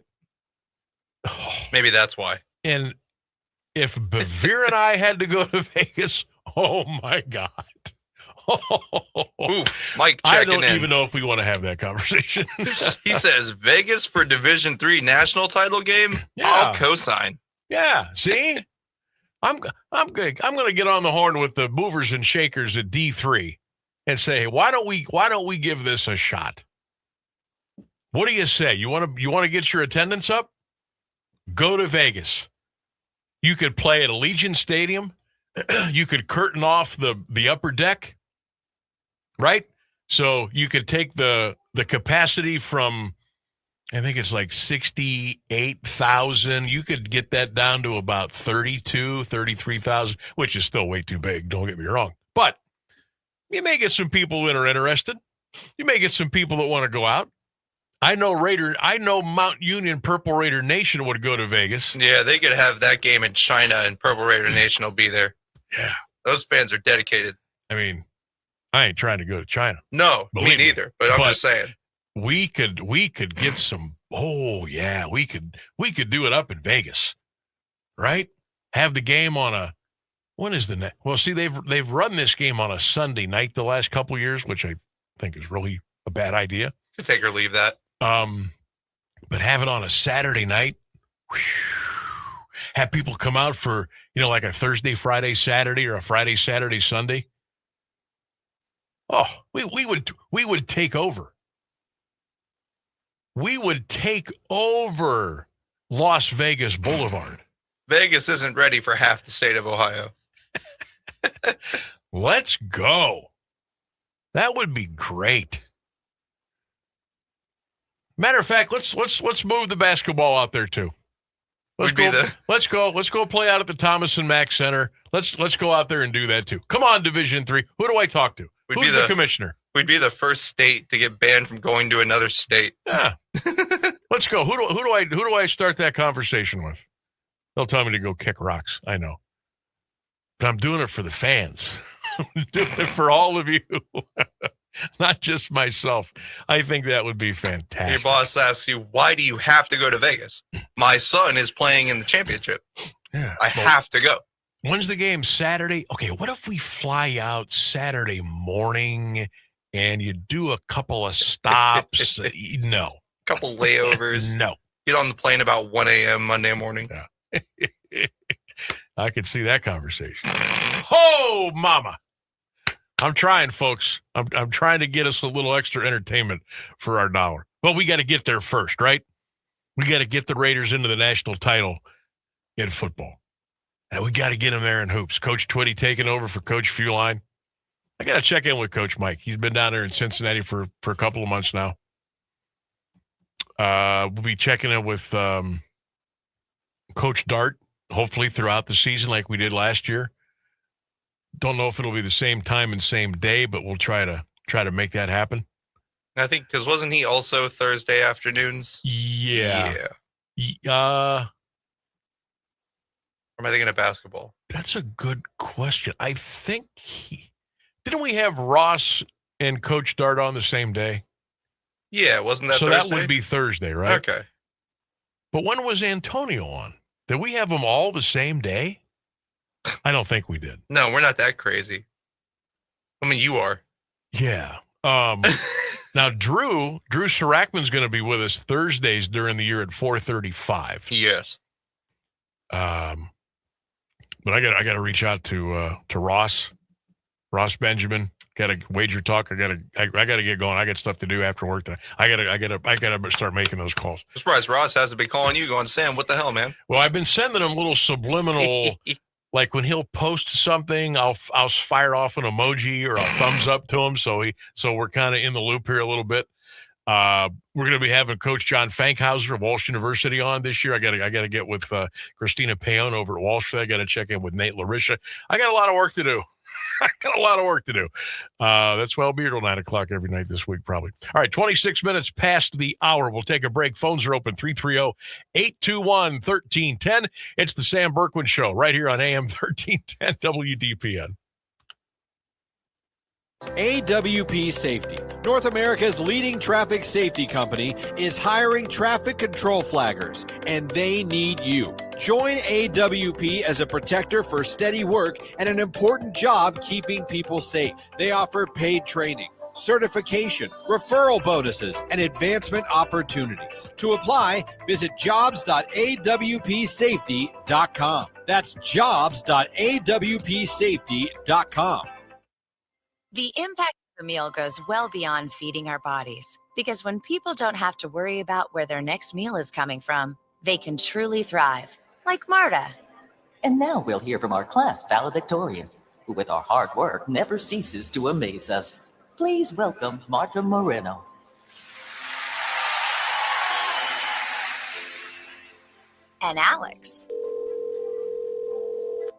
Maybe that's why. And if Bevere and I had to go to Vegas, oh my God. Ooh, Mike I checking don't in. even know if we want to have that conversation. He says Vegas for Division III national title game. Yeah. I'll co-sign. Yeah, see? I'm going to get on the horn with the movers and shakers at D3 and say, why don't we give this a shot? What do you say? You want to get your attendance up? Go to Vegas. You could play at Allegiant Stadium. You could curtain off the upper deck, right? So you could take the capacity from, I think it's like 68,000. You could get that down to about 33,000, which is still way too big. Don't get me wrong. But you may get some people that are interested. You may get some people that want to go out. I know Mount Union Purple Raider Nation would go to Vegas. Yeah, they could have that game in China and Purple Raider Nation will be there. Yeah. Those fans are dedicated. I mean, I ain't trying to go to China. No, me neither. But I'm just saying. We could get some. Oh yeah, we could do it up in Vegas, right? Have the game on a When is the next? Well, see, they've run this game on a Sunday night the last couple years, which I think is really a bad idea. Could take or leave that. But have it on a Saturday night. Have people come out for, like a Thursday, Friday, Saturday, or a Friday, Saturday, Sunday. Oh, we would take over. We would take over Las Vegas Boulevard. Vegas isn't ready for half the state of Ohio. Let's go. That would be great. Matter of fact, let's move the basketball out there too. Let's go play out at the Thomas and Mack Center. Let's go out there and do that too. Come on, Division III. Who do I talk to? Who's the commissioner? We'd be the first state to get banned from going to another state. Yeah. Let's go. Who do I start that conversation with? They'll tell me to go kick rocks. I know. But I'm doing it for the fans. I'm doing it for all of you. Not just myself. I think that would be fantastic. Your boss asks you, why do you have to go to Vegas? My son is playing in the championship. Yeah, I have to go. When's the game? Saturday? Okay, what if we fly out Saturday morning and you do a couple of stops? No. Couple layovers. No. Get on the plane about 1 a.m. Monday morning. Yeah. I could see that conversation. Oh, mama. I'm trying, folks. I'm trying to get us a little extra entertainment for our dollar. Well, we got to get there first, right? We got to get the Raiders into the national title in football. And we got to get them there in hoops. Coach Twitty taking over for Coach Feuline. I got to check in with Coach Mike. He's been down there in Cincinnati for a couple of months now. We'll be checking in with Coach Dart, hopefully throughout the season like we did last year. Don't know if it'll be the same time and same day, but we'll try to make that happen. I think because wasn't he also Thursday afternoons? Yeah. Or am I thinking of basketball? That's a good question. I think didn't we have Ross and Coach Dart on the same day? Yeah, wasn't that so Thursday? That would be Thursday, right? Okay. But when was Antonio on? Did we have them all the same day? I don't think we did. No, we're not that crazy. I mean, you are. Yeah. Now, Drew Sarakman's going to be with us Thursdays during the year at 4:35. Yes. But I got to reach out to Ross Benjamin. Got to wager talk. I got to get going. I got stuff to do after work. I got to start making those calls. I'm surprised Ross hasn't been calling you, going, Sam, what the hell, man? Well, I've been sending him little subliminal. Like when he'll post something, I'll fire off an emoji or a thumbs up to him. So we're kind of in the loop here a little bit. We're going to be having Coach John Fankhauser of Walsh University on this year. I got to get with Christina Payon over at Walsh. I got to check in with Nate LaRisha. I got a lot of work to do. That's why I'll be here till 9 o'clock every night this week, probably. All right, 26 minutes past the hour. We'll take a break. Phones are open, 330-821-1310. It's the Sam Bourquin Show right here on AM 1310 WDPN. AWP Safety, North America's leading traffic safety company, is hiring traffic control flaggers, and they need you. Join AWP as a protector for steady work and an important job keeping people safe. They offer paid training, certification, referral bonuses, and advancement opportunities. To apply, visit jobs.awpsafety.com. That's jobs.awpsafety.com. The impact of a meal goes well beyond feeding our bodies, because when people don't have to worry about where their next meal is coming from, they can truly thrive, like Marta. And now we'll hear from our class valedictorian, who with our hard work never ceases to amaze us. Please welcome Marta Moreno. And Alex.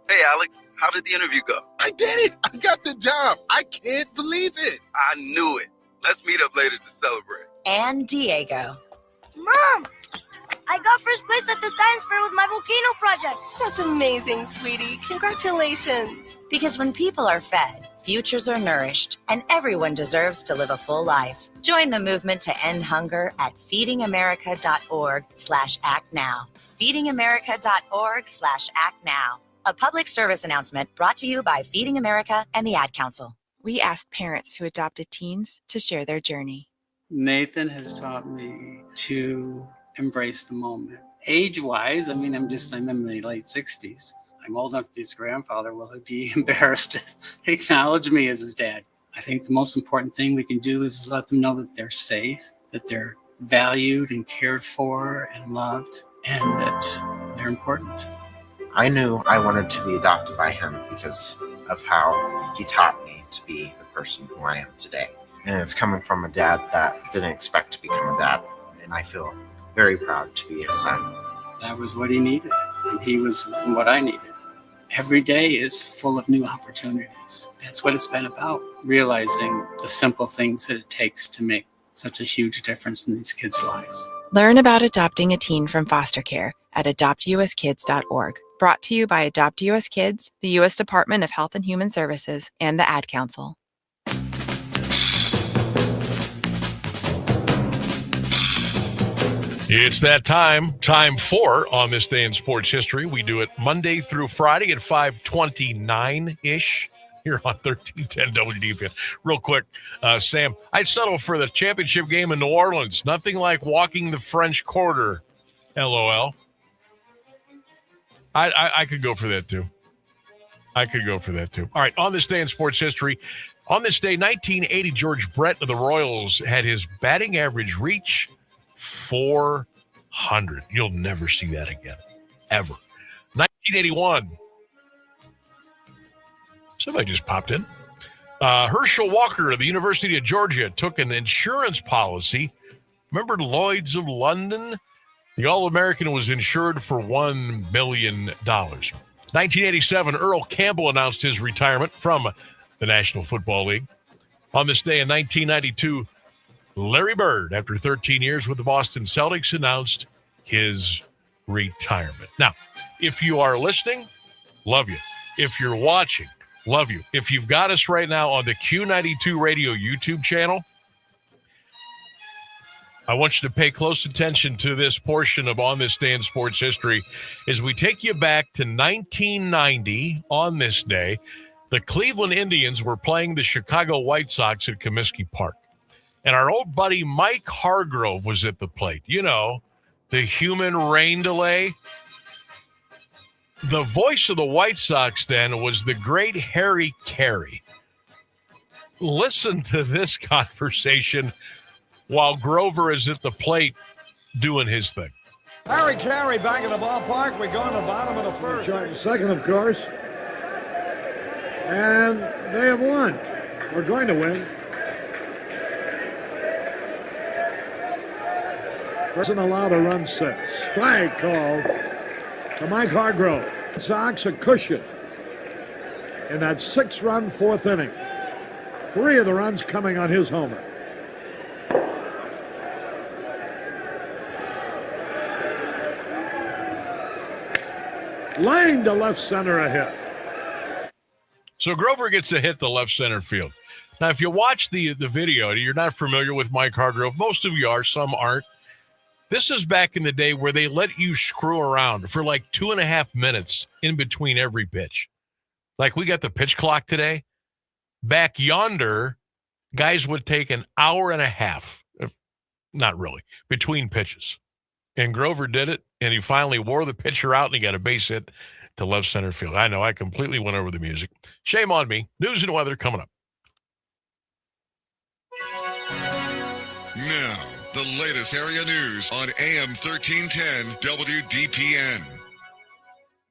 Hey, Alex, how did the interview go? I did it. I got the job. I can't believe it. I knew it. Let's meet up later to celebrate. And Diego. Mom, I got first place at the science fair with my volcano project. That's amazing, sweetie. Congratulations. Because when people are fed, futures are nourished, and everyone deserves to live a full life. Join the movement to end hunger at feedingamerica.org/actnow. feedingamerica.org/actnow. A public service announcement brought to you by Feeding America and the Ad Council. We asked parents who adopted teens to share their journey. Nathan has taught me to embrace the moment. Age-wise, I'm in my late 60s. I'm old enough to be his grandfather. Will he be embarrassed to acknowledge me as his dad? I think the most important thing we can do is let them know that they're safe, that they're valued and cared for and loved, and that they're important. I knew I wanted to be adopted by him because of how he taught me to be the person who I am today. And it's coming from a dad that didn't expect to become a dad. And I feel very proud to be his son. That was what he needed, and he was what I needed. Every day is full of new opportunities. That's what it's been about, realizing the simple things that it takes to make such a huge difference in these kids' lives. Learn about adopting a teen from foster care at adoptuskids.org. Brought to you by Adopt US Kids, the U.S. Department of Health and Human Services, and the Ad Council. It's that time 4 on this day in sports history. We do it Monday through Friday at 5:29-ish here on 1310 WDPN. Real quick, Sam, I'd settle for the championship game in New Orleans. Nothing like walking the French Quarter, LOL. I could go for that, too. All right, on this day in sports history, on this day, 1980, George Brett of the Royals had his batting average reach 400. You'll never see that again, ever. 1981. Somebody just popped in. Herschel Walker of the University of Georgia took an insurance policy. Remember Lloyd's of London? The All-American was insured for $1 million. 1987, Earl Campbell announced his retirement from the National Football League. On this day in 1992, Larry Bird, after 13 years with the Boston Celtics, announced his retirement. Now, if you are listening, love you. If you're watching, love you. If you've got us right now on the Q92 Radio YouTube channel, I want you to pay close attention to this portion of On This Day in Sports History as we take you back to 1990 on this day. The Cleveland Indians were playing the Chicago White Sox at Comiskey Park. And our old buddy Mike Hargrove was at the plate. You know, the human rain delay. The voice of the White Sox then was the great Harry Carey. Listen to this conversation while Grover is at the plate doing his thing. Harry Carey back in the ballpark. We go in the bottom of the first. Second, of course. And they have won. We're going to win. Doesn't allow to run 6. Strike called to Mike Hargrove. Sox a cushion in that 6-run 4th inning. 3 of the runs coming on his homer. Laying to left center a hit. So Grover gets a hit to left center field. Now, if you watch the video, you're not familiar with Mike Hargrove. Most of you are, some aren't. This is back in the day where they let you screw around for like 2.5 minutes in between every pitch. Like we got the pitch clock today. Back yonder, guys would take an hour and a half, not really, between pitches. And Grover did it, and he finally wore the pitcher out, and he got a base hit to left center field. I know, I completely went over the music. Shame on me. News and weather coming up. Now, the latest area news on AM 1310 WDPN.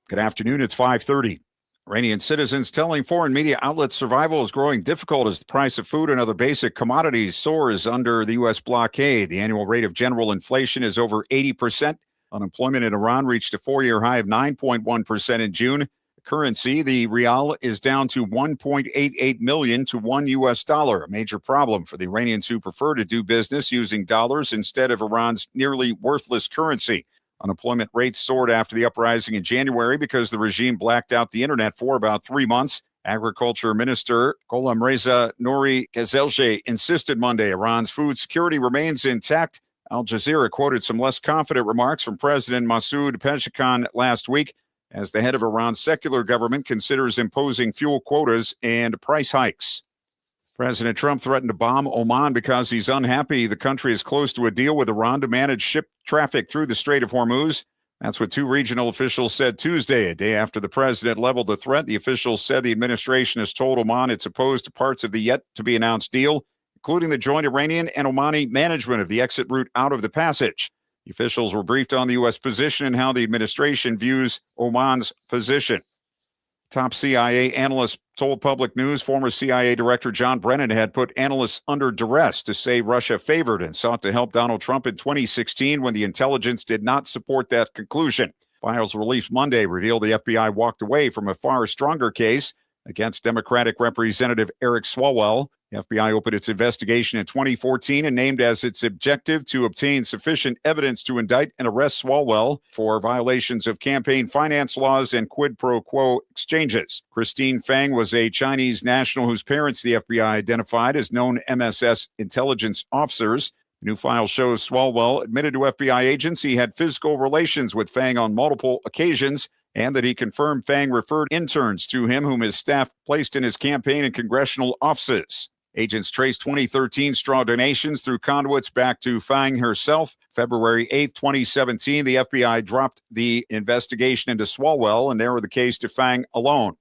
Good afternoon. It's 5:30. Iranian citizens telling foreign media outlets survival is growing difficult as the price of food and other basic commodities soars under the U.S. blockade. The annual rate of general inflation is over 80%. Unemployment in Iran reached a 4-year high of 9.1% in June. The currency, the rial, is down to 1.88 million to $1, a major problem for the Iranians who prefer to do business using dollars instead of Iran's nearly worthless currency. Unemployment rates soared after the uprising in January because the regime blacked out the internet for about 3 months. Agriculture Minister Gholamreza Nouri Gazelje insisted Monday Iran's food security remains intact. Al Jazeera quoted some less confident remarks from President Masoud Pezeshkian last week as the head of Iran's secular government considers imposing fuel quotas and price hikes. President Trump threatened to bomb Oman because he's unhappy the country is close to a deal with Iran to manage ship traffic through the Strait of Hormuz. That's what two regional officials said Tuesday, a day after the president leveled the threat. The officials said the administration has told Oman it's opposed to parts of the yet-to-be-announced deal, including the joint Iranian and Omani management of the exit route out of the passage. The officials were briefed on the U.S. position and how the administration views Oman's position. Top CIA analyst told Public News former CIA Director John Brennan had put analysts under duress to say Russia favored and sought to help Donald Trump in 2016 when the intelligence did not support that conclusion. Files released Monday revealed the FBI walked away from a far stronger case against Democratic Representative Eric Swalwell. The FBI opened its investigation in 2014 and named as its objective to obtain sufficient evidence to indict and arrest Swalwell for violations of campaign finance laws and quid pro quo exchanges. Christine Fang was a Chinese national whose parents the FBI identified as known MSS intelligence officers. The new file shows Swalwell admitted to FBI agents he had physical relations with Fang on multiple occasions, and that he confirmed Fang referred interns to him whom his staff placed in his campaign and congressional offices. Agents traced 2013 straw donations through conduits back to Fang herself. February 8, 2017, the FBI dropped the investigation into Swalwell and narrowed the case to Fang alone.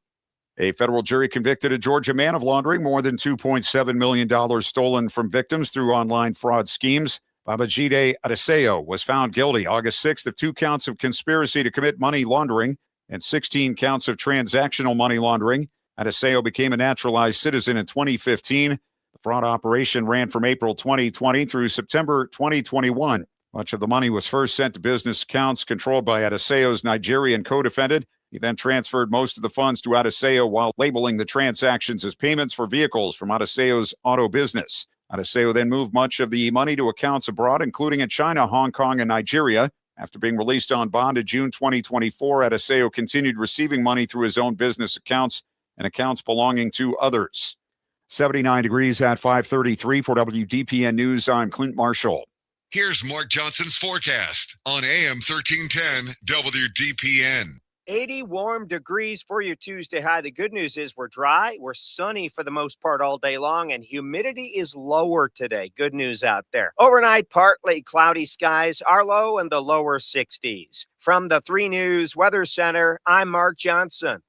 A federal jury convicted a Georgia man of laundering more than $2.7 million stolen from victims through online fraud schemes. Babajide Adeseo was found guilty August 6th of 2 counts of conspiracy to commit money laundering and 16 counts of transactional money laundering. Adeseo became a naturalized citizen in 2015. The fraud operation ran from April 2020 through September 2021. Much of the money was first sent to business accounts controlled by Adeseo's Nigerian co-defendant. He then transferred most of the funds to Adeseo while labeling the transactions as payments for vehicles from Adeseo's auto business. Adeseo then moved much of the money to accounts abroad, including in China, Hong Kong, and Nigeria. After being released on bond in June 2024, Adeseo continued receiving money through his own business accounts and accounts belonging to others. 79 degrees at 5:33 for WDPN News. I'm Clint Marshall. Here's Mark Johnson's forecast on AM 1310 WDPN. 80 warm degrees for your Tuesday high. The good news is we're dry, we're sunny for the most part all day long, and humidity is lower today. Good news out there. Overnight, partly cloudy skies, our low in the lower 60s. From the 3 News Weather Center, I'm Mark Johnson.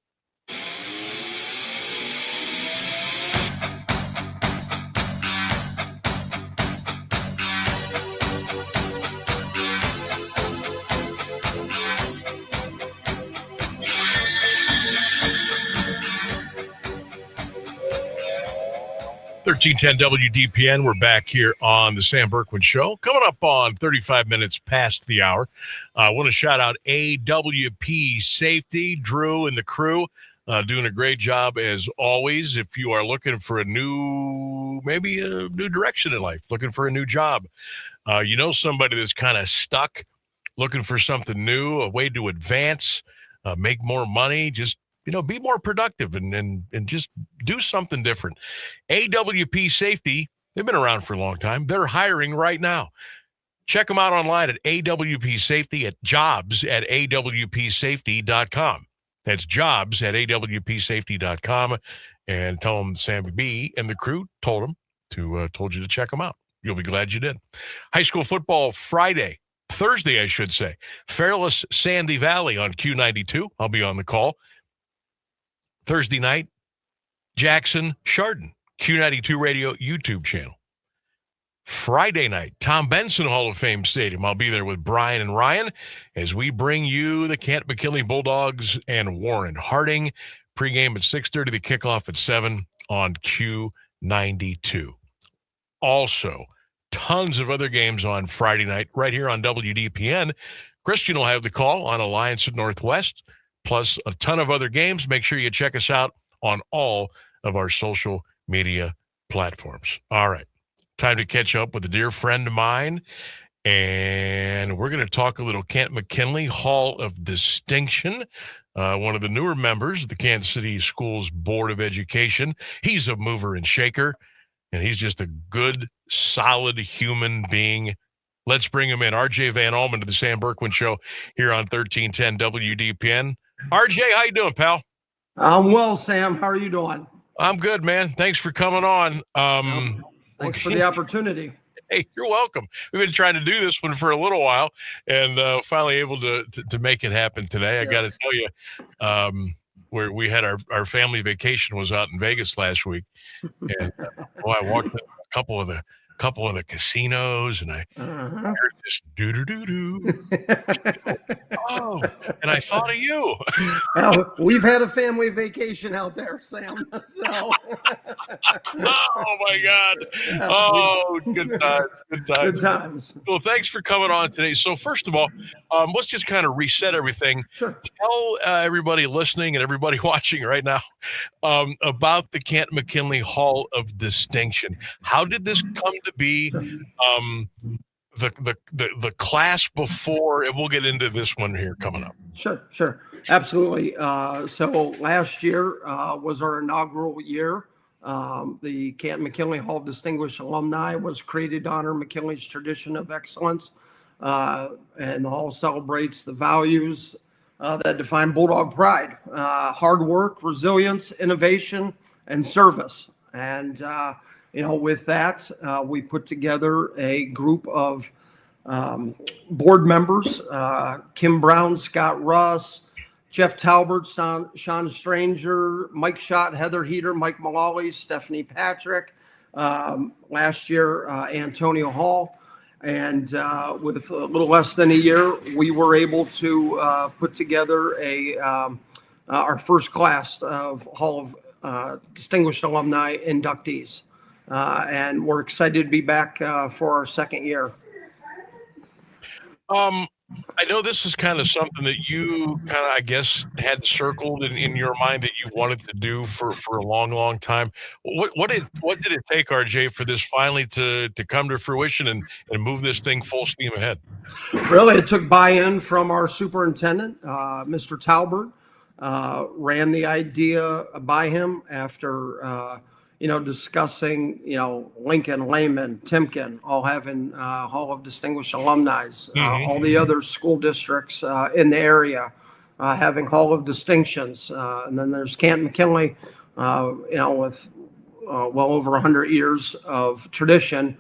1310 WDPN. We're back here on the Sam Bourquin Show. Coming up on 35 minutes past the hour. I want to shout out AWP Safety, Drew and the crew, doing a great job as always. If you are looking for maybe a new direction in life, looking for a new job, somebody that's kind of stuck, looking for something new, a way to advance, make more money, just be more productive and just do something different. AWP Safety, they've been around for a long time. They're hiring right now. Check them out online at AWP Safety at jobs@awpsafety.com. That's jobs@awpsafety.com. And tell them Sam B and the crew told you to check them out. You'll be glad you did. High school football Thursday, I should say. Fairless Sandy Valley on Q92. I'll be on the call. Thursday night, Jackson Chardon, Q92 Radio YouTube channel. Friday night, Tom Benson Hall of Fame Stadium. I'll be there with Brian and Ryan as we bring you the Canton McKinley Bulldogs and Warren Harding. Pregame at 6:30, the kickoff at 7 on Q92. Also, tons of other games on Friday night right here on WDPN. Christian will have the call on Alliance at Northwest, plus a ton of other games. Make sure you check us out on all of our social media platforms. All right, time to catch up with a dear friend of mine, and we're going to talk a little Canton McKinley Hall of Distinction, one of the newer members of the Kansas City Schools Board of Education. He's a mover and shaker, and he's just a good, solid human being. Let's bring him in. RJ Van Almen to the Sam Bourquin Show here on 1310 WDPN. RJ, how you doing, pal? I'm well, Sam. How are you doing? I'm good, man. Thanks for coming on. Thanks for the opportunity. Hey, you're welcome. We've been trying to do this one for a little while, and finally able to make it happen today. I got to tell you, where we had our family vacation was out in Vegas last week, and I walked in a couple of the casinos, and I heard this doo-doo-doo-doo. Oh, and I thought of you. Well, we've had a family vacation out there, Sam. So. Oh my God! Oh, good times, good times. Good times. Well, thanks for coming on today. So, first of all, let's just kind of reset everything. Sure. Tell everybody listening and everybody watching right now about the Canton McKinley Hall of Distinction. How did this come to be? The class before, and we'll get into this one here coming up. Sure. Absolutely. So last year was our inaugural year. The Canton McKinley Hall of Distinguished Alumni was created to honor McKinley's tradition of excellence. And the hall celebrates the values that define Bulldog pride: hard work, resilience, innovation, and service. And with that, we put together a group of board members: Kim Brown, Scott Russ, Jeff Talbert, Sean Stranger, Mike Schott, Heather Heater, Mike Mullally, Stephanie Patrick, last year, Antonio Hall. And with a little less than a year, we were able to put together our first class of Hall of Distinguished Alumni inductees. And we're excited to be back for our second year. I know this is kind of something that you kind of, I guess, had circled in your mind that you wanted to do for a long, long time. What did it take, RJ, for this finally to come to fruition and move this thing full steam ahead? Really, it took buy-in from our superintendent, Mr. Talbert. Ran the idea by him after discussing, Lincoln, Lehman, Timken, all having Hall of Distinguished Alumni, all the other school districts in the area having Hall of Distinctions. And then there's Canton McKinley, with well over 100 years of tradition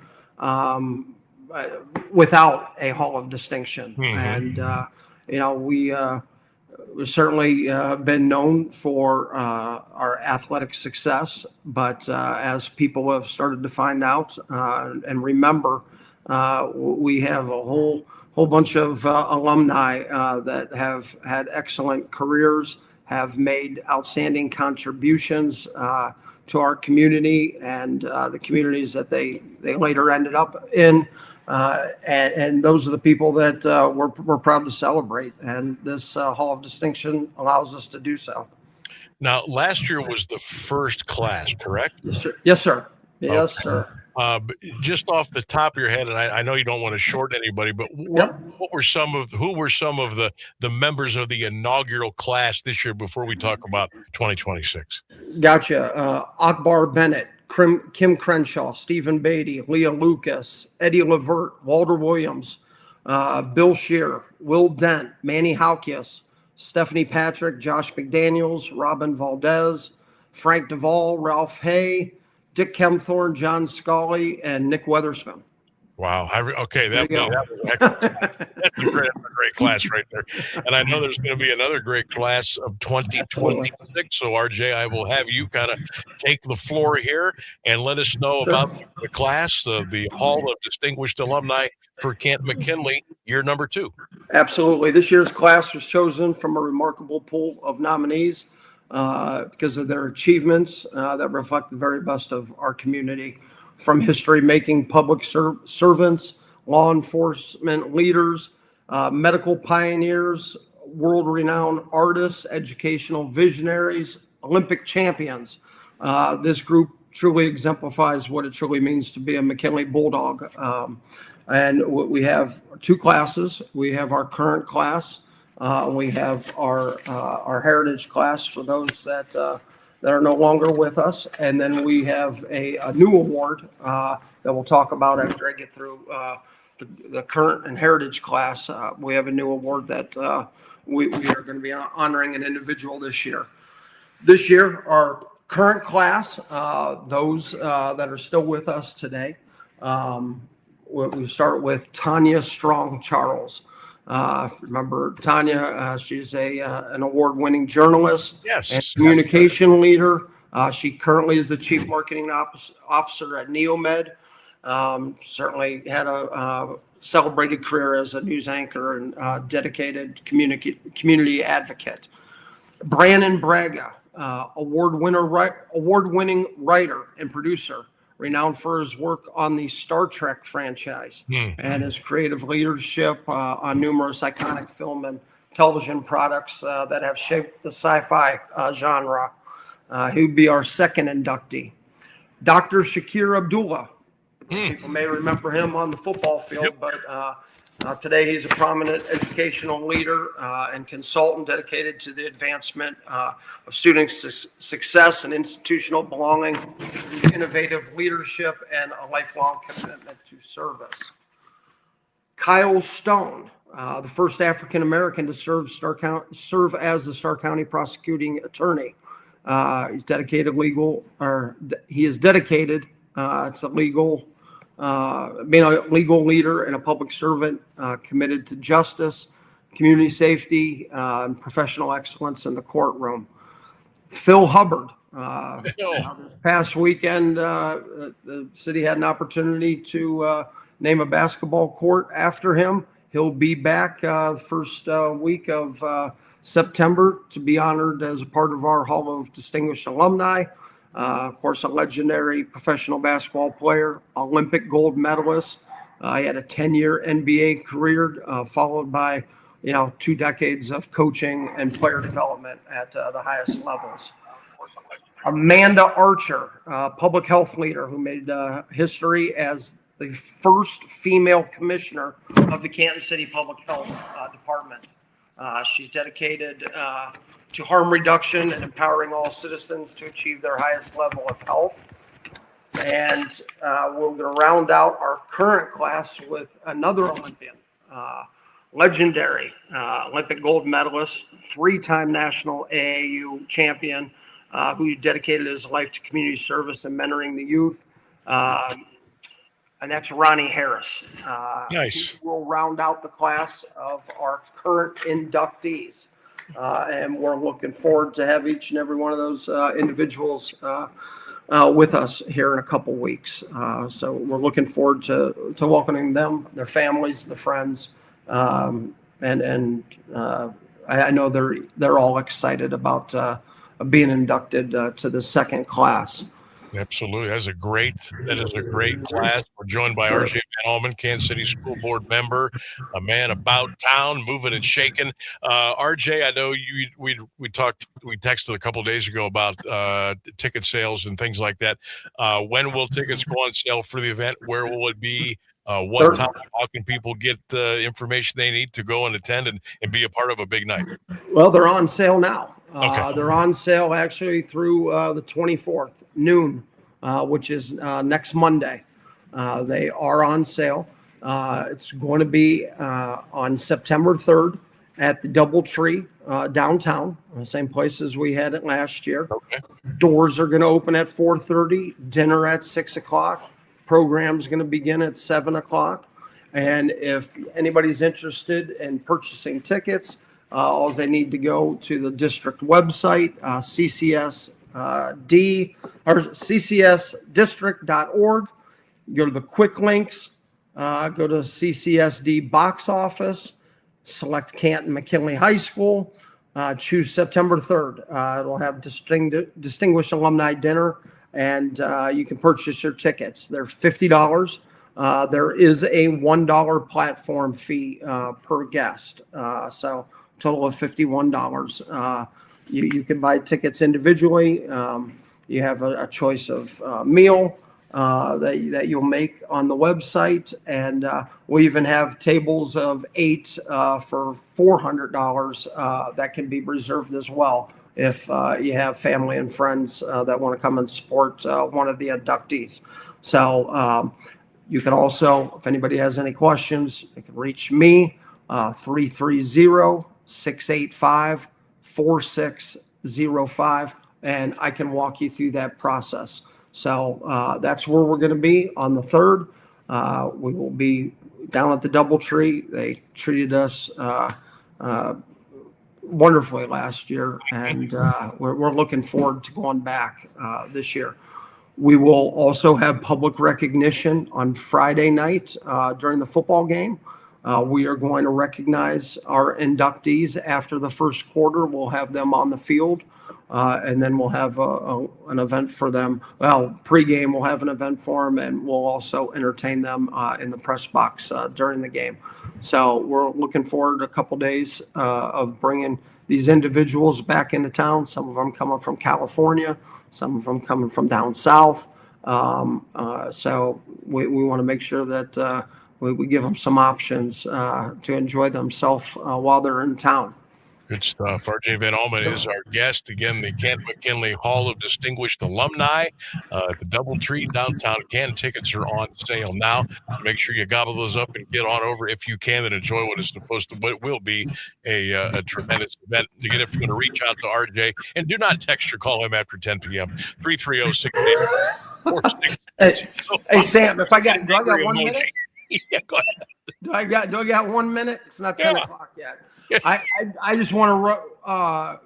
without a Hall of Distinction. And, we've certainly been known for our athletic success, but as people have started to find out and remember, we have a whole bunch of alumni that have had excellent careers, have made outstanding contributions to our community and the communities that they later ended up in. And those are the people that we're proud to celebrate. And this Hall of Distinction allows us to do so. Now, last year was the first class, correct? Yes, sir. Yes, sir. Just off the top of your head, and I know you don't want to short anybody, but who were some of the members of the inaugural class this year before we talk about 2026? Gotcha. Akbar Bennett, Kim Crenshaw, Stephen Beatty, Leah Lucas, Eddie Levert, Walter Williams, Bill Shear, Will Dent, Manny Halkias, Stephanie Patrick, Josh McDaniels, Robin Valdez, Frank Duvall, Ralph Hay, Dick Kempthorne, John Scully, and Nick Weatherspoon. Wow. Okay. That was that's a great class right there. And I know there's going to be another great class of 2026. So, RJ, I will have you kind of take the floor here and let us know about the class of the Hall of Distinguished Alumni for Canton McKinley, year number 2. Absolutely. This year's class was chosen from a remarkable pool of nominees because of their achievements that reflect the very best of our community. From history-making public servants, law enforcement leaders, medical pioneers, world-renowned artists, educational visionaries, Olympic champions. This group truly exemplifies what it truly means to be a McKinley Bulldog. And we have 2 classes. We have our current class. We have our heritage class for those that are no longer with us. And then we have a new award that we'll talk about after I get through the current and heritage class. We have a new award that we are going to be honoring an individual this year. This year, our current class, those that are still with us today, we start with Tanya Strong Charles. Remember Tanya, she's an award-winning journalist and communication leader. She currently is the chief marketing officer at Neomed. Certainly had a celebrated career as a news anchor and dedicated community advocate. Brandon Braga, award-winning writer and producer, renowned for his work on the Star Trek franchise and his creative leadership on numerous iconic film and television products that have shaped the sci-fi genre. He would be our second inductee. Dr. Shakir Abdullah. People may remember him on the football field, but today he's a prominent educational leader and consultant dedicated to the advancement of student success and institutional belonging, innovative leadership, and a lifelong commitment to service. Kyle Stone, the first African-American to serve as the Starr County prosecuting attorney. He is dedicated to being a legal leader and a public servant committed to justice, community safety, and professional excellence in the courtroom. Phil Hubbard. This past weekend, the city had an opportunity to name a basketball court after him. He'll be back the first week of September to be honored as a part of our Hall of Distinguished Alumni. Of course, a legendary professional basketball player, Olympic gold medalist. He had a 10-year NBA career, followed by 2 decades of coaching and player development at the highest levels. Amanda Archer, public health leader who made history as the first female commissioner of the Canton City Public Health Department. She's dedicated to harm reduction and empowering all citizens to achieve their highest level of health. And we're going to round out our current class with another Olympian, legendary Olympic gold medalist, 3-time national AAU champion, who dedicated his life to community service and mentoring the youth. And that's Ronnie Harris. Nice. We'll round out the class of our current inductees. And we're looking forward to have each and every one of those individuals with us here in a couple weeks. So we're looking forward to welcoming them, their families, the friends, and I know they're all excited about being inducted to the second class. Absolutely. That is a great class. We're joined by RJ Van Almen, Kansas City School Board member, a man about town, moving and shaking. RJ, I know we texted a couple of days ago about ticket sales and things like that. When will tickets go on sale for the event? Where will it be? What time? How can people get the information they need to go and attend and be a part of a big night? Well, they're on sale now. Okay. They're on sale actually through the 24th, noon, which is next Monday. They are on sale. It's going to be on September 3rd at the Doubletree downtown, same place as we had it last year. Okay. Doors are going to open at 4:30, dinner at 6 o'clock. Program's going to begin at 7 o'clock. And if anybody's interested in purchasing tickets, all they need to go to the district website, ccsdistrict.org. Go to the quick links, go to CCSD box office, select Canton McKinley High School, choose September 3rd. It'll have distinguished alumni dinner, and you can purchase your tickets. They're $50. There is a $1 platform fee per guest. So total of $51. You can buy tickets individually. You have a choice of meal that you'll make on the website. And we even have tables of 8 for $400 that can be reserved as well if you have family and friends that want to come and support one of the inductees. So you can also, if anybody has any questions, they can reach me, 330 685-4605, and I can walk you through that process. So that's where we're going to be on the 3rd. We will be down at the DoubleTree. They treated us wonderfully last year, and we're looking forward to going back this year. We will also have public recognition on Friday night during the football game. We are going to recognize our inductees after the first quarter. We'll have them on the field, and then we'll have an event for them. Well, pregame, we'll have an event for them, and we'll also entertain them in the press box during the game. So we're looking forward to a couple days of bringing these individuals back into town, some of them coming from California, some of them coming from down south. So we want to make sure that we give them some options to enjoy themselves while they're in town. Good stuff. RJ Van Almen is our guest. Again, the Canton McKinley Hall of Distinguished Alumni at the DoubleTree downtown Canton. Tickets are on sale now. Make sure you gobble those up and get on over if you can and enjoy what will be a tremendous event. Again, if you want to reach out to RJ, and do not text or call him after 10 p.m. 330-688-46. Hey, Sam, do I got 1 minute? Yeah, go ahead. Do I got 1 minute? It's not 10 o'clock yet. I just want to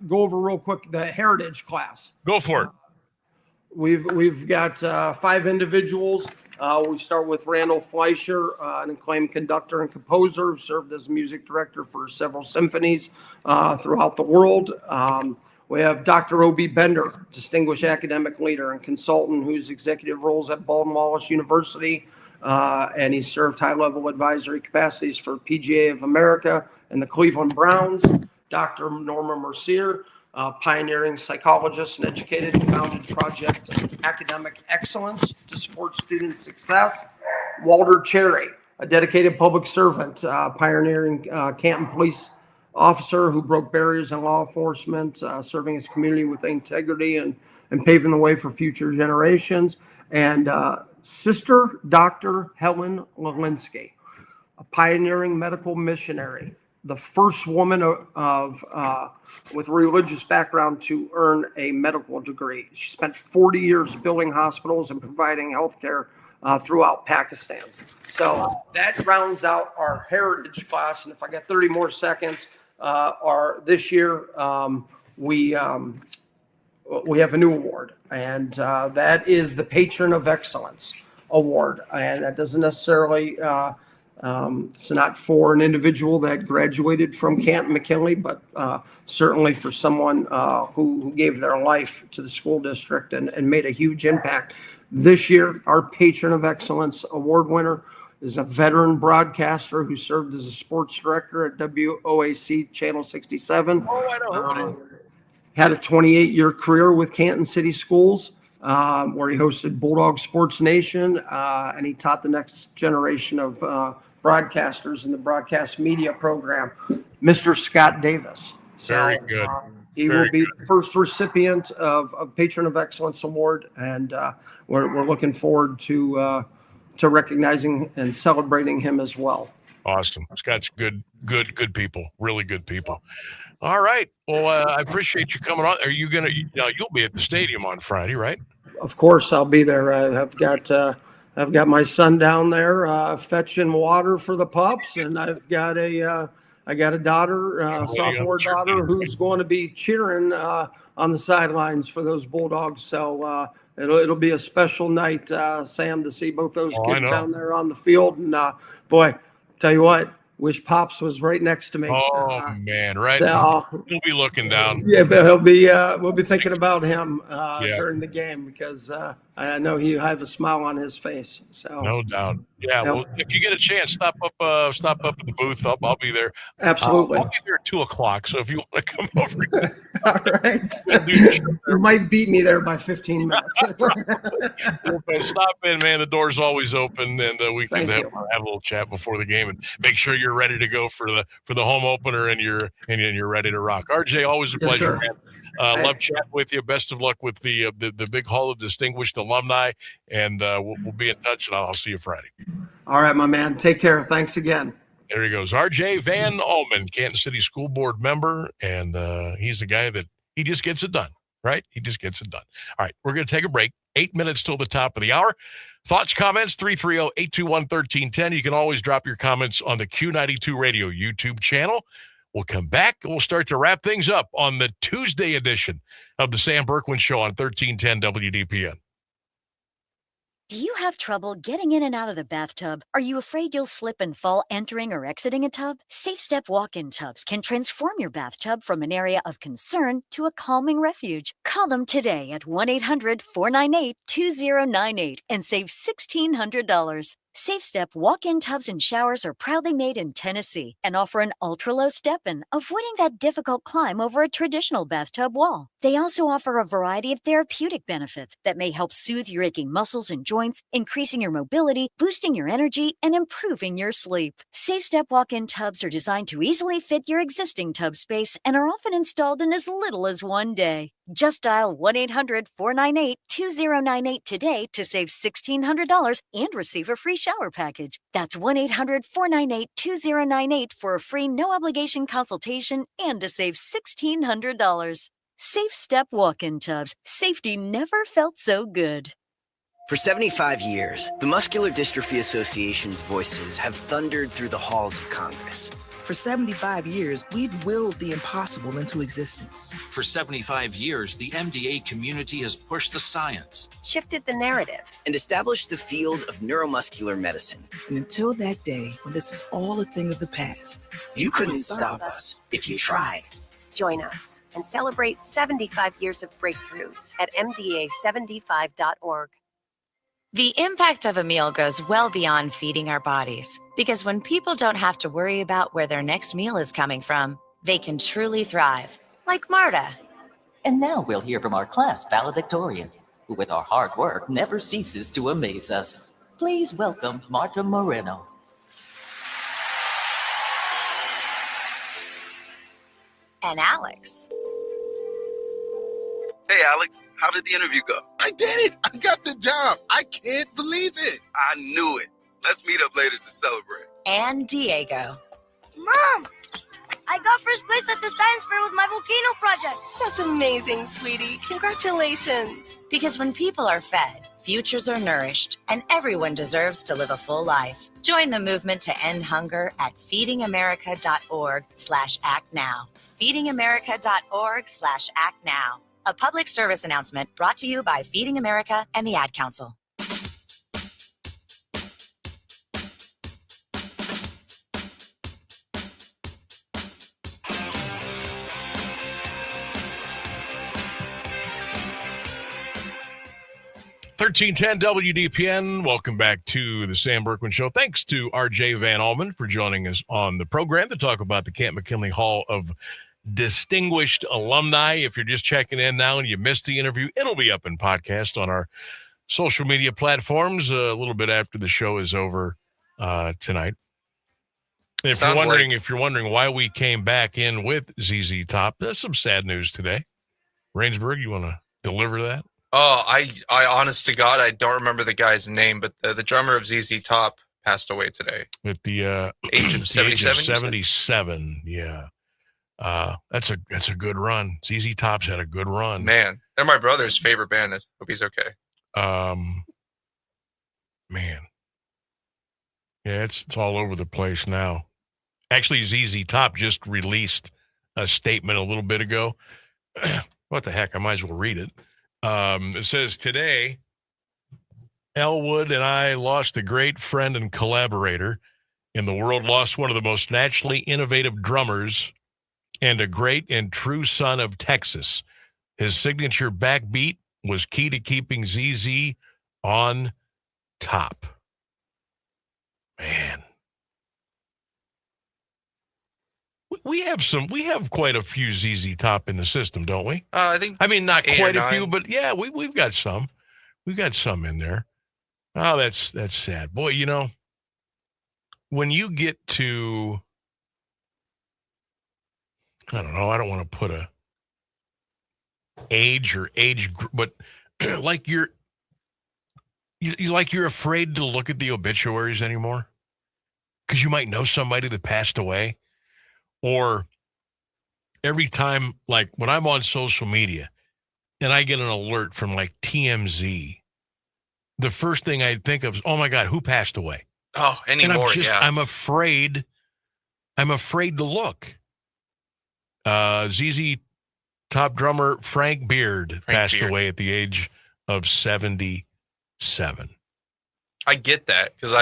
go over real quick the heritage class. Go for it. We've got 5 individuals. We start with Randall Fleischer, an acclaimed conductor and composer who served as music director for several symphonies throughout the world. We have Dr. O.B. Bender, distinguished academic leader and consultant whose executive roles at Baldwin Wallace University, and he served high-level advisory capacities for PGA of America and the Cleveland Browns. Dr. Norma Mercier, pioneering psychologist and educated and founded Project Academic Excellence to support student success. Walter Cherry, a dedicated public servant, pioneering Canton police officer who broke barriers in law enforcement, serving his community with integrity and paving the way for future generations. And Sister Dr. Helen Lelinski, a pioneering medical missionary, the first woman with a religious background to earn a medical degree. She spent 40 years building hospitals and providing health care throughout Pakistan. So that rounds out our heritage class. And if I got 30 more seconds, this year we have a new award, and that is the Patron of Excellence Award. And that doesn't necessarily it's not for an individual that graduated from Canton McKinley, but certainly for someone who gave their life to the school district and made a huge impact. This year, our Patron of Excellence Award winner is a veteran broadcaster who served as a sports director at WOAC Channel 67. Had a 28-year career with Canton City Schools, where he hosted Bulldog Sports Nation, and he taught the next generation of broadcasters in the broadcast media program, Mr. Scott Davis. Very good. He will be the first recipient of Patron of Excellence Award, and we're looking forward to recognizing and celebrating him as well. Awesome. Scott's good people, really good people. All right. Well, I appreciate you coming on. Are you going to, you'll be at the stadium on Friday, right? Of course, I'll be there. I've got my son down there fetching water for the pups, and I've got a daughter, sophomore daughter, who's going to be cheering on the sidelines for those Bulldogs. So it'll be a special night, Sam, to see both those kids down there on the field. And boy, tell you what, wish Pops was right next to me. Oh man, right? He'll be looking down. Yeah, but we'll be thinking about him during the game, because I know he'll have a smile on his face. So no doubt. Yeah. Well, if you get a chance, stop up at the booth. I'll be there. Absolutely. I'll be there at 2:00. So if you want to come over, all right. You might beat me there by 15 minutes. Stop in, man. The door's always open, and we can have a little chat before the game, and make sure you're ready to go for the home opener, and you're ready to rock. RJ, always a pleasure, man. Love chatting with you. Best of luck with the big Hall of Distinguished Alumni, and we'll be in touch, and I'll see you Friday. All right, my man. Take care. Thanks again. There he goes. RJ Van Almen, Canton City School Board member. And he's the guy that he just gets it done, right? He just gets it done. All right, we're going to take a break. 8 minutes till the top of the hour. Thoughts, comments, 330-821-1310. You can always drop your comments on the Q92 Radio YouTube channel. We'll come back and we'll start to wrap things up on the Tuesday edition of the Sam Bourquin Show on 1310 WDPN. Do you have trouble getting in and out of the bathtub? Are you afraid you'll slip and fall entering or exiting a tub? Safe Step walk-in tubs can transform your bathtub from an area of concern to a calming refuge. Call them today at 1-800-498-2098 and save $1,600. Safe Step walk-in tubs and showers are proudly made in Tennessee and offer an ultra-low step-in, avoiding that difficult climb over a traditional bathtub wall. They also offer a variety of therapeutic benefits that may help soothe your aching muscles and joints, increasing your mobility, boosting your energy, and improving your sleep. Safe Step walk-in tubs are designed to easily fit your existing tub space and are often installed in as little as one day. Just dial 1-800-498-2098 today to save $1,600 and receive a free shower package. That's 1-800-498-2098 for a free no-obligation consultation and to save $1,600. Safe Step walk-in tubs. Safety never felt so good. For 75 years, the Muscular Dystrophy Association's voices have thundered through the halls of Congress. For 75 years, we've willed the impossible into existence. For 75 years, the MDA community has pushed the science, shifted the narrative, and established the field of neuromuscular medicine. And until that day, when this is all a thing of the past, you couldn't stop us if you tried. Join us and celebrate 75 years of breakthroughs at MDA75.org. The impact of a meal goes well beyond feeding our bodies, because when people don't have to worry about where their next meal is coming from, they can truly thrive, like Marta. And now we'll hear from our class valedictorian, who with our hard work never ceases to amaze us. Please welcome Marta Moreno. And Alex. Hey, Alex, how did the interview go? I did it. I got the job. I can't believe it. I knew it. Let's meet up later to celebrate. And Diego. Mom, I got first place at the science fair with my volcano project. That's amazing, sweetie. Congratulations. Because when people are fed, futures are nourished, and everyone deserves to live a full life. Join the movement to end hunger at feedingamerica.org/actnow. feedingamerica.org/actnow. A public service announcement brought to you by Feeding America and the Ad Council. $1310 WDPN. Welcome back to the Sam Bourquin Show. Thanks to RJ Van Almen for joining us on the program to talk about the Canton McKinley Hall of Distinguished Alumni. If you're just checking in now and you missed the interview, it'll be up in podcast on our social media platforms a little bit after the show is over tonight. If you're wondering why we came back in with ZZ Top, there's some sad news today. Rainsburg, you want to deliver that? Oh, I honest to God, I don't remember the guy's name, but the drummer of ZZ Top passed away today. At the age of 77. 77, yeah. That's a good run. ZZ Top's had a good run. Man, they're my brother's favorite band. I hope he's okay. Man. Yeah, it's all over the place now. Actually, ZZ Top just released a statement a little bit ago. What the heck? I might as well read it. It says, today, Elwood and I lost a great friend and collaborator, and the world lost one of the most naturally innovative drummers and a great and true son of Texas. His signature backbeat was key to keeping ZZ on top. Man. We have quite a few ZZ Top in the system, don't we? I mean, not quite a few, but yeah, we've got some. We've got some in there. Oh, that's sad. Boy, you know, when you get to, I don't know, I don't want to put a age group, but like you're afraid to look at the obituaries anymore. because you might know somebody that passed away. Or every time, like when I'm on social media and I get an alert from like TMZ, the first thing I think of is, oh my God, who passed away? Oh, anymore, yeah. I'm afraid to look. ZZ Top drummer Frank Beard passed away at the age of 77. I get that because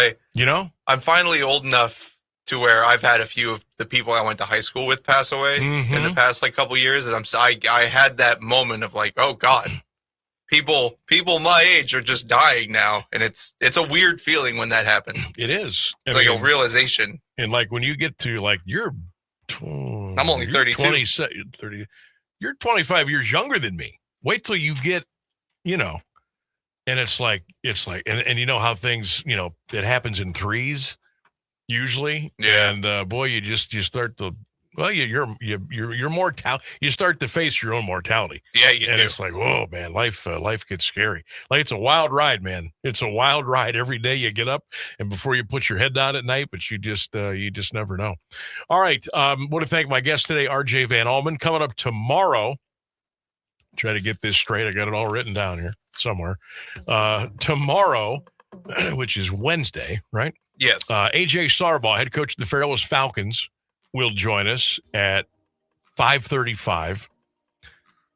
I'm finally old enough to where I've had a few of the people I went to high school with pass away in the past like couple years, and I had that moment of like, oh God, people my age are just dying now, and it's a weird feeling when that happens. It is. It's like a realization, and like when you get to like I'm only 32. 30. You're 25 years younger than me. Wait till you get, and it's like, and you know how things, it happens in threes usually. Yeah. And boy, you start to, well, your mortality, you start to face your own mortality. Yeah, you and do. It's like, whoa, man, life gets scary. Like it's a wild ride, man. It's a wild ride every day you get up and before you put your head down at night, but you just never know. All right. Want to thank my guest today, RJ Van Almen. Coming up tomorrow, try to get this straight. I got it all written down here somewhere. Tomorrow, which is Wednesday, right? Yes. AJ Sarbaugh, head coach of the Fairless Falcons, will join us at 5:35.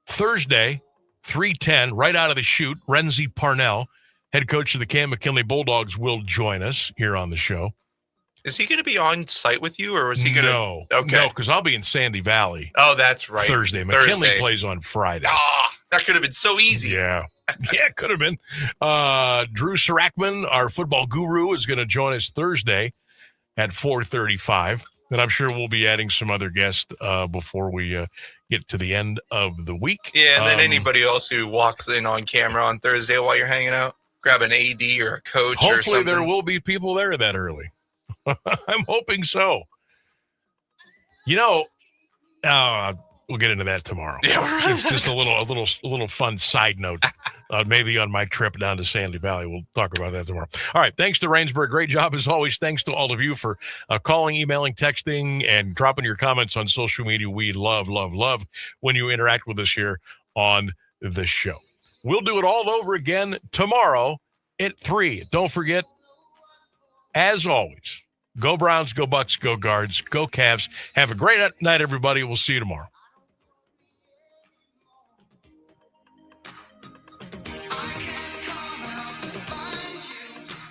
Thursday, 3:10, right out of the chute, Renzi Parnell, head coach of the Canton McKinley Bulldogs, will join us here on the show. Is he going to be on site with you, or is he going to? No. Okay. No, because I'll be in Sandy Valley. Oh, that's right. Thursday. McKinley plays on Friday. That could have been so easy. Yeah. Yeah, it could have been. Drew Sarakman, our football guru, is going to join us Thursday at 4:35. And I'm sure we'll be adding some other guests before we get to the end of the week. Yeah, and then anybody else who walks in on camera on Thursday while you're hanging out, grab an AD or a coach or something. Hopefully there will be people there that early. I'm hoping so. We'll get into that tomorrow. Yeah, it's just a little fun side note. Maybe on my trip down to Sandy Valley. We'll talk about that tomorrow. All right. Thanks to Rainsburg. Great job as always. Thanks to all of you for calling, emailing, texting, and dropping your comments on social media. We love when you interact with us here on the show. We'll do it all over again tomorrow at 3. Don't forget, as always, go Browns, go Bucks, go Guards, go Cavs. Have a great night, everybody. We'll see you tomorrow.